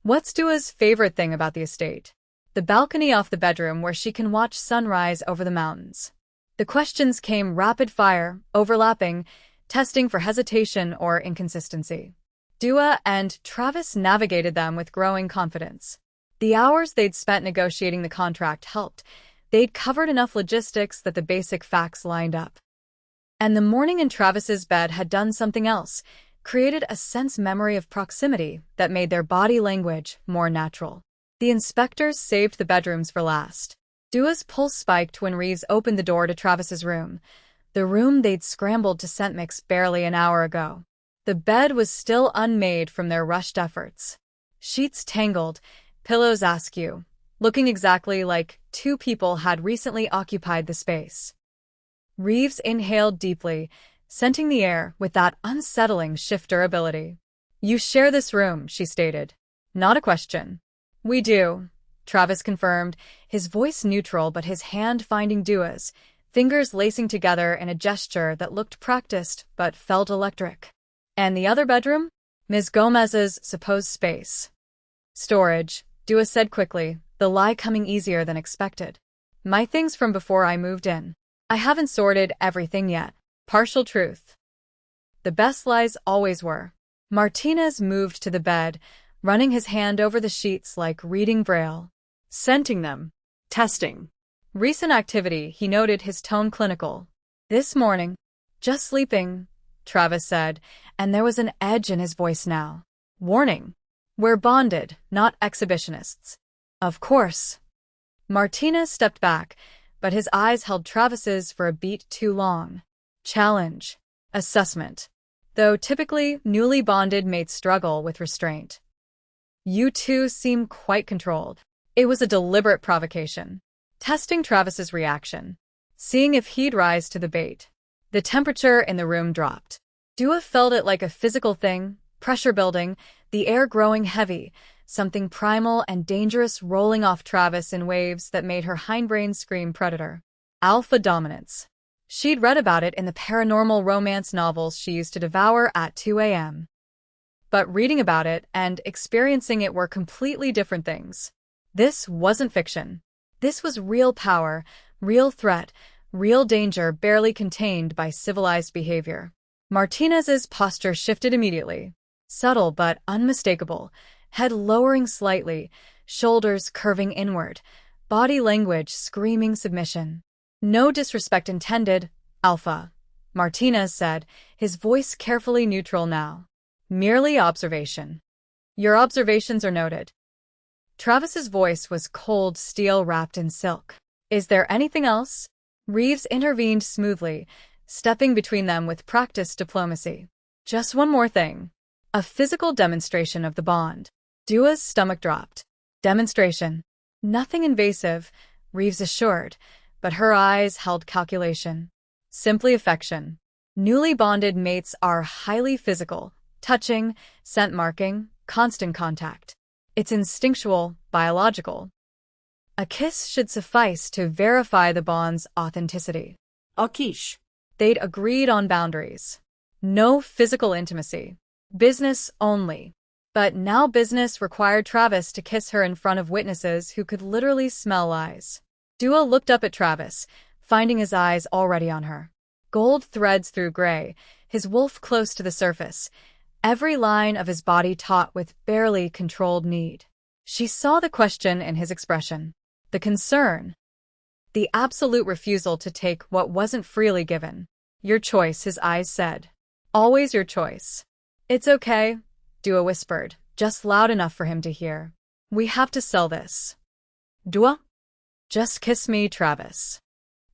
What's Dua's favorite thing about the estate? The balcony off the bedroom where she can watch sunrise over the mountains. The questions came rapid fire, overlapping, testing for hesitation or inconsistency. Dua and Travis navigated them with growing confidence. The hours they'd spent negotiating the contract helped. They'd covered enough logistics that the basic facts lined up. And the morning in Travis's bed had done something else, created a sense memory of proximity that made their body language more natural. The inspectors saved the bedrooms for last. Dua's pulse spiked when Reeves opened the door to Travis's room, the room they'd scrambled to scent mix barely an hour ago. The bed was still unmade from their rushed efforts. Sheets tangled, pillows askew, looking exactly like two people had recently occupied the space. Reeves inhaled deeply, scenting the air with that unsettling shifter ability. "You share this room," she stated. "Not a question." "We do," Travis confirmed, his voice neutral but his hand finding Dua's, fingers lacing together in a gesture that looked practiced but felt electric. "And the other bedroom?" "Ms. Gomez's supposed space." "Storage," Dua said quickly, the lie coming easier than expected. "My things from before I moved in. I haven't sorted everything yet." Partial truth. The best lies always were. Martinez moved to the bed, running his hand over the sheets like reading Braille. "Scenting them." Testing. Recent activity, he noted, his tone clinical. "This morning. Just sleeping," Travis said, and there was an edge in his voice now. "Warning. We're bonded, not exhibitionists." "Of course." Martinez stepped back, but his eyes held Travis's for a beat too long. Challenge. Assessment. Though typically, newly bonded mates struggle with restraint. "You two seem quite controlled." It was a deliberate provocation. Testing Travis's reaction. Seeing if he'd rise to the bait. The temperature in the room dropped. Dua felt it like a physical thing, pressure building, the air growing heavy, something primal and dangerous rolling off Travis in waves that made her hindbrain scream predator. Alpha dominance. She'd read about it in the paranormal romance novels she used to devour at 2 a.m. But reading about it and experiencing it were completely different things. This wasn't fiction. This was real power, real threat, real danger barely contained by civilized behavior. Martinez's posture shifted immediately. Subtle but unmistakable, head lowering slightly, shoulders curving inward, body language screaming submission. "No disrespect intended, Alpha," Martinez said, his voice carefully neutral now. "Merely observation." "Your observations are noted." Travis's voice was cold steel wrapped in silk. "Is there anything else?" Reeves intervened smoothly, stepping between them with practiced diplomacy. "Just one more thing. A physical demonstration of the bond." Dua's stomach dropped. "Demonstration." "Nothing invasive," Reeves assured, but her eyes held calculation. "Simply affection." Newly bonded mates are highly physical, touching, scent marking, constant contact. It's instinctual, biological. A kiss should suffice to verify the bond's authenticity. Akish. They'd agreed on boundaries. No physical intimacy. Business only. But now business required Travis to kiss her in front of witnesses who could literally smell lies. Dua looked up at Travis, finding his eyes already on her. Gold threads through gray, his wolf close to the surface, every line of his body taut with barely controlled need. She saw the question in his expression, the concern, the absolute refusal to take what wasn't freely given. "Your choice," his eyes said. "Always your choice." "It's okay," Dua whispered, just loud enough for him to hear. "We have to sell this." "Dua?" "Just kiss me, Travis."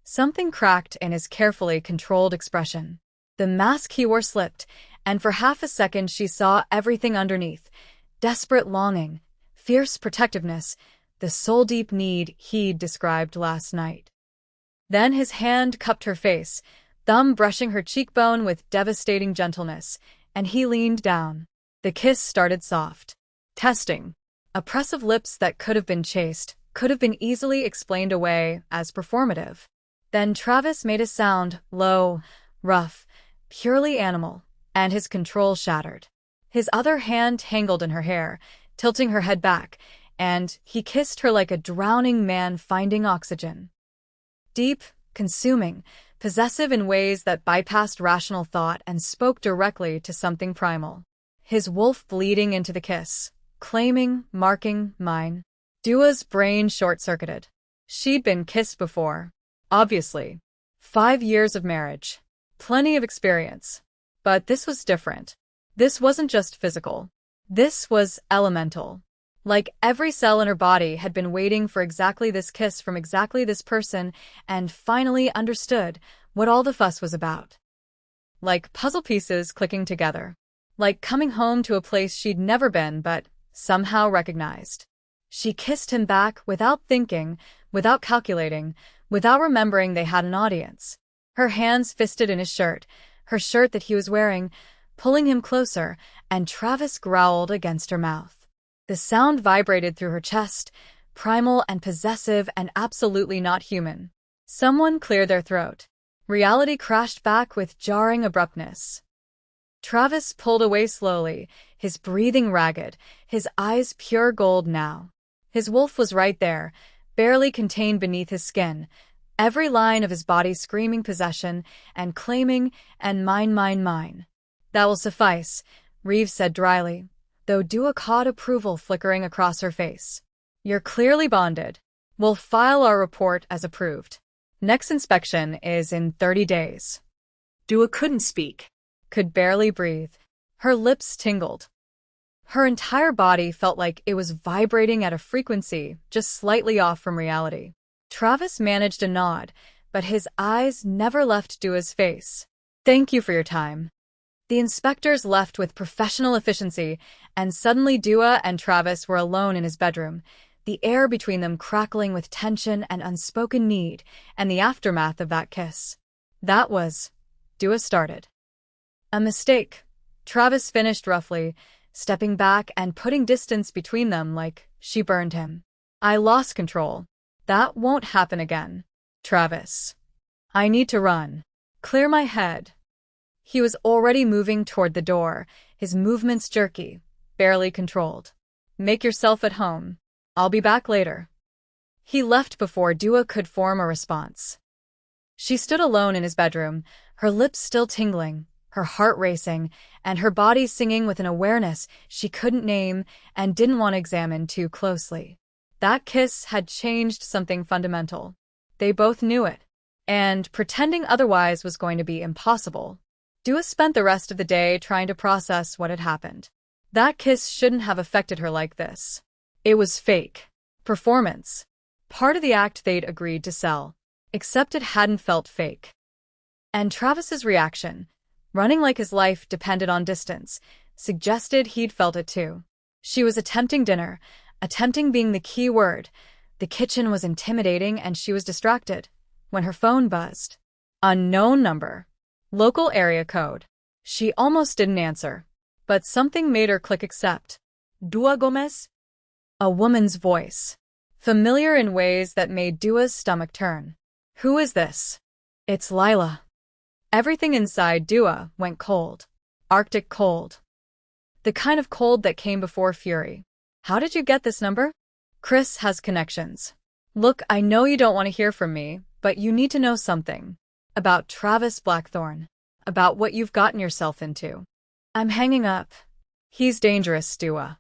Something cracked in his carefully controlled expression. The mask he wore slipped, and for half a second she saw everything underneath. Desperate longing, fierce protectiveness, the soul-deep need he'd described last night. Then his hand cupped her face, thumb brushing her cheekbone with devastating gentleness, and he leaned down. The kiss started soft. Testing. Oppressive lips that could have been chaste, could have been easily explained away as performative. Then Travis made a sound, low, rough, purely animal, and his control shattered. His other hand tangled in her hair, tilting her head back, and he kissed her like a drowning man finding oxygen. Deep, consuming, possessive in ways that bypassed rational thought and spoke directly to something primal. his wolf bleeding into the kiss, claiming, marking, mine. Dua's brain short-circuited. She'd been kissed before. Obviously. 5 years of marriage. Plenty of experience. But this was different. This wasn't just physical. This was elemental. Like every cell in her body had been waiting for exactly this kiss from exactly this person and finally understood what all the fuss was about. Like puzzle pieces clicking together. Like coming home to a place she'd never been but somehow recognized. She kissed him back without thinking, without calculating, without remembering they had an audience. Her hands fisted in his shirt, her shirt that he was wearing, pulling him closer, and Travis growled against her mouth. The sound vibrated through her chest, primal and possessive and absolutely not human. Someone cleared their throat. Reality crashed back with jarring abruptness. Travis pulled away slowly, his breathing ragged, his eyes pure gold now. His wolf was right there, barely contained beneath his skin, every line of his body screaming possession and claiming and mine. That will suffice, Reeves said dryly, though Dua caught approval flickering across her face. You're clearly bonded. We'll file our report as approved. Next inspection is in 30 days. Dua couldn't speak. Could barely breathe. Her lips tingled. Her entire body felt like it was vibrating at a frequency just slightly off from reality. Travis managed a nod, but his eyes never left Dua's face. Thank you for your time. The inspectors left with professional efficiency, and suddenly Dua and Travis were alone in his bedroom, the air between them crackling with tension and unspoken need, and the aftermath of that kiss. That was... Dua started. A mistake. Travis finished roughly, stepping back and putting distance between them like she burned him. I lost control. That won't happen again. Travis. I need to run. Clear my head. He was already moving toward the door, his movements jerky, barely controlled. Make yourself at home. I'll be back later. He left before Dua could form a response. She stood alone in his bedroom, her lips still tingling, her heart racing, and her body singing with an awareness she couldn't name and didn't want to examine too closely. That kiss had changed something fundamental. They both knew it, and pretending otherwise was going to be impossible. Dua spent the rest of the day trying to process what had happened. That kiss shouldn't have affected her like this. It was fake. Performance. Part of the act they'd agreed to sell. Except it hadn't felt fake. And Travis's reaction, running like his life depended on distance, suggested he'd felt it too. She was attempting dinner, attempting being the key word. The kitchen was intimidating and she was distracted. When her phone buzzed. Unknown number. Local area code. She almost didn't answer. But something made her click accept. Dua Gomez? A woman's voice. Familiar in ways that made Dua's stomach turn. Who is this? It's Lila. Everything inside Dua went cold. Arctic cold. The kind of cold that came before fury. How did you get this number? Chris has connections. Look, I know you don't want to hear from me, but you need to know something. About Travis Blackthorne. About what you've gotten yourself into. I'm hanging up. He's dangerous, Dua.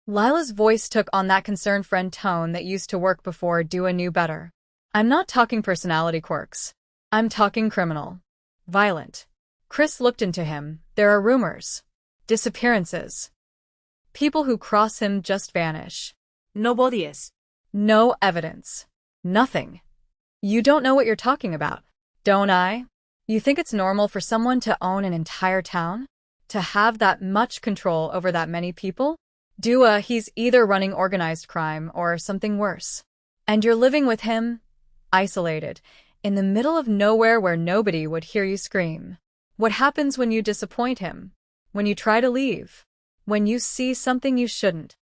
Lila's voice took on that concerned friend tone that used to work before Dua knew better. I'm not talking personality quirks. I'm talking criminal. Violent. Chris looked into him. There are rumors. Disappearances. People who cross him just vanish. Nobody is. No evidence. Nothing. You don't know what you're talking about, don't I? You think it's normal for someone to own an entire town? To have that much control over that many people? Dua, he's either running organized crime or something worse. And you're living with him, isolated, in the middle of nowhere where nobody would hear you scream. What happens when you disappoint him? When you try to leave? When you see something you shouldn't?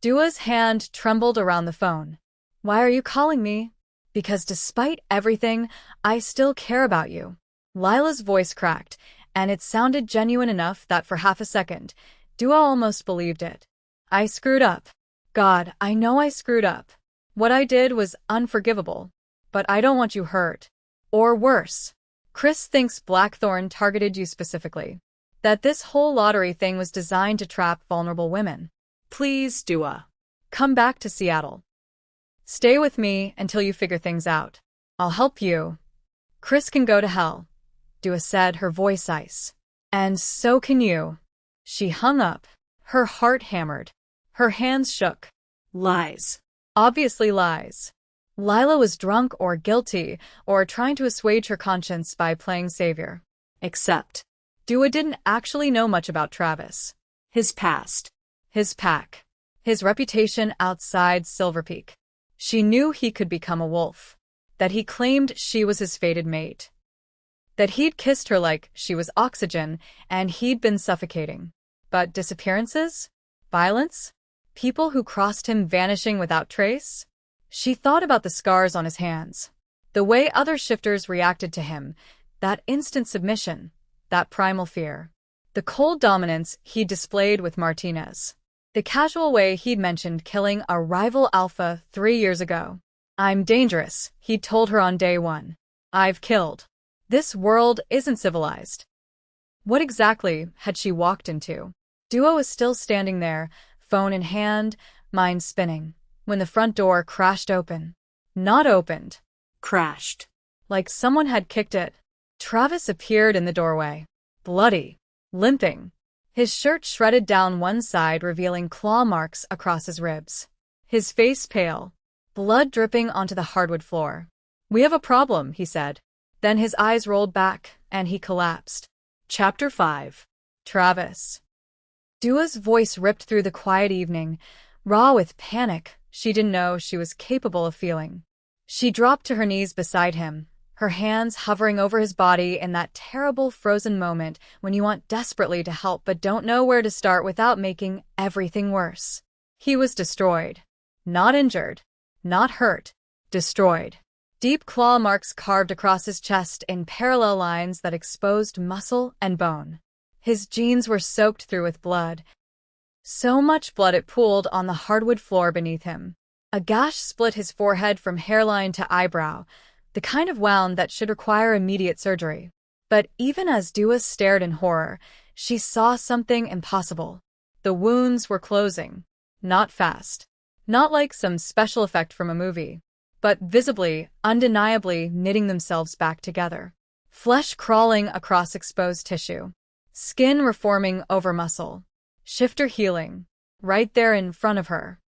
Dua's hand trembled around the phone. Why are you calling me? Because despite everything, I still care about you. Lila's voice cracked, and it sounded genuine enough that for half a second, Dua almost believed it. I screwed up. God, I know I screwed up. What I did was unforgivable. But I don't want you hurt. Or worse. Chris thinks Blackthorne targeted you specifically. That this whole lottery thing was designed to trap vulnerable women. Please, Dua. Come back to Seattle. Stay with me until you figure things out. I'll help you. Chris can go to hell, Dua said, her voice ice. And so can you. She hung up. Her heart hammered. Her hands shook. Lies. Obviously lies. Lila was drunk or guilty or trying to assuage her conscience by playing savior. Except. Dua didn't actually know much about Travis. His past. His pack. His reputation outside Silver Peak. She knew he could become a wolf. That he claimed she was his fated mate. That he'd kissed her like she was oxygen and he'd been suffocating. But disappearances? Violence? People who crossed him vanishing without trace? She thought about the scars on his hands. The way other shifters reacted to him. That instant submission. That primal fear. The cold dominance he'd displayed with Martinez. The casual way he'd mentioned killing a rival alpha 3 years ago. I'm dangerous, he'd told her on day one. I've killed. This world isn't civilized. What exactly had she walked into? Dua was still standing there, phone in hand, mind spinning, when the front door crashed open. Not opened. Crashed. Like someone had kicked it. Travis appeared in the doorway. Bloody. Limping. His shirt shredded down one side, revealing claw marks across his ribs. His face pale. Blood dripping onto the hardwood floor. We have a problem, he said. Then his eyes rolled back, and he collapsed. Chapter 5. Travis. Dua's voice ripped through the quiet evening, raw with panic she didn't know she was capable of feeling. She dropped to her knees beside him, her hands hovering over his body in that terrible frozen moment when you want desperately to help but don't know where to start without making everything worse. He was destroyed. Not injured. Not hurt. Destroyed. Deep claw marks carved across his chest in parallel lines that exposed muscle and bone. His jeans were soaked through with blood. So much blood it pooled on the hardwood floor beneath him. A gash split his forehead from hairline to eyebrow, the kind of wound that should require immediate surgery. But even as Dua stared in horror, she saw something impossible. The wounds were closing. Not fast. Not like some special effect from a movie. But visibly, undeniably knitting themselves back together. Flesh crawling across exposed tissue. Skin reforming over muscle. Shifter healing. Right there in front of her.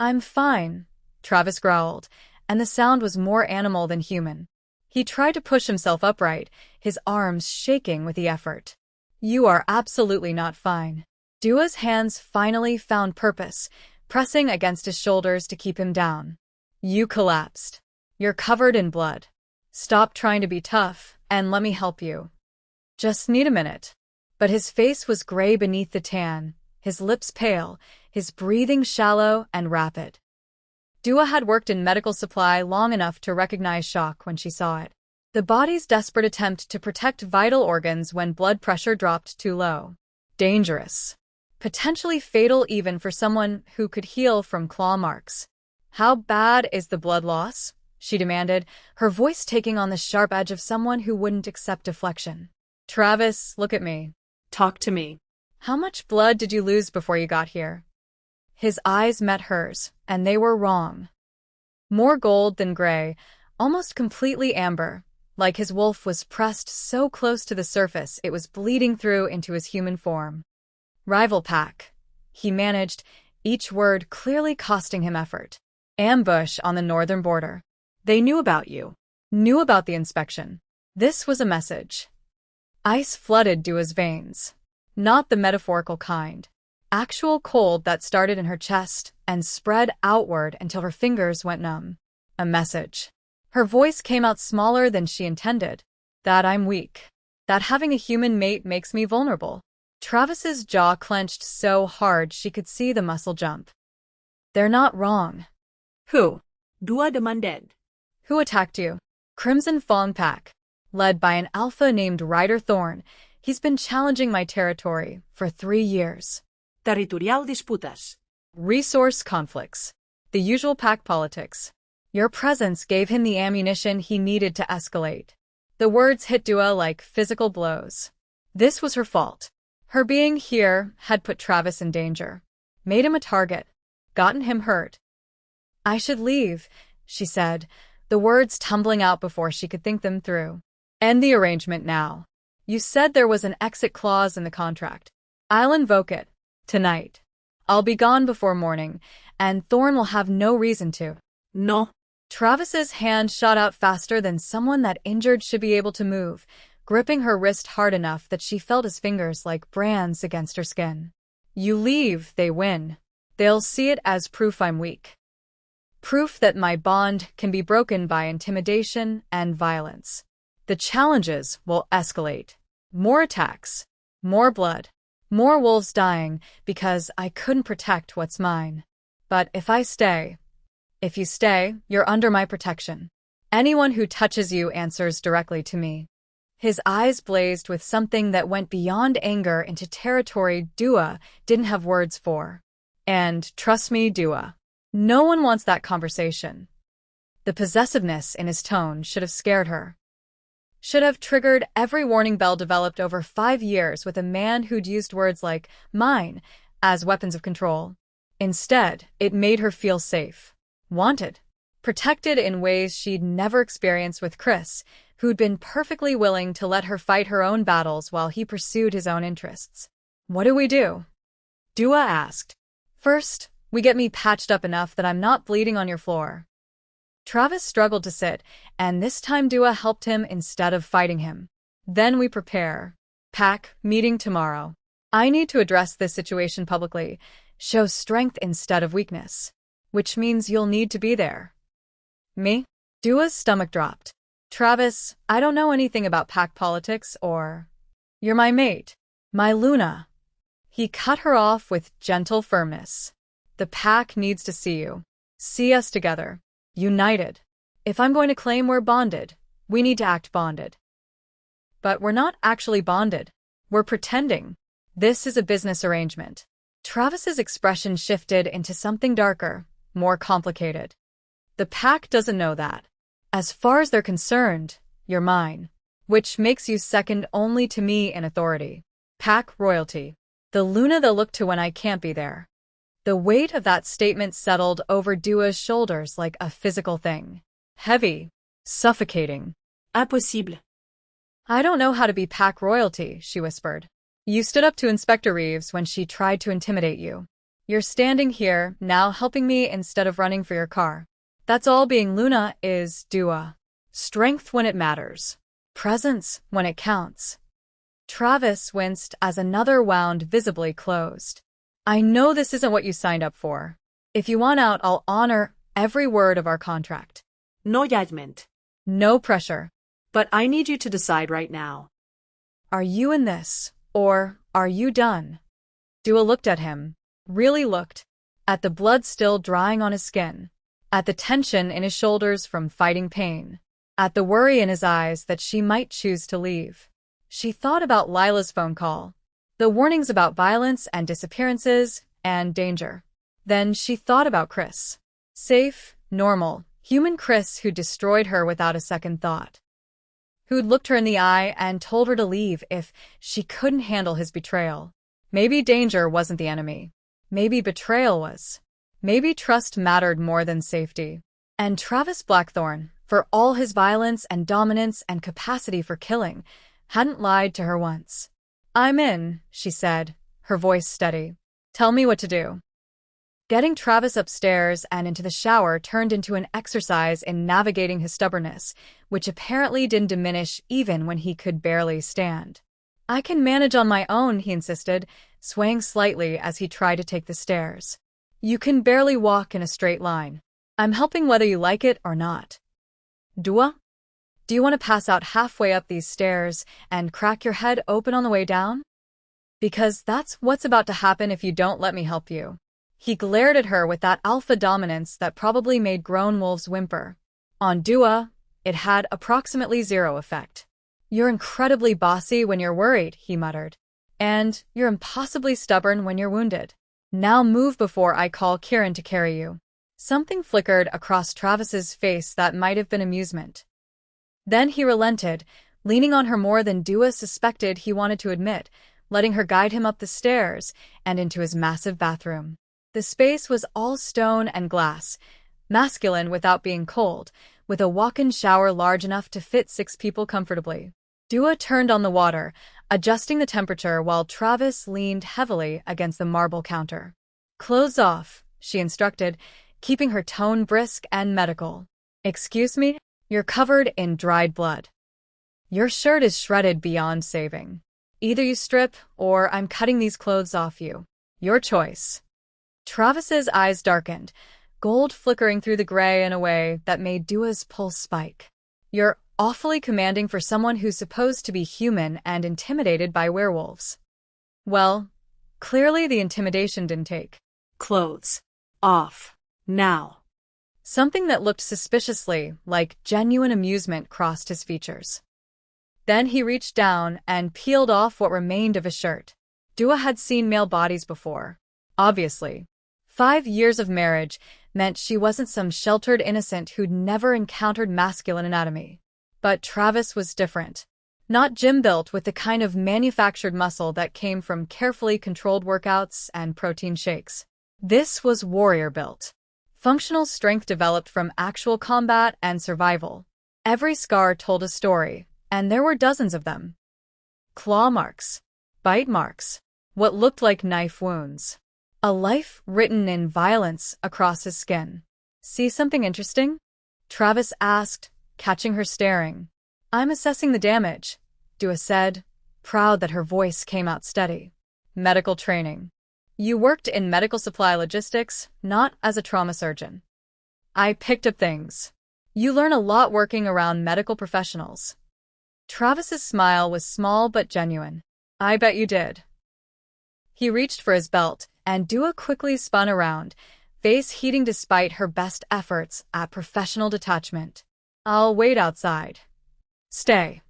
I'm fine, Travis growled, and the sound was more animal than human. He tried to push himself upright, his arms shaking with the effort. You are absolutely not fine. Dua's hands finally found purpose, pressing against his shoulders to keep him down. You collapsed. You're covered in blood. Stop trying to be tough, and let me help you. Just need a minute. But his face was gray beneath the tan, his lips pale, his breathing shallow and rapid. Dua had worked in medical supply long enough to recognize shock when she saw it. The body's desperate attempt to protect vital organs when blood pressure dropped too low. Dangerous. Potentially fatal even for someone who could heal from claw marks. How bad is the blood loss? She demanded, her voice taking on the sharp edge of someone who wouldn't accept deflection. Travis, look at me. Talk to me. How much blood did you lose before you got here? His eyes met hers, and they were wrong. More gold than gray, almost completely amber, like his wolf was pressed so close to the surface it was bleeding through into his human form. Rival pack. He managed, each word clearly costing him effort. Ambush on the northern border. They knew about you. Knew about the inspection. This was a message. Ice flooded Dua's veins. Not the metaphorical kind. Actual cold that started in her chest and spread outward until her fingers went numb. A message. Her voice came out smaller than she intended. That I'm weak. That having a human mate makes me vulnerable. Travis's jaw clenched so hard she could see the muscle jump. They're not wrong. Who? Dua demanded. Who attacked you? Crimson Fawn Pack. Led by an alpha named Ryder Thorne. He's been challenging my territory for 3 years. Territorial disputas. Resource conflicts. The usual pack politics. Your presence gave him the ammunition he needed to escalate. The words hit Dua like physical blows. This was her fault. Her being here had put Travis in danger, made him a target, gotten him hurt. I should leave, she said, the words tumbling out before she could think them through. End the arrangement now. You said there was an exit clause in the contract. I'll invoke it. Tonight. I'll be gone before morning, and Thorne will have no reason to. No. Travis's hand shot out faster than someone that injured should be able to move, gripping her wrist hard enough that she felt his fingers like brands against her skin. You leave, they win. They'll see it as proof I'm weak. Proof that my bond can be broken by intimidation and violence. The challenges will escalate. More attacks. More blood. More wolves dying because I couldn't protect what's mine. But if you stay, you're under my protection. Anyone who touches you answers directly to me. His eyes blazed with something that went beyond anger into territory Dua didn't have words for. And trust me, Dua, no one wants that conversation. The possessiveness in his tone should have scared her. Should have triggered every warning bell developed over 5 years with a man who'd used words like mine as weapons of control. Instead, it made her feel safe, wanted, protected in ways she'd never experienced with Chris, who'd been perfectly willing to let her fight her own battles while he pursued his own interests. What do we do? Dua asked. First, we get me patched up enough that I'm not bleeding on your floor. Travis struggled to sit, and this time Dua helped him instead of fighting him. Then we prepare. Pack, meeting tomorrow. I need to address this situation publicly, show strength instead of weakness. Which means you'll need to be there. Me? Dua's stomach dropped. Travis, I don't know anything about pack politics or... You're my mate. My Luna. He cut her off with gentle firmness. The pack needs to see you. See us together. United. If I'm going to claim we're bonded, we need to act bonded. But we're not actually bonded. We're pretending. This is a business arrangement. Travis's expression shifted into something darker, more complicated. The pack doesn't know that. As far as they're concerned, you're mine. Which makes you second only to me in authority. Pack royalty. The Luna they'll look to when I can't be there. The weight of that statement settled over Dua's shoulders like a physical thing. Heavy. Suffocating. Impossible. I don't know how to be pack royalty, she whispered. You stood up to Inspector Reeves when she tried to intimidate you. You're standing here, now helping me instead of running for your car. That's all being Luna is, Dua. Strength when it matters. Presence when it counts. Travis winced as another wound visibly closed. I know this isn't what you signed up for. If you want out, I'll honor every word of our contract. No judgment. No pressure. But I need you to decide right now. Are you in this, or are you done? Dua looked at him, really looked, at the blood still drying on his skin, at the tension in his shoulders from fighting pain, at the worry in his eyes that she might choose to leave. She thought about Lila's phone call, the warnings about violence and disappearances and danger. Then she thought about Chris. Safe, normal, human Chris who destroyed her without a second thought. Who'd looked her in the eye and told her to leave if she couldn't handle his betrayal. Maybe danger wasn't the enemy. Maybe betrayal was. Maybe trust mattered more than safety. And Travis Blackthorne, for all his violence and dominance and capacity for killing, hadn't lied to her once. I'm in, she said, her voice steady. Tell me what to do. Getting Travis upstairs and into the shower turned into an exercise in navigating his stubbornness, which apparently didn't diminish even when he could barely stand. I can manage on my own, he insisted, swaying slightly as he tried to take the stairs. You can barely walk in a straight line. I'm helping whether you like it or not. Dua? Do you want to pass out halfway up these stairs and crack your head open on the way down? Because that's what's about to happen if you don't let me help you. He glared at her with that alpha dominance that probably made grown wolves whimper. On Dua, it had approximately 0 effect. You're incredibly bossy when you're worried, he muttered. And you're impossibly stubborn when you're wounded. Now move before I call Kieran to carry you. Something flickered across Travis's face that might have been amusement. Then he relented, leaning on her more than Dua suspected he wanted to admit, letting her guide him up the stairs and into his massive bathroom. The space was all stone and glass, masculine without being cold, with a walk-in shower large enough to fit 6 people comfortably. Dua turned on the water, adjusting the temperature while Travis leaned heavily against the marble counter. "Clothes off," she instructed, keeping her tone brisk and medical. "Excuse me? You're covered in dried blood. Your shirt is shredded beyond saving. Either you strip, or I'm cutting these clothes off you. Your choice." Travis's eyes darkened, gold flickering through the gray in a way that made Dua's pulse spike. "You're awfully commanding for someone who's supposed to be human and intimidated by werewolves." Well, clearly the intimidation didn't take. Clothes. Off. Now. Something that looked suspiciously like genuine amusement crossed his features. Then he reached down and peeled off what remained of his shirt. Dua had seen male bodies before. Obviously. 5 years of marriage meant she wasn't some sheltered innocent who'd never encountered masculine anatomy. But Travis was different. Not gym-built with the kind of manufactured muscle that came from carefully controlled workouts and protein shakes. This was warrior-built. Functional strength developed from actual combat and survival. Every scar told a story, and there were dozens of them. Claw marks, bite marks, what looked like knife wounds. A life written in violence across his skin. "See something interesting?" Travis asked, catching her staring. "I'm assessing the damage," Dua said, proud that her voice came out steady. "Medical training. You worked in medical supply logistics, not as a trauma surgeon." "I picked up things. You learn a lot working around medical professionals." Travis's smile was small but genuine. "I bet you did." He reached for his belt, and Dua quickly spun around, face heating despite her best efforts at professional detachment. "I'll wait outside." "Stay."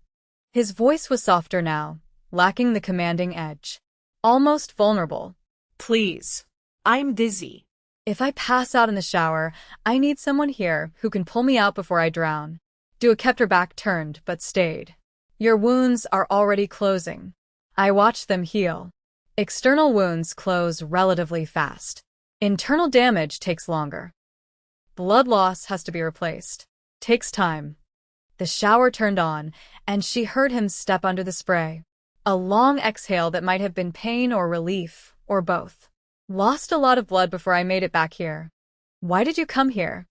His voice was softer now, lacking the commanding edge. Almost vulnerable. Please. I'm dizzy. "If I pass out in the shower, I need someone here who can pull me out before I drown." Dua kept her back turned, but stayed. "Your wounds are already closing. I watched them heal. External wounds close relatively fast. Internal damage takes longer. Blood loss has to be replaced. Takes time." The shower turned on, and she heard him step under the spray. A long exhale that might have been pain or relief, or both. "Lost a lot of blood before I made it back here." "Why did you come here?"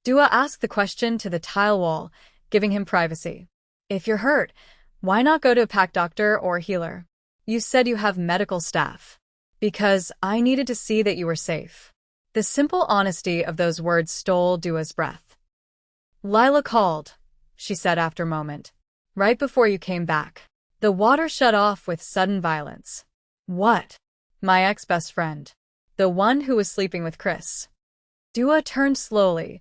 Dua asked the question to the tile wall, giving him privacy. "If you're hurt, why not go to a pack doctor or healer? You said you have medical staff." "Because I needed to see that you were safe." The simple honesty of those words stole Dua's breath. "Lila called," she said after a moment. "Right before you came back. The water shut off with sudden violence." "What?" "My ex-best friend. The one who was sleeping with Chris." Dua turned slowly.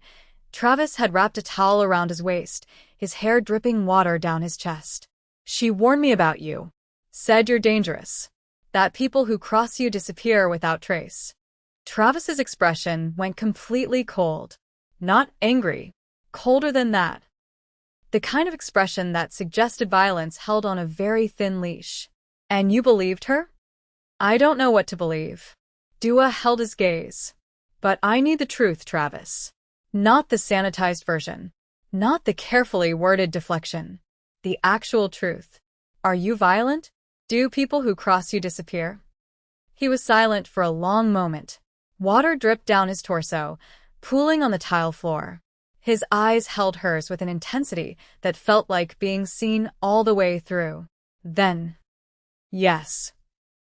Travis had wrapped a towel around his waist, his hair dripping water down his chest. "She warned me about you. Said you're dangerous. That people who cross you disappear without trace." Travis's expression went completely cold. Not angry. Colder than that. The kind of expression that suggested violence held on a very thin leash. "And you believed her?" "I don't know what to believe." Dua held his gaze. "But I need the truth, Travis. Not the sanitized version. Not the carefully worded deflection. The actual truth. Are you violent? Do people who cross you disappear?" He was silent for a long moment. Water dripped down his torso, pooling on the tile floor. His eyes held hers with an intensity that felt like being seen all the way through. Then, "Yes."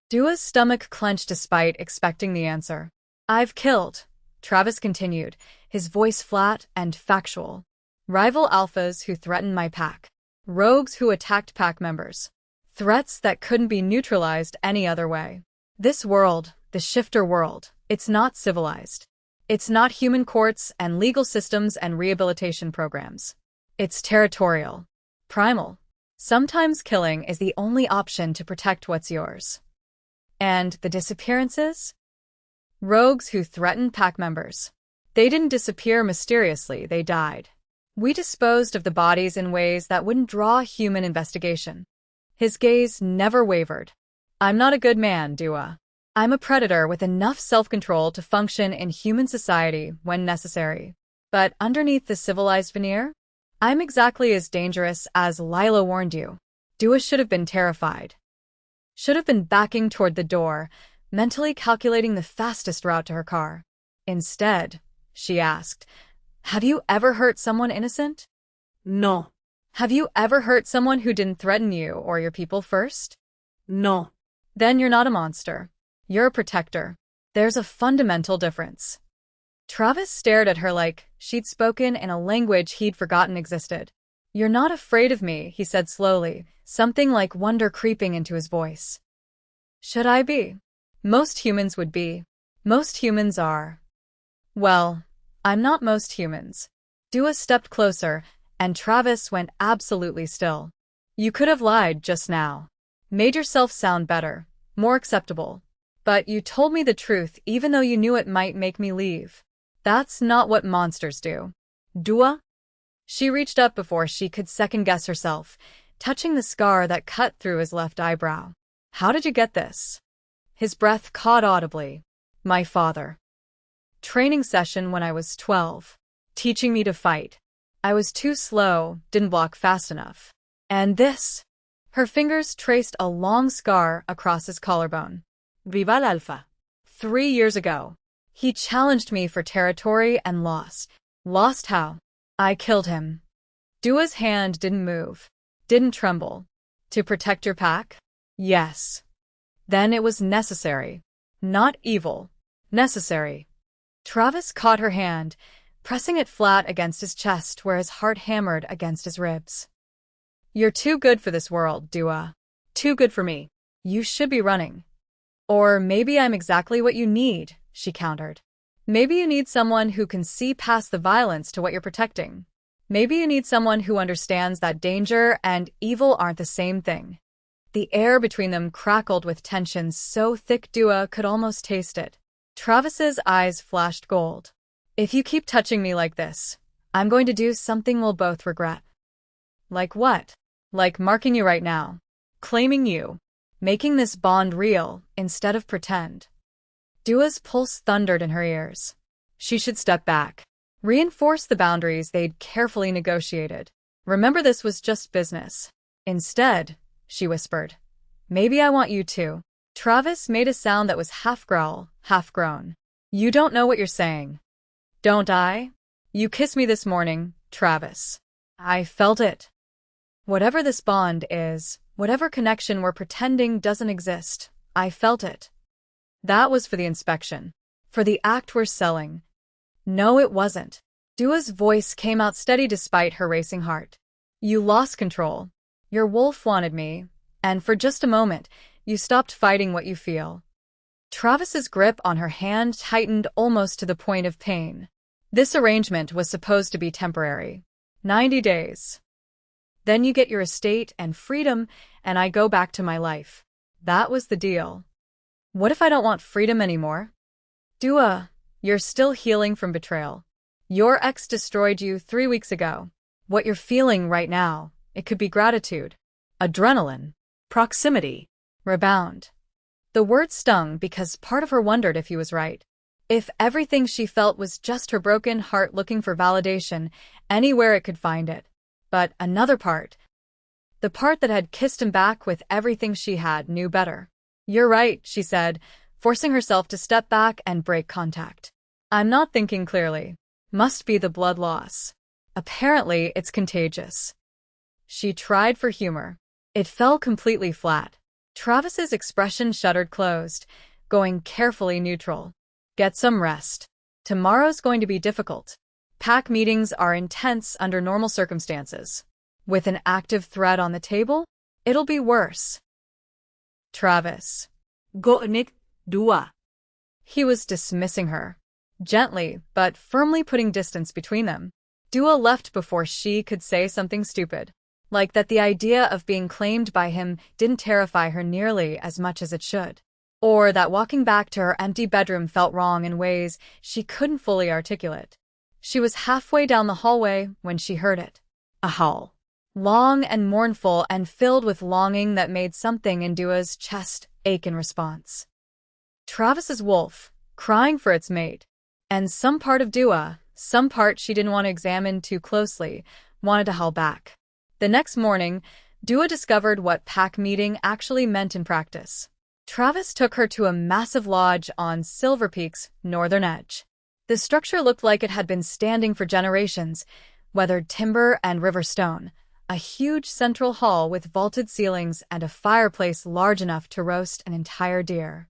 Dua's stomach clenched despite expecting the answer. "I've killed," Travis continued, his voice flat and factual. "Rival alphas who threatened my pack. Rogues who attacked pack members. Threats that couldn't be neutralized any other way. This world, the shifter world, it's not civilized. It's not human courts and legal systems and rehabilitation programs. It's territorial. Primal. Sometimes killing is the only option to protect what's yours." "And the disappearances?" "Rogues who threatened pack members. They didn't disappear mysteriously, they died. We disposed of the bodies in ways that wouldn't draw human investigation." His gaze never wavered. I'm not a good man, Dua. I'm a predator with enough self-control to function in human society when necessary. But underneath the civilized veneer, I'm exactly as dangerous as Lila warned you. Dua should have been terrified. Should have been backing toward the door, mentally calculating the fastest route to her car. Instead, she asked, have you ever hurt someone innocent? No. Have you ever hurt someone who didn't threaten you or your people first? No. Then you're not a monster. You're a protector. There's a fundamental difference. Travis stared at her like she'd spoken in a language he'd forgotten existed. You're not afraid of me, he said slowly, something like wonder creeping into his voice. Should I be? Most humans would be. Most humans are. Well, I'm not most humans. Dua stepped closer, and Travis went absolutely still. You could have lied just now. Made yourself sound better, more acceptable. But you told me the truth even though you knew it might make me leave. That's not what monsters do. Dua? She reached up before she could second-guess herself, touching the scar that cut through his left eyebrow. How did you get this? His breath caught audibly. My father. Training session when I was 12. Teaching me to fight. I was too slow, didn't block fast enough. And this? Her fingers traced a long scar across his collarbone. Viva el Alfa. 3 years ago. He challenged me for territory and lost. Lost how? I killed him. Dua's hand didn't move. Didn't tremble. To protect your pack? Yes. Then it was necessary. Not evil. Necessary. Travis caught her hand, pressing it flat against his chest where his heart hammered against his ribs. You're too good for this world, Dua. Too good for me. You should be running. Or maybe I'm exactly what you need, she countered. Maybe you need someone who can see past the violence to what you're protecting. Maybe you need someone who understands that danger and evil aren't the same thing. The air between them crackled with tension so thick Dua could almost taste it. Travis's eyes flashed gold. If you keep touching me like this, I'm going to do something we'll both regret. Like what? Like marking you right now. Claiming you. Making this bond real instead of pretend. Dua's pulse thundered in her ears. She should step back. Reinforce the boundaries they'd carefully negotiated. Remember, this was just business. Instead, she whispered, maybe I want you to. Travis made a sound that was half growl, half groan. You don't know what you're saying. Don't I? You kissed me this morning, Travis. I felt it. Whatever this bond is, whatever connection we're pretending doesn't exist, I felt it. That was for the inspection. For the act we're selling. No, it wasn't. Dua's voice came out steady despite her racing heart. You lost control. Your wolf wanted me, and for just a moment, you stopped fighting what you feel. Travis's grip on her hand tightened almost to the point of pain. This arrangement was supposed to be temporary. 90 days. Then you get your estate and freedom, and I go back to my life. That was the deal. What if I don't want freedom anymore? Dua, you're still healing from betrayal. Your ex destroyed you 3 weeks ago. What you're feeling right now, it could be gratitude, adrenaline, proximity, rebound. The word stung because part of her wondered if he was right. If everything she felt was just her broken heart looking for validation anywhere it could find it. But another part, the part that had kissed him back with everything she had, knew better. You're right, she said, forcing herself to step back and break contact. I'm not thinking clearly. Must be the blood loss. Apparently, it's contagious. She tried for humor. It fell completely flat. Travis's expression shuttered closed, going carefully neutral. Get some rest. Tomorrow's going to be difficult. Pack meetings are intense under normal circumstances. With an active threat on the table, it'll be worse. Travis. Go Nick, Dua. He was dismissing her. Gently, but firmly putting distance between them. Dua left before she could say something stupid. Like that the idea of being claimed by him didn't terrify her nearly as much as it should. Or that walking back to her empty bedroom felt wrong in ways she couldn't fully articulate. She was halfway down the hallway when she heard it. A howl. Long and mournful and filled with longing that made something in Dua's chest ache in response. Travis's wolf, crying for its mate. And some part of Dua, some part she didn't want to examine too closely, wanted to howl back. The next morning, Dua discovered what pack meeting actually meant in practice. Travis took her to a massive lodge on Silver Peak's northern edge. The structure looked like it had been standing for generations, weathered timber and river stone, a huge central hall with vaulted ceilings and a fireplace large enough to roast an entire deer.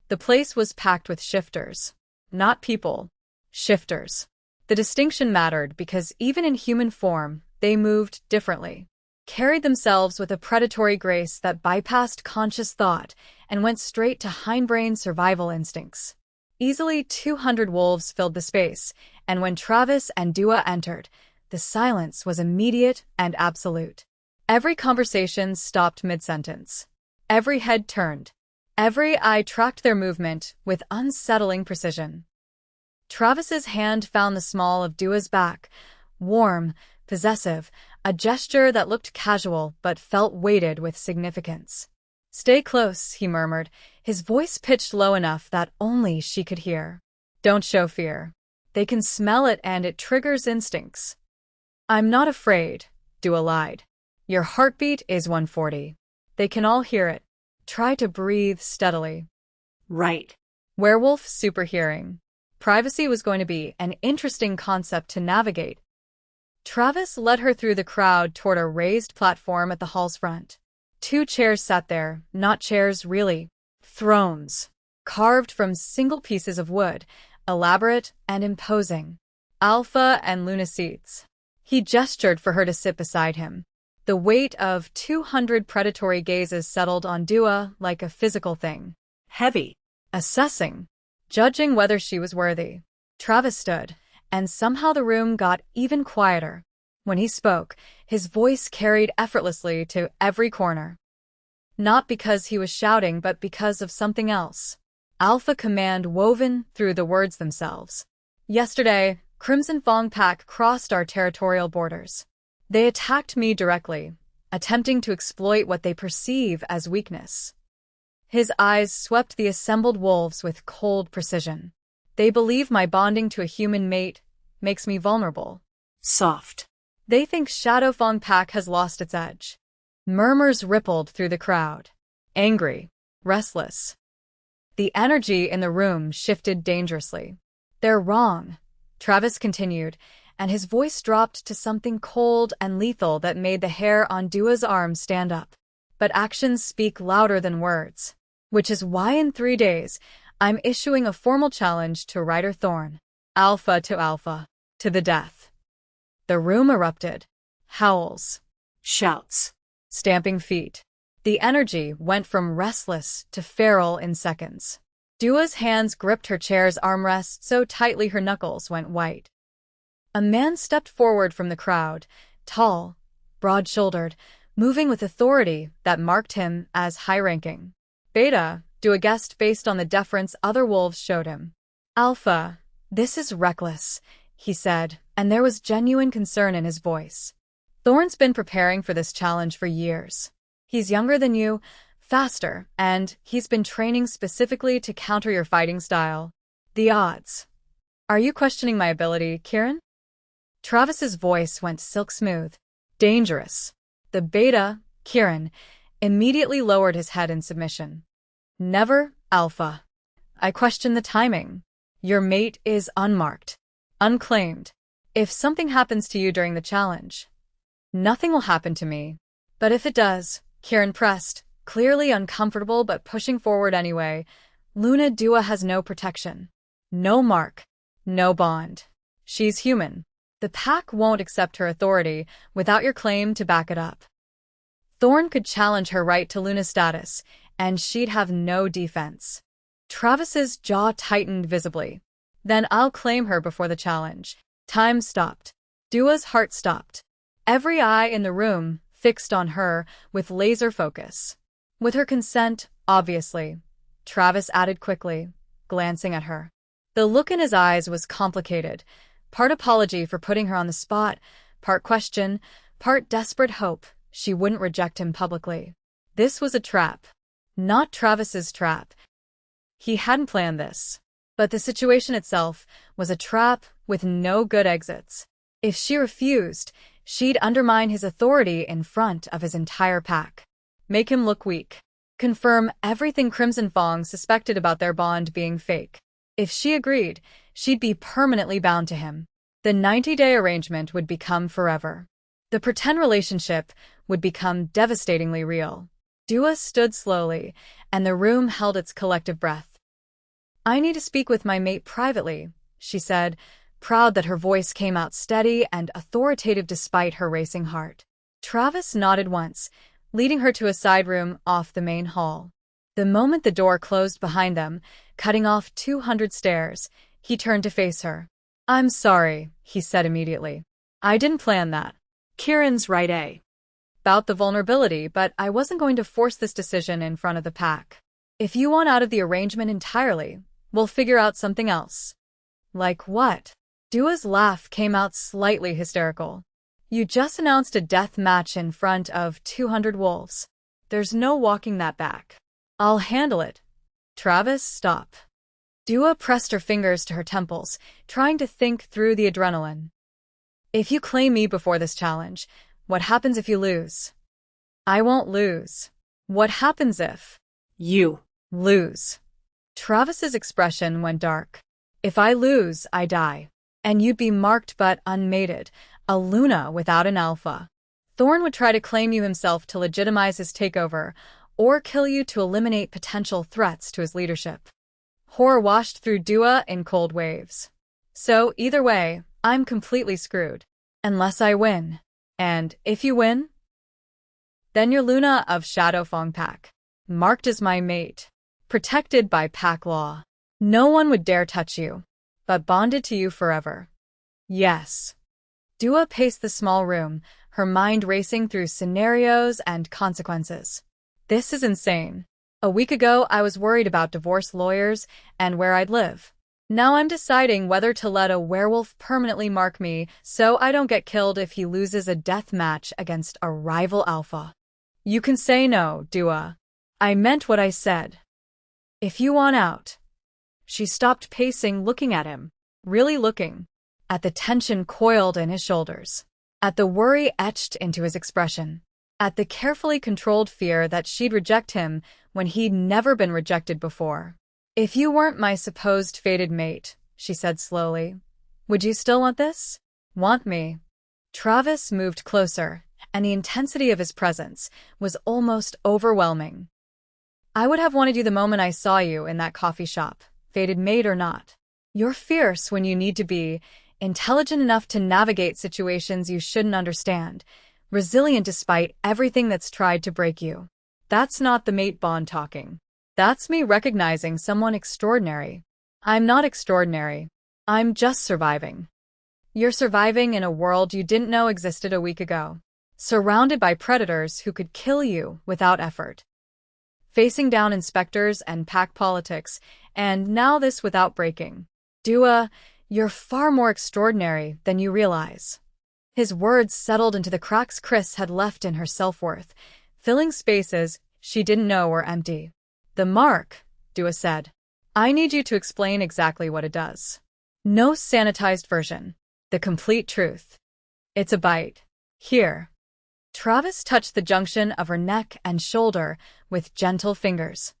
The place was packed with shifters. Not people. Shifters. The distinction mattered because even in human form, they moved differently, carried themselves with a predatory grace that bypassed conscious thought and went straight to hindbrain survival instincts. Easily 200 wolves filled the space, and when Travis and Dua entered, the silence was immediate and absolute. Every conversation stopped mid-sentence. Every head turned. Every eye tracked their movement with unsettling precision. Travis's hand found the small of Dua's back, warm, possessive, a gesture that looked casual but felt weighted with significance. "Stay close," he murmured, his voice pitched low enough that only she could hear. "Don't show fear. They can smell it and it triggers instincts." "I'm not afraid," Dua lied. "Your heartbeat is 140. They can all hear it. Try to breathe steadily." Right. Werewolf superhearing. Privacy was going to be an interesting concept to navigate. Travis led her through the crowd toward a raised platform at the hall's front. 2 chairs sat there, not chairs really. Thrones. Carved from single pieces of wood, elaborate and imposing. Alpha and Luna seats. He gestured for her to sit beside him. The weight of 200 predatory gazes settled on Dua like a physical thing. Heavy. Assessing. Judging whether she was worthy. Travis stood, and somehow the room got even quieter. When he spoke, his voice carried effortlessly to every corner. Not because he was shouting, but because of something else. Alpha command woven through the words themselves. "Yesterday, Crimson Fong Pack crossed our territorial borders. They attacked me directly, attempting to exploit what they perceive as weakness." His eyes swept the assembled wolves with cold precision. "They believe my bonding to a human mate makes me vulnerable." Soft. "They think Shadow Fong Pack has lost its edge." Murmurs rippled through the crowd. Angry. Restless. The energy in the room shifted dangerously. "They're wrong," Travis continued, and his voice dropped to something cold and lethal that made the hair on Dua's arm stand up. "But actions speak louder than words. Which is why in 3 days, I'm issuing a formal challenge to Ryder Thorn. Alpha, to the death." The room erupted. Howls. Shouts. Stamping feet. The energy went from restless to feral in seconds. Dua's hands gripped her chair's armrest so tightly her knuckles went white. A man stepped forward from the crowd, tall, broad-shouldered, moving with authority that marked him as high-ranking. Beta, Dua guessed based on the deference other wolves showed him. "Alpha, this is reckless," he said, and there was genuine concern in his voice. "Thorn's been preparing for this challenge for years. He's younger than you, faster, and he's been training specifically to counter your fighting style. The odds. Are you questioning my ability, Kieran?" Travis's voice went silk smooth. "Dangerous." The beta, Kieran, immediately lowered his head in submission. "Never, Alpha. I question the timing. Your mate is unmarked. Unclaimed. If something happens to you during the challenge, nothing will happen to me. But if it does," Kieran pressed, clearly uncomfortable but pushing forward anyway, "Luna Dua has no protection. No mark. No bond. She's human. The pack won't accept her authority without your claim to back it up. Thorn could challenge her right to Luna status, and she'd have no defense." Travis's jaw tightened visibly. "Then I'll claim her before the challenge." Time stopped. Dua's heart stopped. Every eye in the room fixed on her with laser focus. "With her consent, obviously," Travis added quickly, glancing at her. The look in his eyes was complicated, part apology for putting her on the spot, part question, part desperate hope she wouldn't reject him publicly. This was a trap. not Travis's trap. He hadn't planned this. But the situation itself was a trap with no good exits. If she refused, she'd undermine his authority in front of his entire pack. Make him look weak. Confirm everything Crimson Fong suspected about their bond being fake. If she agreed, she'd be permanently bound to him. The 90-day arrangement would become forever. The pretend relationship would become devastatingly real. Dua stood slowly, and the room held its collective breath. "I need to speak with my mate privately," she said, proud that her voice came out steady and authoritative despite her racing heart. Travis nodded once, leading her to a side room off the main hall. The moment the door closed behind them, cutting off 200 stairs, he turned to face her. "I'm sorry," he said immediately. "I didn't plan that. Kieran's right. About the vulnerability, but I wasn't going to force this decision in front of the pack. If you want out of the arrangement entirely, we'll figure out something else." "Like what?" Dua's laugh came out slightly hysterical. "You just announced a death match in front of 200 wolves. There's no walking that back." "I'll handle it." "Travis, stop." Dua pressed her fingers to her temples, trying to think through the adrenaline. "If you claim me before this challenge, what happens if you lose?" "I won't lose." "What happens if You lose?" Travis's expression went dark. "If I lose, I die. And you'd be marked but unmated, a Luna without an alpha. Thorn would try to claim you himself to legitimize his takeover, or kill you to eliminate potential threats to his leadership." Horror washed through Dua in cold waves. "So, either way, I'm completely screwed. Unless I win. And if you win? Then you're Luna of Shadow Fong Pack. Marked as my mate. Protected by pack law. No one would dare touch you. But bonded to you forever." "Yes." Dua paced the small room, her mind racing through scenarios and consequences. "This is insane. A week ago, I was worried about divorce lawyers and where I'd live. Now I'm deciding whether to let a werewolf permanently mark me so I don't get killed if he loses a death match against a rival alpha. You can say no, Dua. I meant what I said. If you want out." She stopped pacing, looking at him, really looking, at the tension coiled in his shoulders, at the worry etched into his expression, at the carefully controlled fear that she'd reject him when he'd never been rejected before. "If you weren't my supposed fated mate," she said slowly, "would you still want this? Want me?" Travis moved closer, and the intensity of his presence was almost overwhelming. "I would have wanted you the moment I saw you in that coffee shop, fated mate or not. You're fierce when you need to be, intelligent enough to navigate situations you shouldn't understand, resilient despite everything that's tried to break you. That's not the mate bond talking. That's me recognizing someone extraordinary. I'm not extraordinary. I'm just surviving. You're surviving in a world you didn't know existed a week ago. Surrounded by predators who could kill you without effort. Facing down inspectors and pack politics, and now this without breaking. Dua, you're far more extraordinary than you realize." His words settled into the cracks Chris had left in her self-worth, filling spaces she didn't know were empty. "The mark," Dua said. "I need you to explain exactly what it does. No sanitized version. The complete truth. It's a bite. Here." Travis touched the junction of her neck and shoulder with gentle fingers.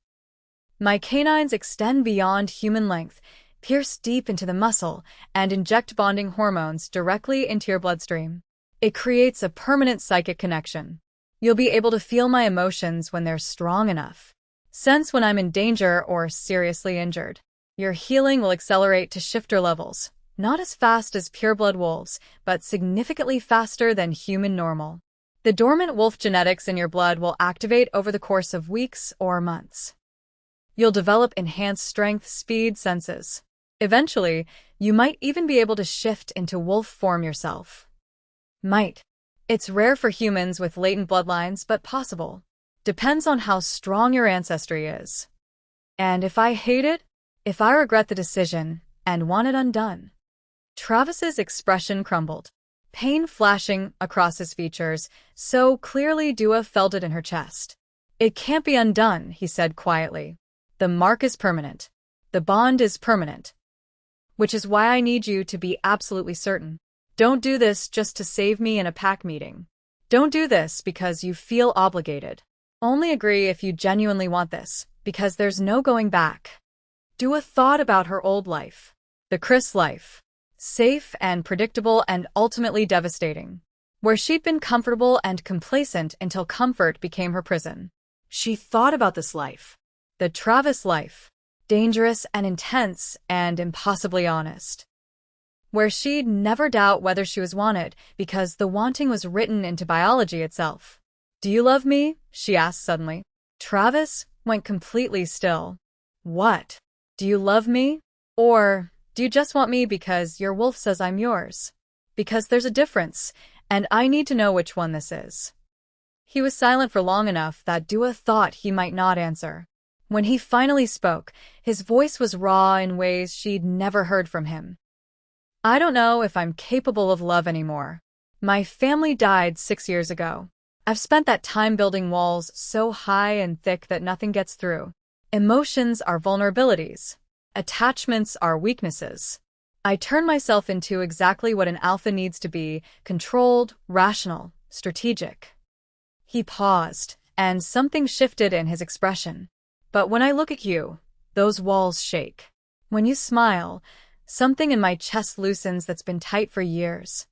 "My canines extend beyond human length, pierce deep into the muscle, and inject bonding hormones directly into your bloodstream. It creates a permanent psychic connection. You'll be able to feel my emotions when they're strong enough. Sense when I'm in danger or seriously injured. Your healing will accelerate to shifter levels, not as fast as pureblood wolves, but significantly faster than human normal. The dormant wolf genetics in your blood will activate over the course of weeks or months. You'll develop enhanced strength, speed, senses. Eventually, you might even be able to shift into wolf form yourself." Might. It's rare for humans with latent bloodlines, but possible. Depends on how strong your ancestry is. "And if I hate it? If I regret the decision and want it undone?" Travis's expression crumbled, pain flashing across his features, so clearly Dua felt it in her chest. It can't be undone, he said quietly. The mark is permanent. The bond is permanent. Which is why I need you to be absolutely certain. Don't do this just to save me in a pack meeting. Don't do this because you feel obligated. Only agree if you genuinely want this, because there's no going back. Dua thought about her old life. The Chris life. Safe and predictable and ultimately devastating. Where she'd been comfortable and complacent until comfort became her prison. She thought about this life. The Travis life. Dangerous and intense and impossibly honest. Where she'd never doubt whether she was wanted because the wanting was written into biology itself. Do you love me? She asked suddenly. Travis went completely still. What? Do you love me? Or do you just want me because your wolf says I'm yours? Because there's a difference, and I need to know which one this is. He was silent for long enough that Dua thought he might not answer. When he finally spoke, his voice was raw in ways she'd never heard from him. I don't know if I'm capable of love anymore. My family died 6 years ago. I've spent that time building walls so high and thick that nothing gets through. Emotions are vulnerabilities. Attachments are weaknesses. I turn myself into exactly what an alpha needs to be: controlled, rational, strategic. He paused, and something shifted in his expression. But when I look at you, those walls shake. When you smile, something in my chest loosens that's been tight for years.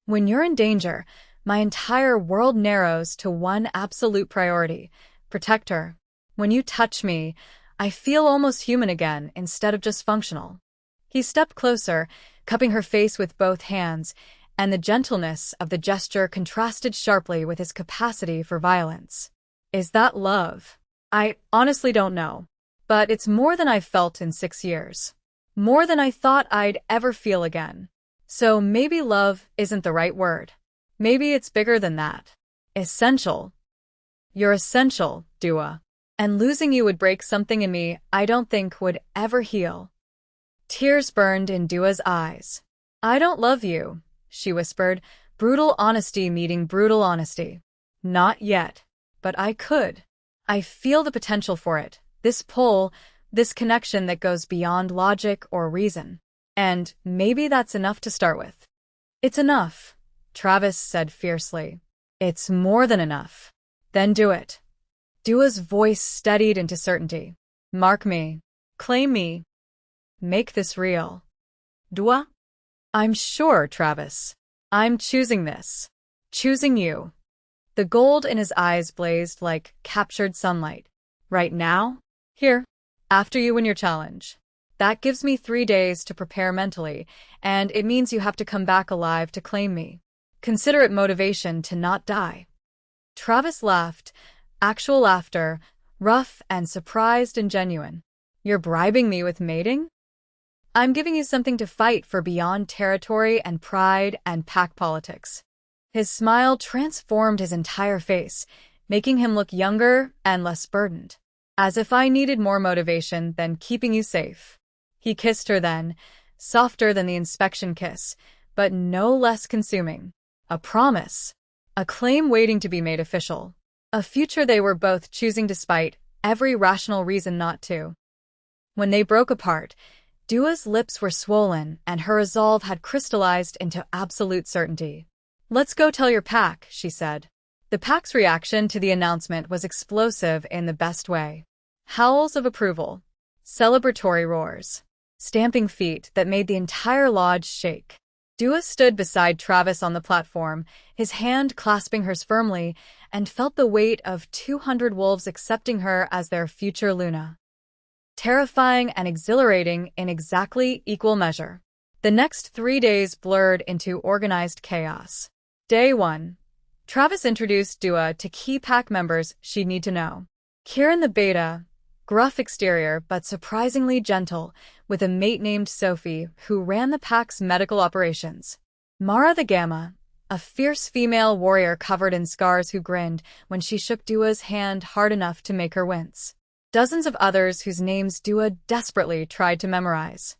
When you're in danger, my entire world narrows to one absolute priority: protect her. When you touch me, I feel almost human again instead of just functional. He stepped closer, cupping her face with both hands, and the gentleness of the gesture contrasted sharply with his capacity for violence. Is that love? I honestly don't know. But it's more than I've felt in 6 years. More than I thought I'd ever feel again. So maybe love isn't the right word. Maybe it's bigger than that. Essential. You're essential, Dua. And losing you would break something in me I don't think would ever heal. Tears burned in Dua's eyes. I don't love you, she whispered, brutal honesty meeting brutal honesty. Not yet. But I could. I feel the potential for it, this pull, this connection that goes beyond logic or reason. And maybe that's enough to start with. It's enough, Travis said fiercely. It's more than enough. Then do it. Dua's voice steadied into certainty. Mark me. Claim me. Make this real. Dua? I'm sure, Travis. I'm choosing this. Choosing you. The gold in his eyes blazed like captured sunlight. Right now? Here. After you win your challenge. That gives me 3 days to prepare mentally, and it means you have to come back alive to claim me. Consider it motivation to not die. Travis laughed, actual laughter, rough and surprised and genuine. You're bribing me with mating? I'm giving you something to fight for beyond territory and pride and pack politics. His smile transformed his entire face, making him look younger and less burdened. As if I needed more motivation than keeping you safe. He kissed her then, softer than the inspection kiss, but no less consuming. A promise. A claim waiting to be made official. A future they were both choosing despite every rational reason not to. When they broke apart, Dua's lips were swollen and her resolve had crystallized into absolute certainty. Let's go tell your pack, she said. The pack's reaction to the announcement was explosive in the best way. Howls of approval. Celebratory roars. Stamping feet that made the entire lodge shake. Dua stood beside Travis on the platform, his hand clasping hers firmly, and felt the weight of 200 wolves accepting her as their future Luna. Terrifying and exhilarating in exactly equal measure. The next 3 days blurred into organized chaos. Day 1. Travis introduced Dua to key pack members she'd need to know. Kieran the Beta, gruff exterior but surprisingly gentle, with a mate named Sophie who ran the pack's medical operations. Mara the Gamma, a fierce female warrior covered in scars who grinned when she shook Dua's hand hard enough to make her wince. Dozens of others whose names Dua desperately tried to memorize.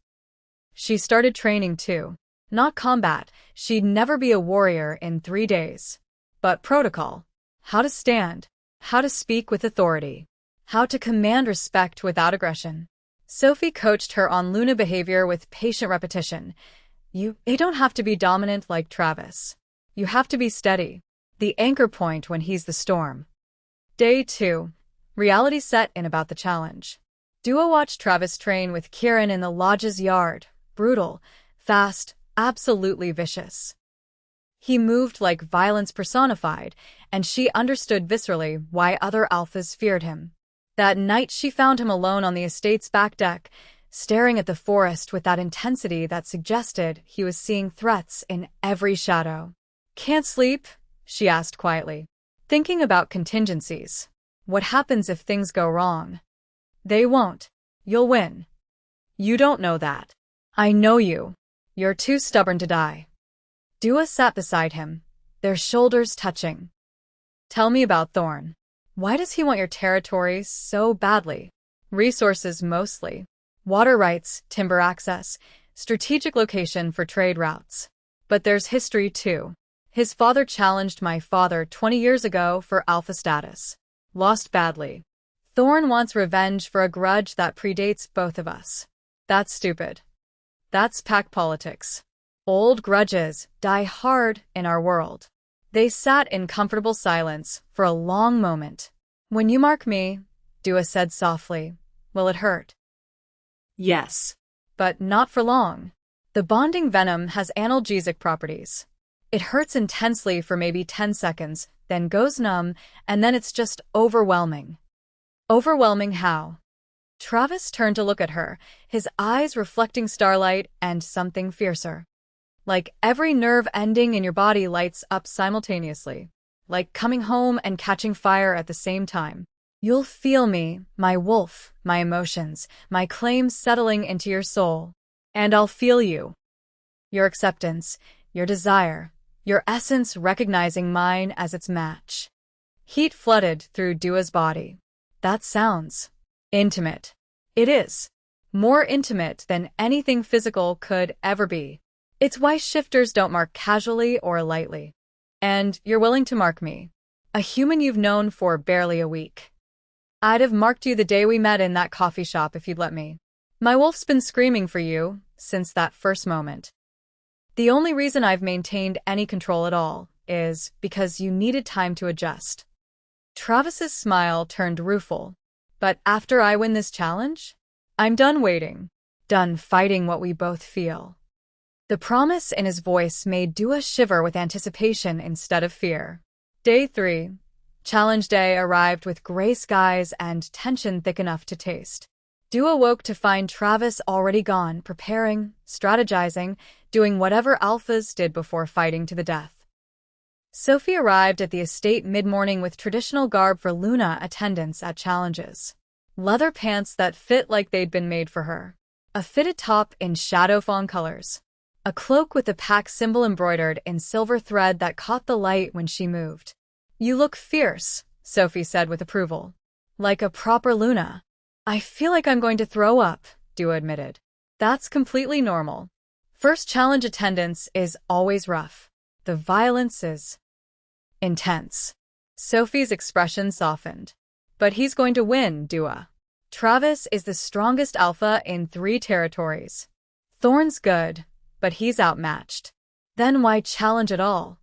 She started training too. Not combat, she'd never be a warrior in 3 days. But protocol. How to stand. how to speak with authority, how to command respect without aggression. Sophie coached her on Luna behavior with patient repetition. You don't have to be dominant like Travis. You have to be steady, the anchor point when he's the storm. Day 2. Reality set in about the challenge. Dua watched Travis train with Kieran in the lodge's yard. Brutal, fast, absolutely vicious. He moved like violence personified, and she understood viscerally why other alphas feared him. That night she found him alone on the estate's back deck, staring at the forest with that intensity that suggested he was seeing threats in every shadow. "Can't sleep?" she asked quietly. "Thinking about contingencies. What happens if things go wrong?" "They won't. You'll win." "You don't know that." "I know you. You're too stubborn to die." Dua sat beside him, their shoulders touching. "Tell me about Thorn. Why does he want your territory so badly?" "Resources mostly. Water rights, timber access, strategic location for trade routes. But there's history too. His father challenged my father 20 years ago for alpha status. Lost badly. Thorn wants revenge for a grudge that predates both of us. That's stupid. That's pack politics. Old grudges die hard in our world." They sat in comfortable silence for a long moment. "When you mark me," Dua said softly, "will it hurt?" Yes. "But not for long. The bonding venom has analgesic properties. It hurts intensely for maybe 10 seconds, then goes numb, and then it's just overwhelming." "Overwhelming how?" Travis turned to look at her, his eyes reflecting starlight and something fiercer. "Like every nerve ending in your body lights up simultaneously. Like coming home and catching fire at the same time. You'll feel me, my wolf, my emotions, my claims settling into your soul. And I'll feel you. Your acceptance, your desire, your essence recognizing mine as its match." Heat flooded through Dua's body. "That sounds intimate." "It is. More intimate than anything physical could ever be. It's why shifters don't mark casually or lightly. And you're willing to mark me, a human you've known for barely a week. I'd have marked you the day we met in that coffee shop if you'd let me. My wolf's been screaming for you since that first moment. The only reason I've maintained any control at all is because you needed time to adjust." Travis's smile turned rueful. "But after I win this challenge, I'm done waiting, done fighting what we both feel." The promise in his voice made Dua shiver with anticipation instead of fear. Day 3. Challenge day arrived with gray skies and tension thick enough to taste. Dua woke to find Travis already gone, preparing, strategizing, doing whatever alphas did before fighting to the death. Sophie arrived at the estate mid-morning with traditional garb for Luna attendance at challenges. Leather pants that fit like they'd been made for her. A fitted top in shadow fawn colors. A cloak with the pack symbol embroidered in silver thread that caught the light when she moved. "You look fierce," Sophie said with approval. "Like a proper Luna." "I feel like I'm going to throw up," Dua admitted. "That's completely normal. First challenge attendance is always rough. The violence is intense." Sophie's expression softened. "But he's going to win, Dua. Travis is the strongest alpha in 3 territories. Thorn's good, but he's outmatched. Then why challenge at all?"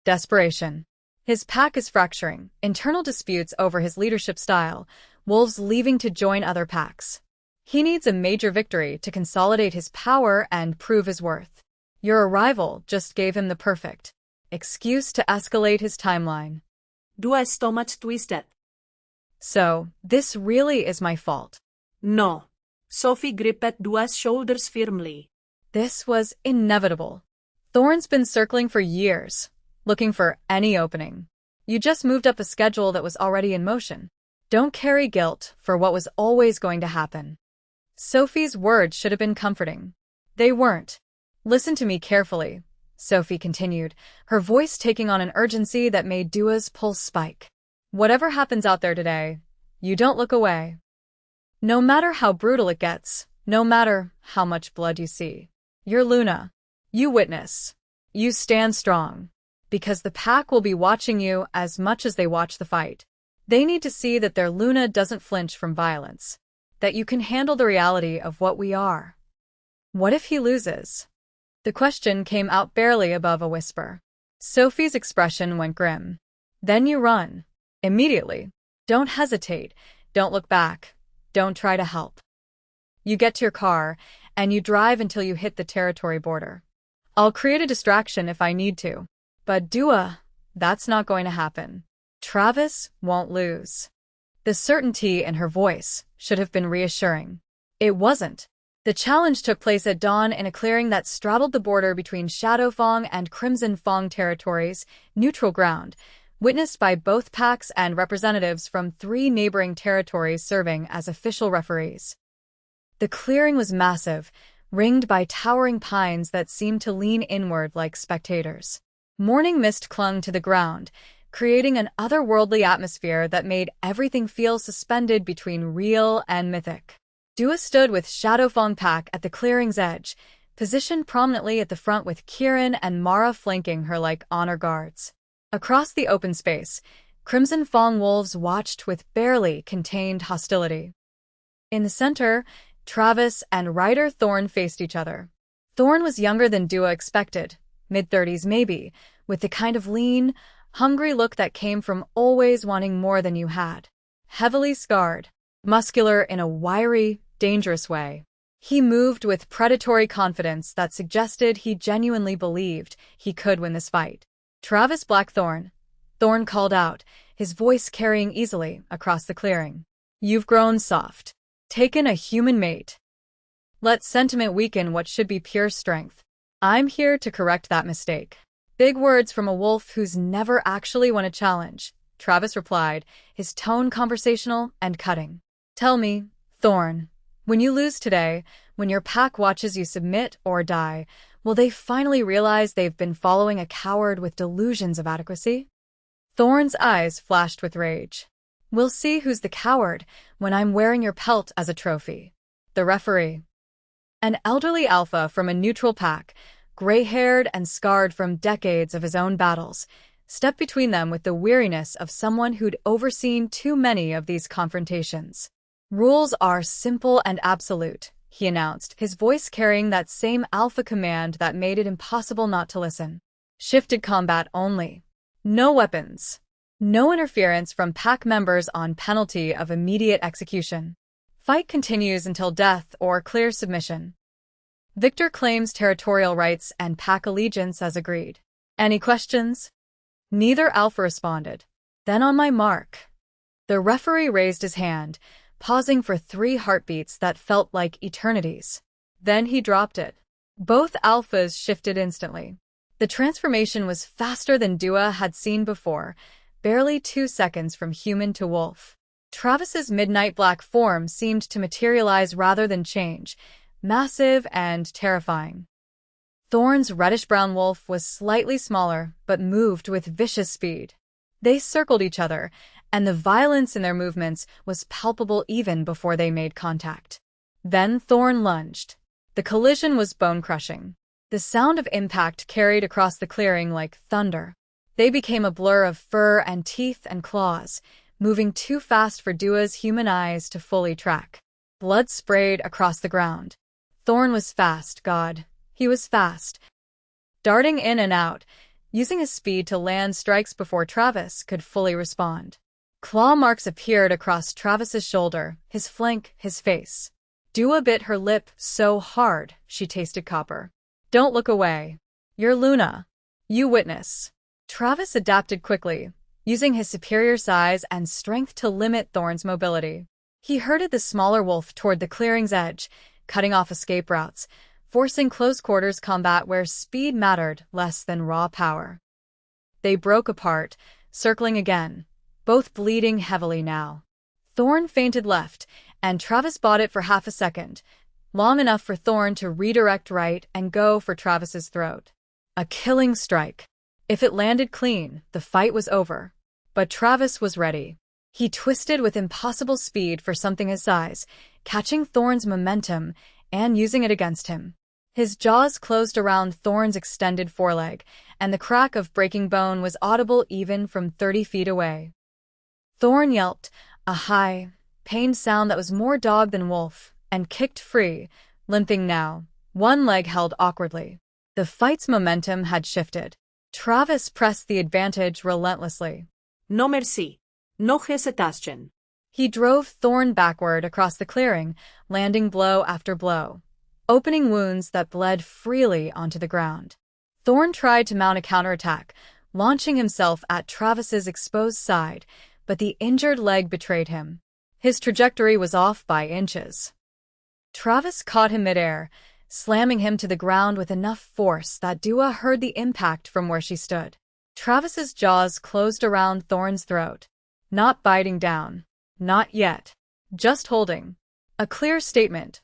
Desperation. His pack is fracturing, internal disputes over his leadership style, wolves leaving to join other packs. He needs a major victory to consolidate his power and prove his worth. Your arrival just gave him the perfect excuse to escalate his timeline. Dua's stomach twisted. "So, this really is my fault." "No." Sophie gripped Dua's shoulders firmly. "This was inevitable. Thorn's been circling for years, looking for any opening. You just moved up a schedule that was already in motion. Don't carry guilt for what was always going to happen." Sophie's words should have been comforting. They weren't. "Listen to me carefully," Sophie continued, her voice taking on an urgency that made Dua's pulse spike. "Whatever happens out there today, you don't look away. No matter how brutal it gets, no matter how much blood you see. You're Luna. You witness. You stand strong. Because the pack will be watching you as much as they watch the fight. They need to see that their Luna doesn't flinch from violence, that you can handle the reality of what we are. What if he loses? The question came out barely above a whisper. Sophie's expression went grim. Then you run. Immediately. Don't hesitate. Don't look back. Don't try to help. You get to your car, and you drive until you hit the territory border. I'll create a distraction if I need to. But Dua, that's not going to happen. Travis won't lose. The certainty in her voice should have been reassuring. It wasn't. The challenge took place at dawn in a clearing that straddled the border between Shadowfang and Crimson Fang territories, neutral ground, witnessed by both packs and representatives from 3 neighboring territories serving as official referees. The clearing was massive, ringed by towering pines that seemed to lean inward like spectators. Morning mist clung to the ground, creating an otherworldly atmosphere that made everything feel suspended between real and mythic. Dua stood with Shadowfang pack at the clearing's edge, positioned prominently at the front with Kieran and Mara flanking her like honor guards. Across the open space, Crimson Fang wolves watched with barely contained hostility. In the center, Travis and Ryder Thorn faced each other. Thorn was younger than Dua expected, mid-30s maybe, with the kind of lean, hungry look that came from always wanting more than you had. Heavily scarred, muscular in a wiry, dangerous way. He moved with predatory confidence that suggested he genuinely believed he could win this fight. Travis Blackthorn, Thorn called out, his voice carrying easily across the clearing. You've grown soft. Taken a human mate. Let sentiment weaken what should be pure strength. I'm here to correct that mistake. Big words from a wolf who's never actually won a challenge, Travis replied, his tone conversational and cutting. Tell me, Thorn, when you lose today, when your pack watches you submit or die, will they finally realize they've been following a coward with delusions of adequacy? Thorn's eyes flashed with rage. We'll see who's the coward when I'm wearing your pelt as a trophy. The referee. An elderly alpha from a neutral pack, gray-haired and scarred from decades of his own battles, stepped between them with the weariness of someone who'd overseen too many of these confrontations. Rules are simple and absolute, he announced, his voice carrying that same alpha command that made it impossible not to listen. Shifted combat only. No weapons. No interference from pack members on penalty of immediate execution. Fight continues until death or clear submission. Victor claims territorial rights and pack allegiance as agreed. Any questions? Neither alpha responded. Then on my mark. The referee raised his hand, pausing for 3 heartbeats that felt like eternities. Then he dropped it. Both alphas shifted instantly. The transformation was faster than Dua had seen before, barely 2 seconds from human to wolf. Travis's midnight black form seemed to materialize rather than change, massive and terrifying. Thorn's reddish-brown wolf was slightly smaller, but moved with vicious speed. They circled each other, and the violence in their movements was palpable even before they made contact. Then Thorn lunged. The collision was bone-crushing. The sound of impact carried across the clearing like thunder. They became a blur of fur and teeth and claws, moving too fast for Dua's human eyes to fully track. Blood sprayed across the ground. Thorn was fast, God. He was fast. Darting in and out, using his speed to land strikes before Travis could fully respond. Claw marks appeared across Travis's shoulder, his flank, his face. Dua bit her lip so hard she tasted copper. Don't look away. You're Luna. You witness. Travis adapted quickly, using his superior size and strength to limit Thorn's mobility. He herded the smaller wolf toward the clearing's edge, cutting off escape routes, forcing close-quarters combat where speed mattered less than raw power. They broke apart, circling again, both bleeding heavily now. Thorn feinted left, and Travis bought it for half a second, long enough for Thorn to redirect right and go for Travis's throat. A killing strike. If it landed clean, the fight was over. But Travis was ready. He twisted with impossible speed for something his size, catching Thorn's momentum and using it against him. His jaws closed around Thorn's extended foreleg, and the crack of breaking bone was audible even from 30 feet away. Thorn yelped, a high, pained sound that was more dog than wolf, and kicked free, limping now, one leg held awkwardly. The fight's momentum had shifted. Travis pressed the advantage relentlessly. No merci. No hesitation. He drove Thorn backward across the clearing, landing blow after blow, opening wounds that bled freely onto the ground. Thorn tried to mount a counterattack, launching himself at Travis's exposed side, but the injured leg betrayed him. His trajectory was off by inches. Travis caught him midair, slamming him to the ground with enough force that Dua heard the impact from where she stood. Travis's jaws closed around Thorn's throat, not biting down. Not yet. Just holding. A clear statement.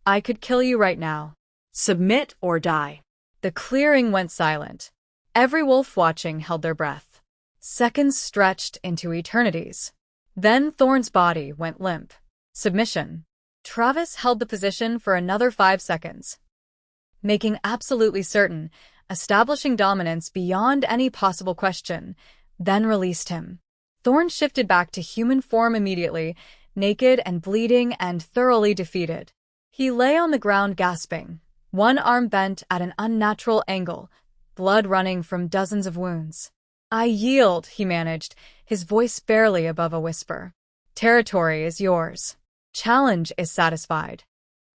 I could kill you right now. Submit or die. The clearing went silent. Every wolf watching held their breath. Seconds stretched into eternities. Then Thorn's body went limp. Submission. Travis held the position for another 5 seconds, making absolutely certain, establishing dominance beyond any possible question, then released him. Thorn shifted back to human form immediately, naked and bleeding and thoroughly defeated. He lay on the ground gasping, one arm bent at an unnatural angle, blood running from dozens of wounds. I yield, he managed, his voice barely above a whisper. Territory is yours. Challenge is satisfied.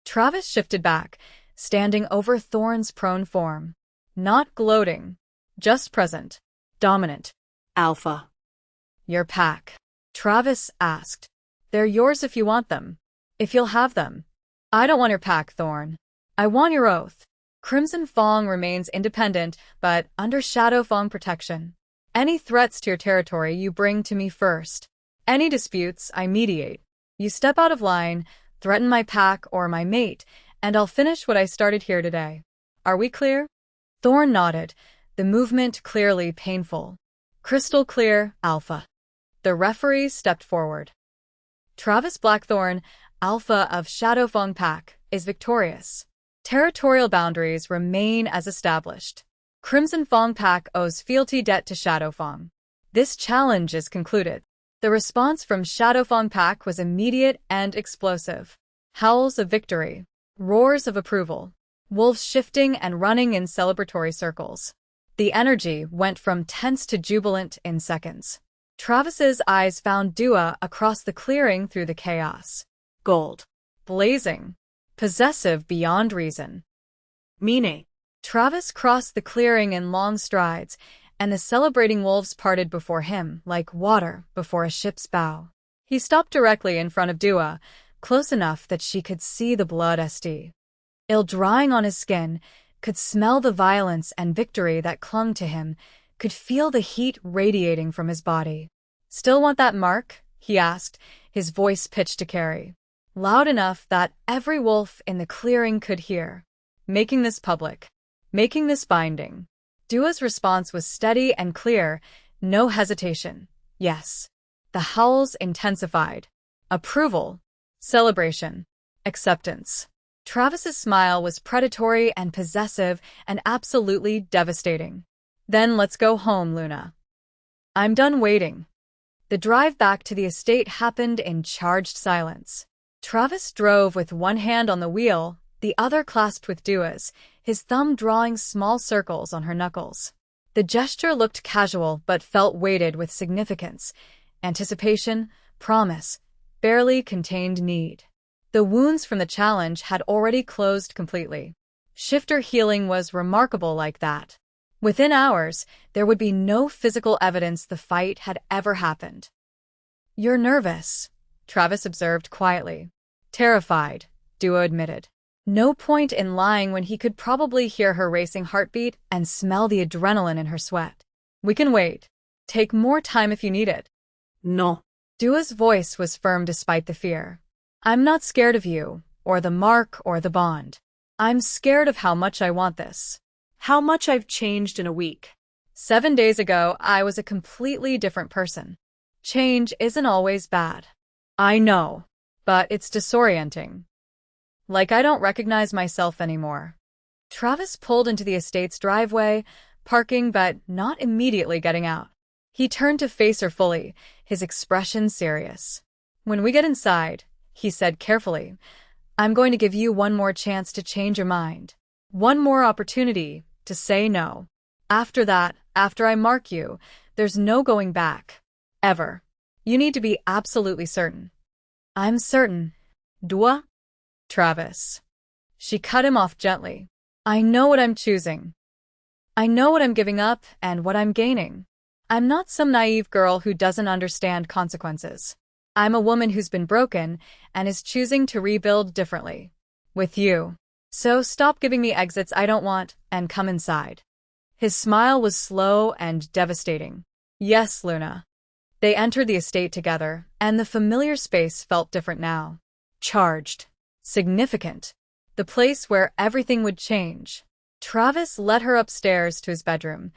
Travis shifted back, standing over Thorn's prone form. Not gloating, just present, dominant. Alpha. Your pack? Travis asked. They're yours if you want them. If you'll have them. I don't want your pack, Thorn. I want your oath. Crimson Fang remains independent, but under Shadow Fang protection. Any threats to your territory you bring to me first. Any disputes, I mediate. You step out of line, threaten my pack or my mate, and I'll finish what I started here today. Are we clear? Thorn nodded, the movement clearly painful. Crystal clear, Alpha. The referee stepped forward. Travis Blackthorn, Alpha of Shadow Fang Pack, is victorious. Territorial boundaries remain as established. Crimson Fang Pack owes fealty debt to Shadow Fang. This challenge is concluded. The response from Shadow Fang Pack was immediate and explosive. Howls of victory, roars of approval, wolves shifting and running in celebratory circles. The energy went from tense to jubilant in seconds. Travis's eyes found Dua across the clearing through the chaos. Gold. Blazing. Possessive beyond reason. Mine. Travis crossed the clearing in long strides, and the celebrating wolves parted before him like water before a ship's bow. He stopped directly in front of Dua, close enough that she could see the blood ill drying on his skin, could smell the violence and victory that clung to him, could feel the heat radiating from his body. Still want that mark? He asked, his voice pitched to carry, loud enough that every wolf in the clearing could hear. Making this public. Making this binding. Dua's response was steady and clear, no hesitation. Yes. The howls intensified. Approval. Celebration. Acceptance. Travis's smile was predatory and possessive and absolutely devastating. Then let's go home, Luna. I'm done waiting. The drive back to the estate happened in charged silence. Travis drove with one hand on the wheel, the other clasped with Dua's, his thumb drawing small circles on her knuckles. The gesture looked casual but felt weighted with significance, anticipation, promise, barely contained need. The wounds from the challenge had already closed completely. Shifter healing was remarkable like that. Within hours, there would be no physical evidence the fight had ever happened. You're nervous, Travis observed quietly. Terrified, Dua admitted. No point in lying when he could probably hear her racing heartbeat and smell the adrenaline in her sweat. We can wait. Take more time if you need it. No. Dua's voice was firm despite the fear. I'm not scared of you, or the mark, or the bond. I'm scared of how much I want this. How much I've changed in a week. 7 days ago, I was a completely different person. Change isn't always bad. I know, but it's disorienting. Like I don't recognize myself anymore. Travis pulled into the estate's driveway, parking but not immediately getting out. He turned to face her fully, his expression serious. When we get inside, he said carefully, I'm going to give you one more chance to change your mind. One more opportunity to say no. After that, after I mark you, there's no going back. Ever. You need to be absolutely certain. I'm certain. Dua? Travis. She cut him off gently. I know what I'm choosing. I know what I'm giving up and what I'm gaining. I'm not some naive girl who doesn't understand consequences. I'm a woman who's been broken and is choosing to rebuild differently. With you. So stop giving me exits I don't want and come inside. His smile was slow and devastating. Yes, Luna. They entered the estate together, and the familiar space felt different now. Charged. Significant. The place where everything would change. Travis led her upstairs to his bedroom.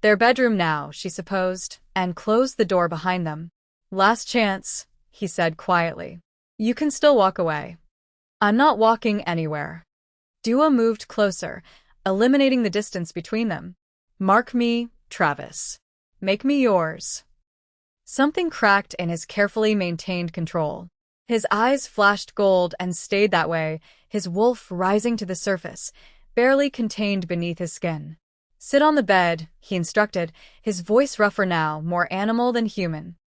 Their bedroom now, she supposed, and closed the door behind them. Last chance, he said quietly. You can still walk away. I'm not walking anywhere. Dua moved closer, eliminating the distance between them. Mark me, Travis. Make me yours. Something cracked in his carefully maintained control. His eyes flashed gold and stayed that way, his wolf rising to the surface, barely contained beneath his skin. Sit on the bed, he instructed, his voice rougher now, more animal than human.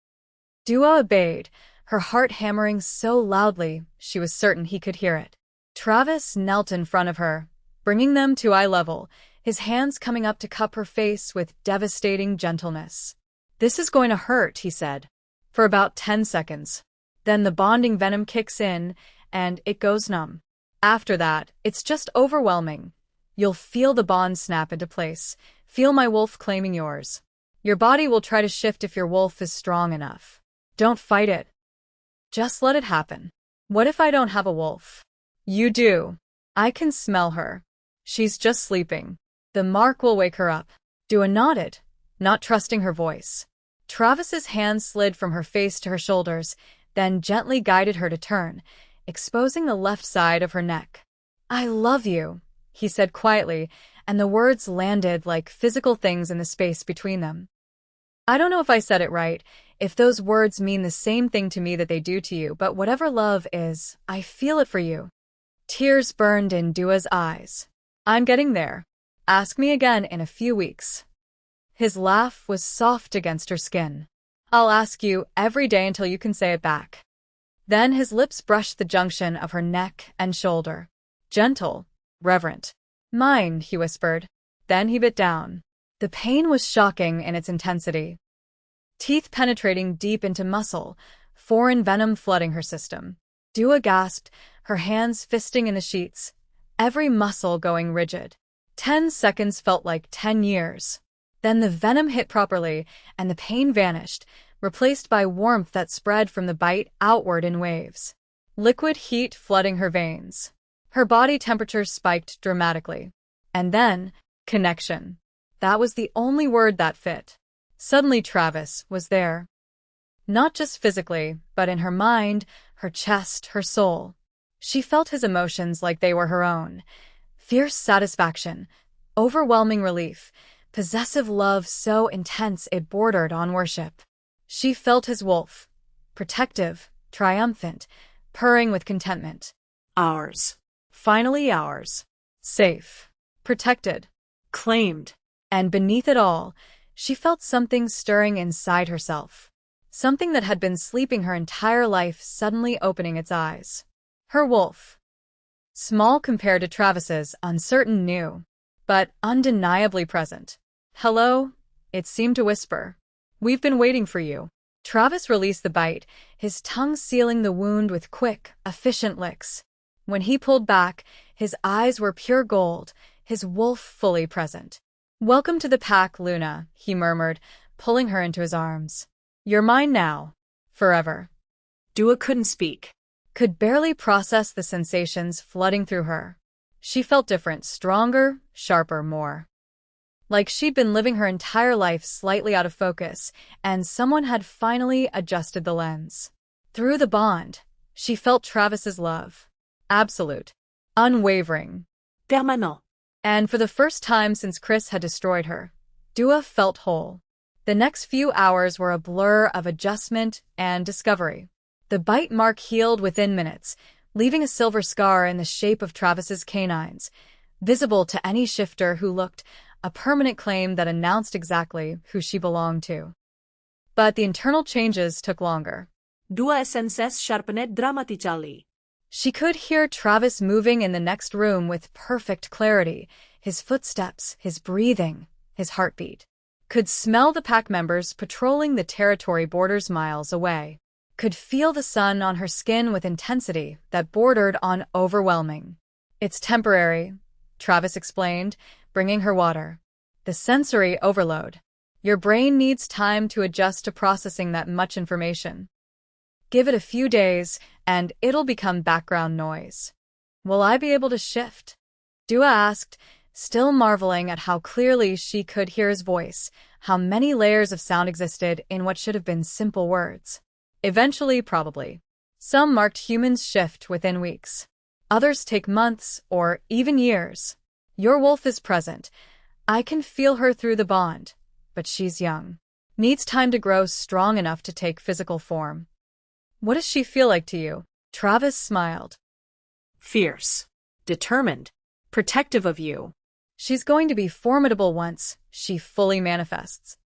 Dua obeyed, her heart hammering so loudly she was certain he could hear it. Travis knelt in front of her, bringing them to eye level, his hands coming up to cup her face with devastating gentleness. This is going to hurt, he said, for about 10 seconds. Then the bonding venom kicks in, and it goes numb. After that, it's just overwhelming. You'll feel the bond snap into place, feel my wolf claiming yours. Your body will try to shift if your wolf is strong enough. Don't fight it. Just let it happen. What if I don't have a wolf? You do. I can smell her. She's just sleeping. The mark will wake her up. Dua nodded, not trusting her voice. Travis's hand slid from her face to her shoulders, then gently guided her to turn, exposing the left side of her neck. I love you, he said quietly, and the words landed like physical things in the space between them. I don't know if I said it right, if those words mean the same thing to me that they do to you, but whatever love is, I feel it for you. Tears burned in Dua's eyes. I'm getting there. Ask me again in a few weeks. His laugh was soft against her skin. I'll ask you every day until you can say it back. Then his lips brushed the junction of her neck and shoulder. Gentle, reverent. Mine, he whispered. Then he bit down. The pain was shocking in its intensity. Teeth penetrating deep into muscle, foreign venom flooding her system. Dua gasped, her hands fisting in the sheets, every muscle going rigid. 10 seconds felt like 10 years. Then the venom hit properly, and the pain vanished, replaced by warmth that spread from the bite outward in waves. Liquid heat flooding her veins. Her body temperature spiked dramatically. And then, connection. That was the only word that fit. Suddenly Travis was there. Not just physically, but in her mind, her chest, her soul. She felt his emotions like they were her own. Fierce satisfaction, overwhelming relief, possessive love so intense it bordered on worship. She felt his wolf, protective, triumphant, purring with contentment. Ours. Finally ours. Safe. Protected. Claimed. And beneath it all, she felt something stirring inside herself. Something that had been sleeping her entire life suddenly opening its eyes. Her wolf. Small compared to Travis's, uncertain new, but undeniably present. Hello, it seemed to whisper. We've been waiting for you. Travis released the bite, his tongue sealing the wound with quick, efficient licks. When he pulled back, his eyes were pure gold, his wolf fully present. Welcome to the pack, Luna, he murmured, pulling her into his arms. You're mine now. Forever. Dua couldn't speak. Could barely process the sensations flooding through her. She felt different, stronger, sharper, more. Like she'd been living her entire life slightly out of focus, and someone had finally adjusted the lens. Through the bond, she felt Travis's love. Absolute. Unwavering. Permanent. And for the first time since Chris had destroyed her, Dua felt whole. The next few hours were a blur of adjustment and discovery. The bite mark healed within minutes, leaving a silver scar in the shape of Travis's canines, visible to any shifter who looked, a permanent claim that announced exactly who she belonged to. But the internal changes took longer. Dua esences sharpened dramatically. She could hear Travis moving in the next room with perfect clarity, his footsteps, his breathing, his heartbeat. Could smell the pack members patrolling the territory borders miles away. Could feel the sun on her skin with intensity that bordered on overwhelming. "It's temporary," Travis explained, bringing her water. "The sensory overload. Your brain needs time to adjust to processing that much information. Give it a few days, and it'll become background noise." "Will I be able to shift?" Dua asked, still marveling at how clearly she could hear his voice, how many layers of sound existed in what should have been simple words. "Eventually, probably. Some marked humans shift within weeks. Others take months or even years. Your wolf is present. I can feel her through the bond, but she's young. Needs time to grow strong enough to take physical form." "What does she feel like to you?" Travis smiled. "Fierce. Determined. Protective of you." "She's going to be formidable once she fully manifests."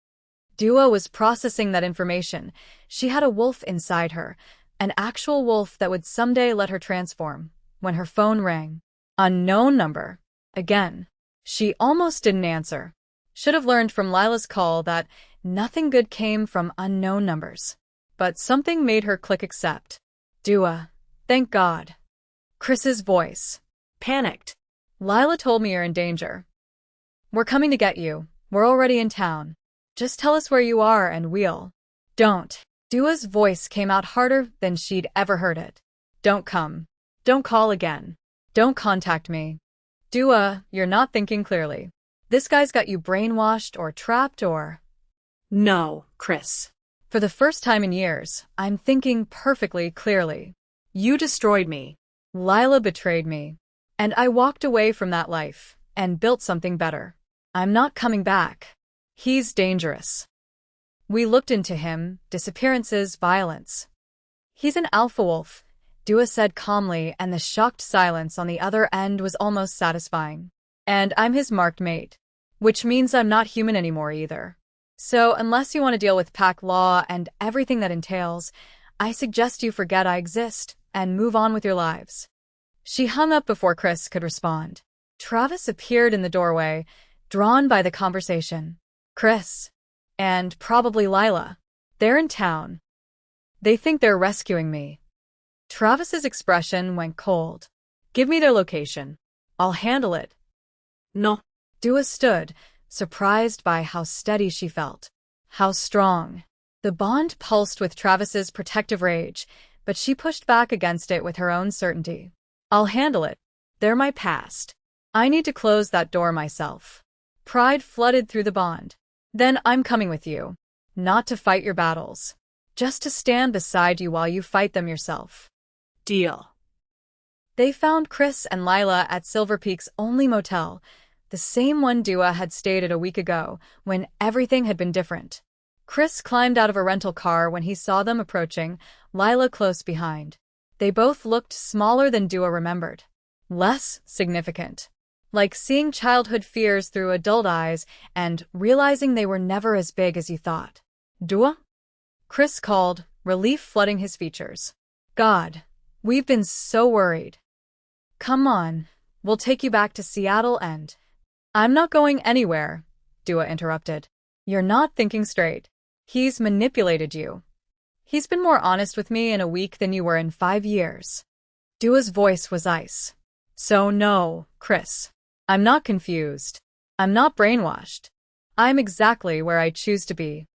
Dua was processing that information. She had a wolf inside her, an actual wolf that would someday let her transform, when her phone rang. Unknown number. Again. She almost didn't answer. Should have learned from Lila's call that nothing good came from unknown numbers. But something made her click accept. "Dua. Thank God." Chris's voice. Panicked. "Lila told me you're in danger. We're coming to get you. We're already in town. Just tell us where you are and we'll—" "Don't." Dua's voice came out harder than she'd ever heard it. "Don't come. Don't call again. Don't contact me. Dua, you're not thinking clearly. This guy's got you brainwashed or trapped or—" "No, Chris. "For the first time in years, I'm thinking perfectly clearly. You destroyed me. Lila betrayed me. And I walked away from that life and built something better. I'm not coming back. He's dangerous. We looked into him, disappearances, violence. He's an alpha wolf," Dua said calmly, and the shocked silence on the other end was almost satisfying. "And I'm his marked mate. Which means I'm not human anymore either. So unless you want to deal with pack law and everything that entails, I suggest you forget I exist and move on with your lives." She hung up before Chris could respond. Travis appeared in the doorway, drawn by the conversation. "Chris. And probably Lila. They're in town. They think they're rescuing me." Travis's expression went cold. "Give me their location. I'll handle it." "No." Dua stood, surprised by how steady she felt. How strong. The bond pulsed with Travis's protective rage, but she pushed back against it with her own certainty. "I'll handle it. They're my past. I need to close that door myself." Pride flooded through the bond. "Then I'm coming with you. Not to fight your battles. Just to stand beside you while you fight them yourself." "Deal." They found Chris and Lila at Silver Peak's only motel, the same one Dua had stayed at a week ago, when everything had been different. Chris climbed out of a rental car when he saw them approaching, Lila close behind. They both looked smaller than Dua remembered. Less significant. Like seeing childhood fears through adult eyes and realizing they were never as big as you thought. "Dua?" Chris called, relief flooding his features. "God, we've been so worried." "Come on, we'll take you back to Seattle and—" "I'm not going anywhere," Dua interrupted. "You're not thinking straight. He's manipulated you. He's been more honest with me in a week than you were in 5 years." Dua's voice was ice. "So no, Chris. I'm not confused. I'm not brainwashed. I'm exactly where I choose to be."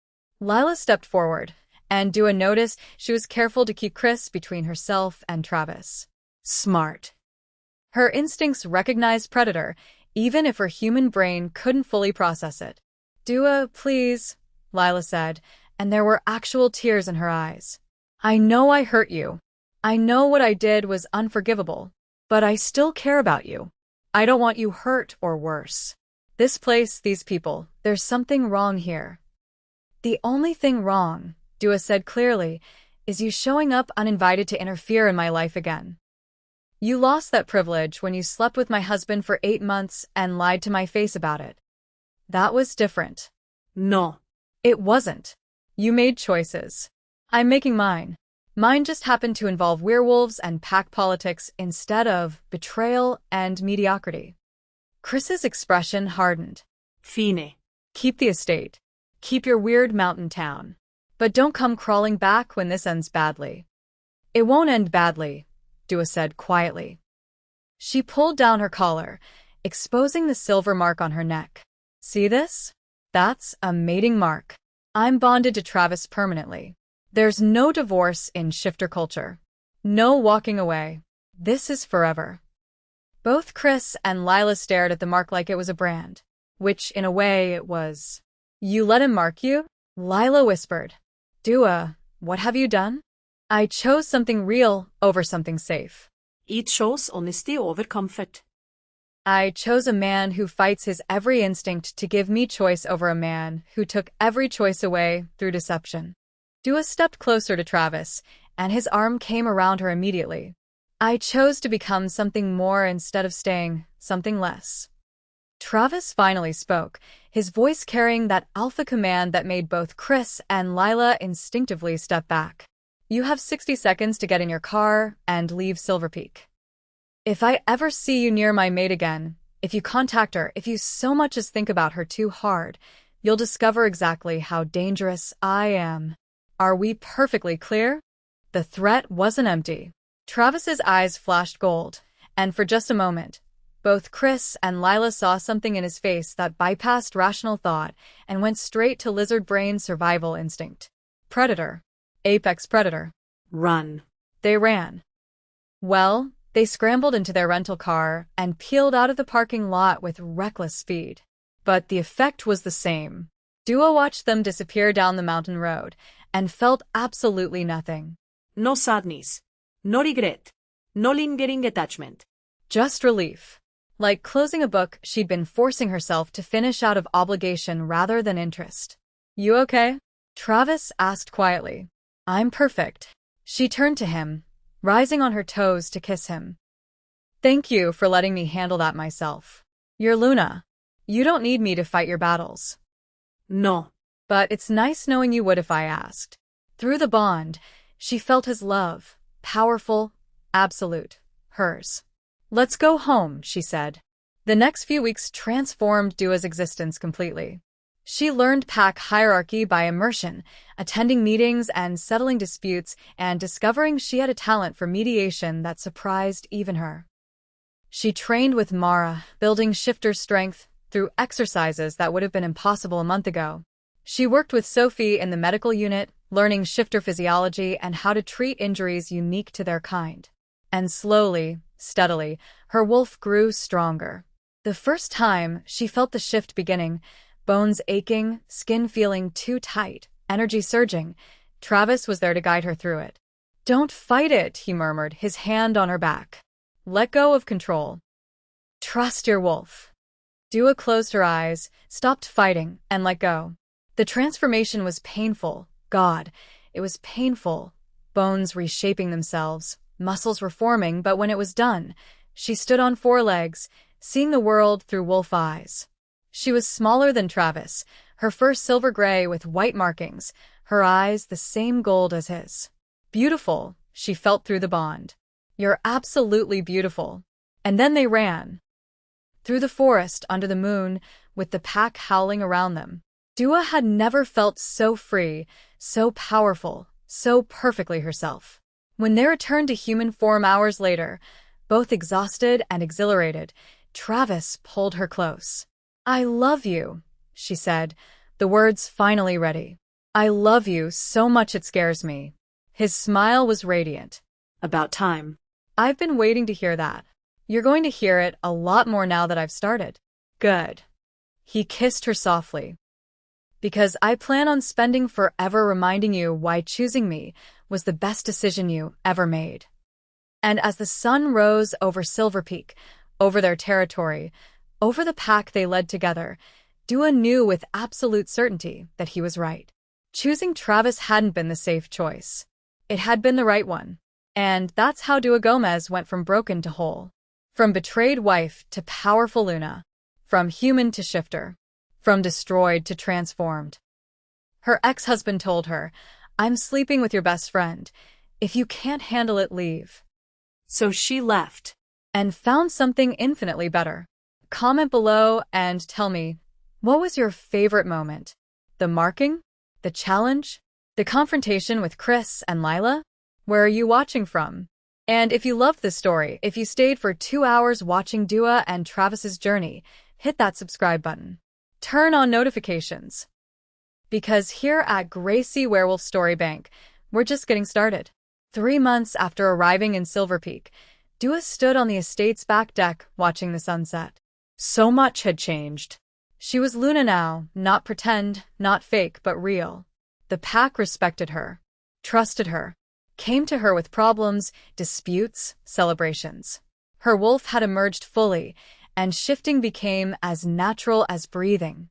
Lila stepped forward, and Dua noticed she was careful to keep Chris between herself and Travis. Smart. Her instincts recognized predator, even if her human brain couldn't fully process it. "Dua, please," Lila said, and there were actual tears in her eyes. "I know I hurt you. I know what I did was unforgivable, but I still care about you. I don't want you hurt or worse. This place, these people, there's something wrong here." The only thing wrong, Dua said clearly, is you showing up uninvited to interfere in my life again. You lost that privilege when you slept with my husband for 8 months and lied to my face about it. That was different. No. It wasn't. You made choices. I'm making mine. Mine just happened to involve werewolves and pack politics instead of betrayal and mediocrity. Chris's expression hardened. Fine. Keep the estate. Keep your weird mountain town. But don't come crawling back when this ends badly. It won't end badly, Dua said quietly. She pulled down her collar, exposing the silver mark on her neck. See this? That's a mating mark. I'm bonded to Travis permanently. There's no divorce in shifter culture. No walking away. This is forever. Both Chris and Lila stared at the mark like it was a brand, which in a way it was. You let him mark you? Lila whispered. Dua, what have you done? I chose something real over something safe. It chose honesty over comfort. I chose a man who fights his every instinct to give me choice over a man who took every choice away through deception. Dua stepped closer to Travis, and his arm came around her immediately. I chose to become something more instead of staying something less. Travis finally spoke, his voice carrying that alpha command that made both Chris and Lila instinctively step back. You have 60 seconds to get in your car and leave Silver Peak. If I ever see you near my mate again, if you contact her, if you so much as think about her too hard, you'll discover exactly how dangerous I am. Are we perfectly clear? The threat wasn't empty. Travis's eyes flashed gold, and for just a moment, both Chris and Lila saw something in his face that bypassed rational thought and went straight to lizard brain survival instinct. Predator. Apex predator. Run. They ran. Well, they scrambled into their rental car and peeled out of the parking lot with reckless speed. But the effect was the same. Dua watched them disappear down the mountain road and felt absolutely nothing. No sadness. No regret. No lingering attachment. Just relief. Like closing a book she'd been forcing herself to finish out of obligation rather than interest. You okay? Travis asked quietly. I'm perfect. She turned to him, rising on her toes to kiss him. Thank you for letting me handle that myself. You're Luna. You don't need me to fight your battles. No. But it's nice knowing you would if I asked. Through the bond, she felt his love, powerful, absolute, hers. Let's go home, she said. The next few weeks transformed Dua's existence completely. She learned pack hierarchy by immersion, attending meetings and settling disputes, and discovering she had a talent for mediation that surprised even her. She trained with Mara, building shifter strength through exercises that would have been impossible a month ago. She worked with Sophie in the medical unit, learning shifter physiology and how to treat injuries unique to their kind. And slowly, steadily, her wolf grew stronger. The first time she felt the shift beginning, bones aching, skin feeling too tight, energy surging, Travis was there to guide her through it. Don't fight it, he murmured, his hand on her back. Let go of control. Trust your wolf. Dua closed her eyes, stopped fighting, and let go. The transformation was painful. God, it was painful. Bones reshaping themselves, muscles reforming, but when it was done, she stood on 4 legs, seeing the world through wolf eyes. She was smaller than Travis, her fur silver gray with white markings, her eyes the same gold as his. Beautiful, she felt through the bond. You're absolutely beautiful. And then they ran. Through the forest under the moon, with the pack howling around them. Dua had never felt so free, so powerful, so perfectly herself. When they returned to human form hours later, both exhausted and exhilarated, Travis pulled her close. I love you, she said, the words finally ready. I love you so much it scares me. His smile was radiant. About time. I've been waiting to hear that. You're going to hear it a lot more now that I've started. Good. He kissed her softly. Because I plan on spending forever reminding you why choosing me was the best decision you ever made. And as the sun rose over Silver Peak, over their territory, over the pack they led together, Dua knew with absolute certainty that he was right. Choosing Travis hadn't been the safe choice. It had been the right one. And that's how Dua Gomez went from broken to whole. From betrayed wife to powerful Luna. From human to shifter. From destroyed to transformed. Her ex-husband told her, "I'm sleeping with your best friend. If you can't handle it, leave." So she left. And found something infinitely better. Comment below and tell me, what was your favorite moment? The marking? The challenge? The confrontation with Chris and Lila? Where are you watching from? And if you loved this story, if you stayed for 2 hours watching Dua and Travis's journey, hit that subscribe button. Turn on notifications. Because here at Gracie Werewolf Story Bank, we're just getting started. 3 months after arriving in Silver Peak, Dua stood on the estate's back deck watching the sunset. So much had changed. She was Luna now, not pretend, not fake, but real. The pack respected her, trusted her, came to her with problems, disputes, celebrations. Her wolf had emerged fully, and shifting became as natural as breathing.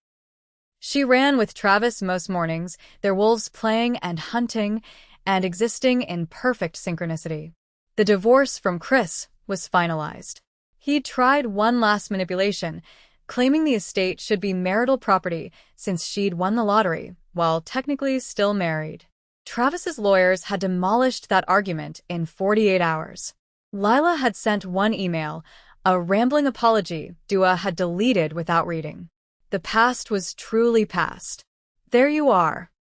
She ran with Travis most mornings, their wolves playing and hunting, and existing in perfect synchronicity. The divorce from Chris was finalized. He'd tried one last manipulation, claiming the estate should be marital property since she'd won the lottery, while technically still married. Travis's lawyers had demolished that argument in 48 hours. Lila had sent one email, a rambling apology Dua had deleted without reading. The past was truly past. There you are.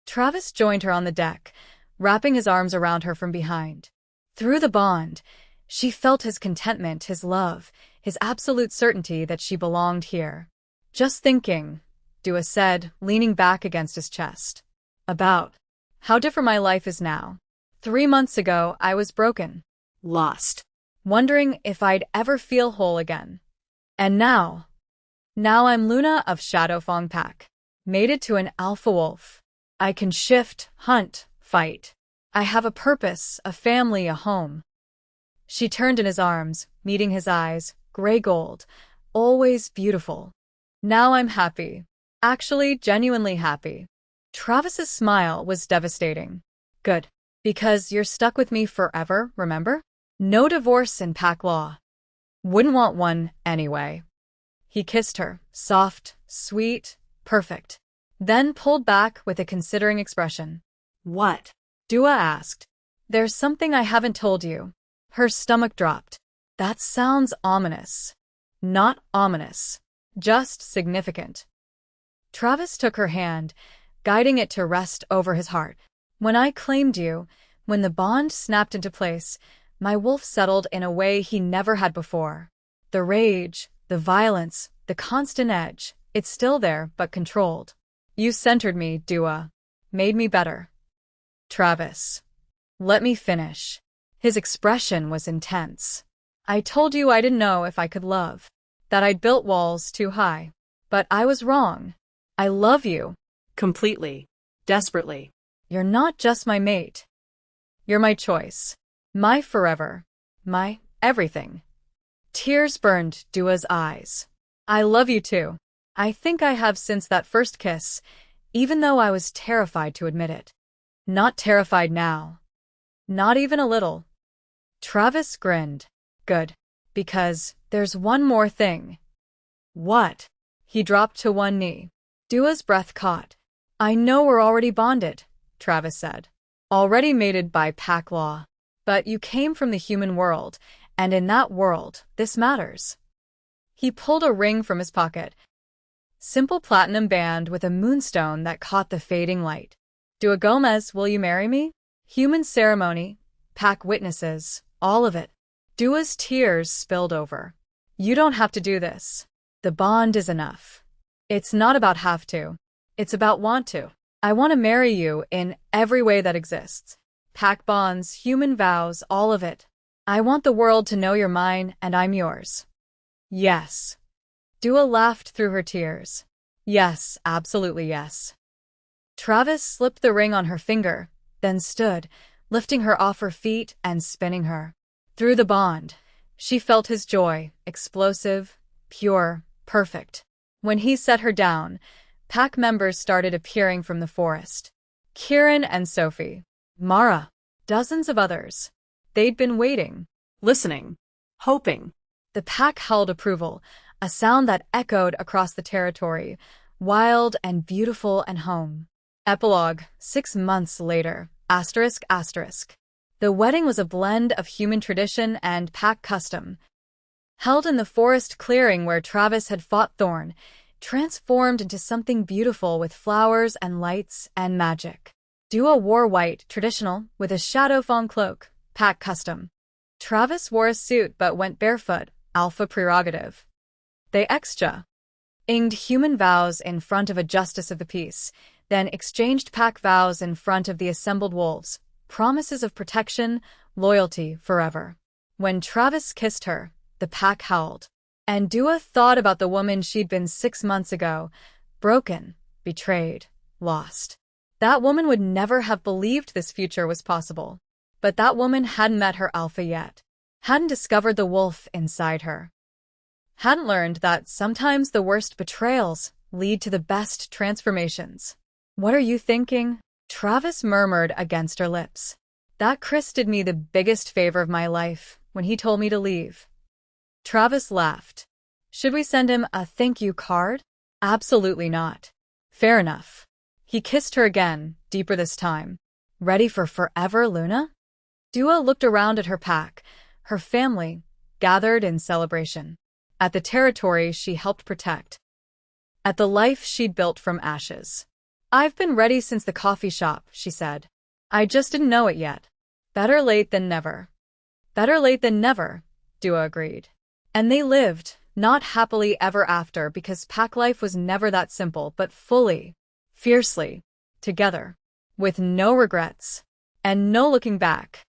Travis joined her on the deck, wrapping his arms around her from behind. Through the bond, she felt his contentment, his love, his absolute certainty that she belonged here. "Just thinking," Dua said, leaning back against his chest. "About how different my life is now. 3 months ago, I was broken. Lost. Wondering if I'd ever feel whole again. And now I'm Luna of Shadowfang Pack. Mated to an alpha wolf. I can shift, hunt, fight. I have a purpose, a family, a home." She turned in his arms, meeting his eyes, gray gold, always beautiful. "Now I'm happy. Actually, genuinely happy." Travis's smile was devastating. "Good. Because you're stuck with me forever, remember? No divorce in pack law. Wouldn't want one anyway." He kissed her, soft, sweet, perfect. Then pulled back with a considering expression. What? Dua asked. "There's something I haven't told you." Her stomach dropped. "That sounds ominous." "Not ominous. Just significant." Travis took her hand, guiding it to rest over his heart. "When I claimed you, when the bond snapped into place, my wolf settled in a way he never had before. The rage, the violence, the constant edge, it's still there, but controlled. You centered me, Dua. Made me better." "Travis, let me finish." His expression was intense. "I told you I didn't know if I could love, that I'd built walls too high. But I was wrong. I love you. Completely. Desperately. You're not just my mate. You're my choice. My forever. My everything." Tears burned Dua's eyes. "I love you too. I think I have since that first kiss, even though I was terrified to admit it. Not terrified now. Not even a little." Travis grinned. "Good. Because there's one more thing." "What?" He dropped to one knee. Dua's breath caught. "I know we're already bonded," Travis said. "Already mated by pack law. But you came from the human world, and in that world, this matters." He pulled a ring from his pocket. Simple platinum band with a moonstone that caught the fading light. "Dua Gomez, will you marry me? Human ceremony, pack witnesses, all of it." Dua's tears spilled over. "You don't have to do this. The bond is enough. It's not about have to. It's about want to. I want to marry you in every way that exists. Pack bonds, human vows, all of it. I want the world to know you're mine and I'm yours." "Yes." Dua laughed through her tears. "Yes, absolutely yes." Travis slipped the ring on her finger, then stood, lifting her off her feet and spinning her. Through the bond, she felt his joy, explosive, pure, perfect. When he set her down, Pack members started appearing from the forest. Kieran and Sophie, Mara, dozens of others. They'd been waiting, Listening. Hoping. the pack held approval, a sound that echoed across the territory, wild and beautiful and home. Epilogue, 6 months later, asterisk asterisk. The wedding was a blend of human tradition and pack custom. Held in the forest clearing where Travis had fought Thorn, transformed into something beautiful with flowers and lights and magic. Dua wore white, traditional, with a shadow fawn cloak, pack custom. Travis wore a suit but went barefoot, alpha prerogative. They inged human vows in front of a justice of the peace, then exchanged pack vows in front of the assembled wolves, promises of protection, loyalty forever. When Travis kissed her, the pack howled. And Dua thought about the woman she'd been 6 months ago, broken, betrayed, lost. That woman would never have believed this future was possible. But that woman hadn't met her alpha yet, hadn't discovered the wolf inside her, hadn't learned that sometimes the worst betrayals lead to the best transformations. What are you thinking? Travis murmured against her lips. That Chris did me the biggest favor of my life when he told me to leave. Travis laughed. Should we send him a thank you card? Absolutely not. Fair enough. He kissed her again, deeper this time. Ready for forever, Luna? Dua looked around at her pack, her family, gathered in celebration. At the territory she helped protect. At the life she'd built from ashes. I've been ready since the coffee shop, she said. I just didn't know it yet. Better late than never. Better late than never, Dua agreed. And they lived, not happily ever after because pack life was never that simple, but fully, fiercely, together, with no regrets, and no looking back.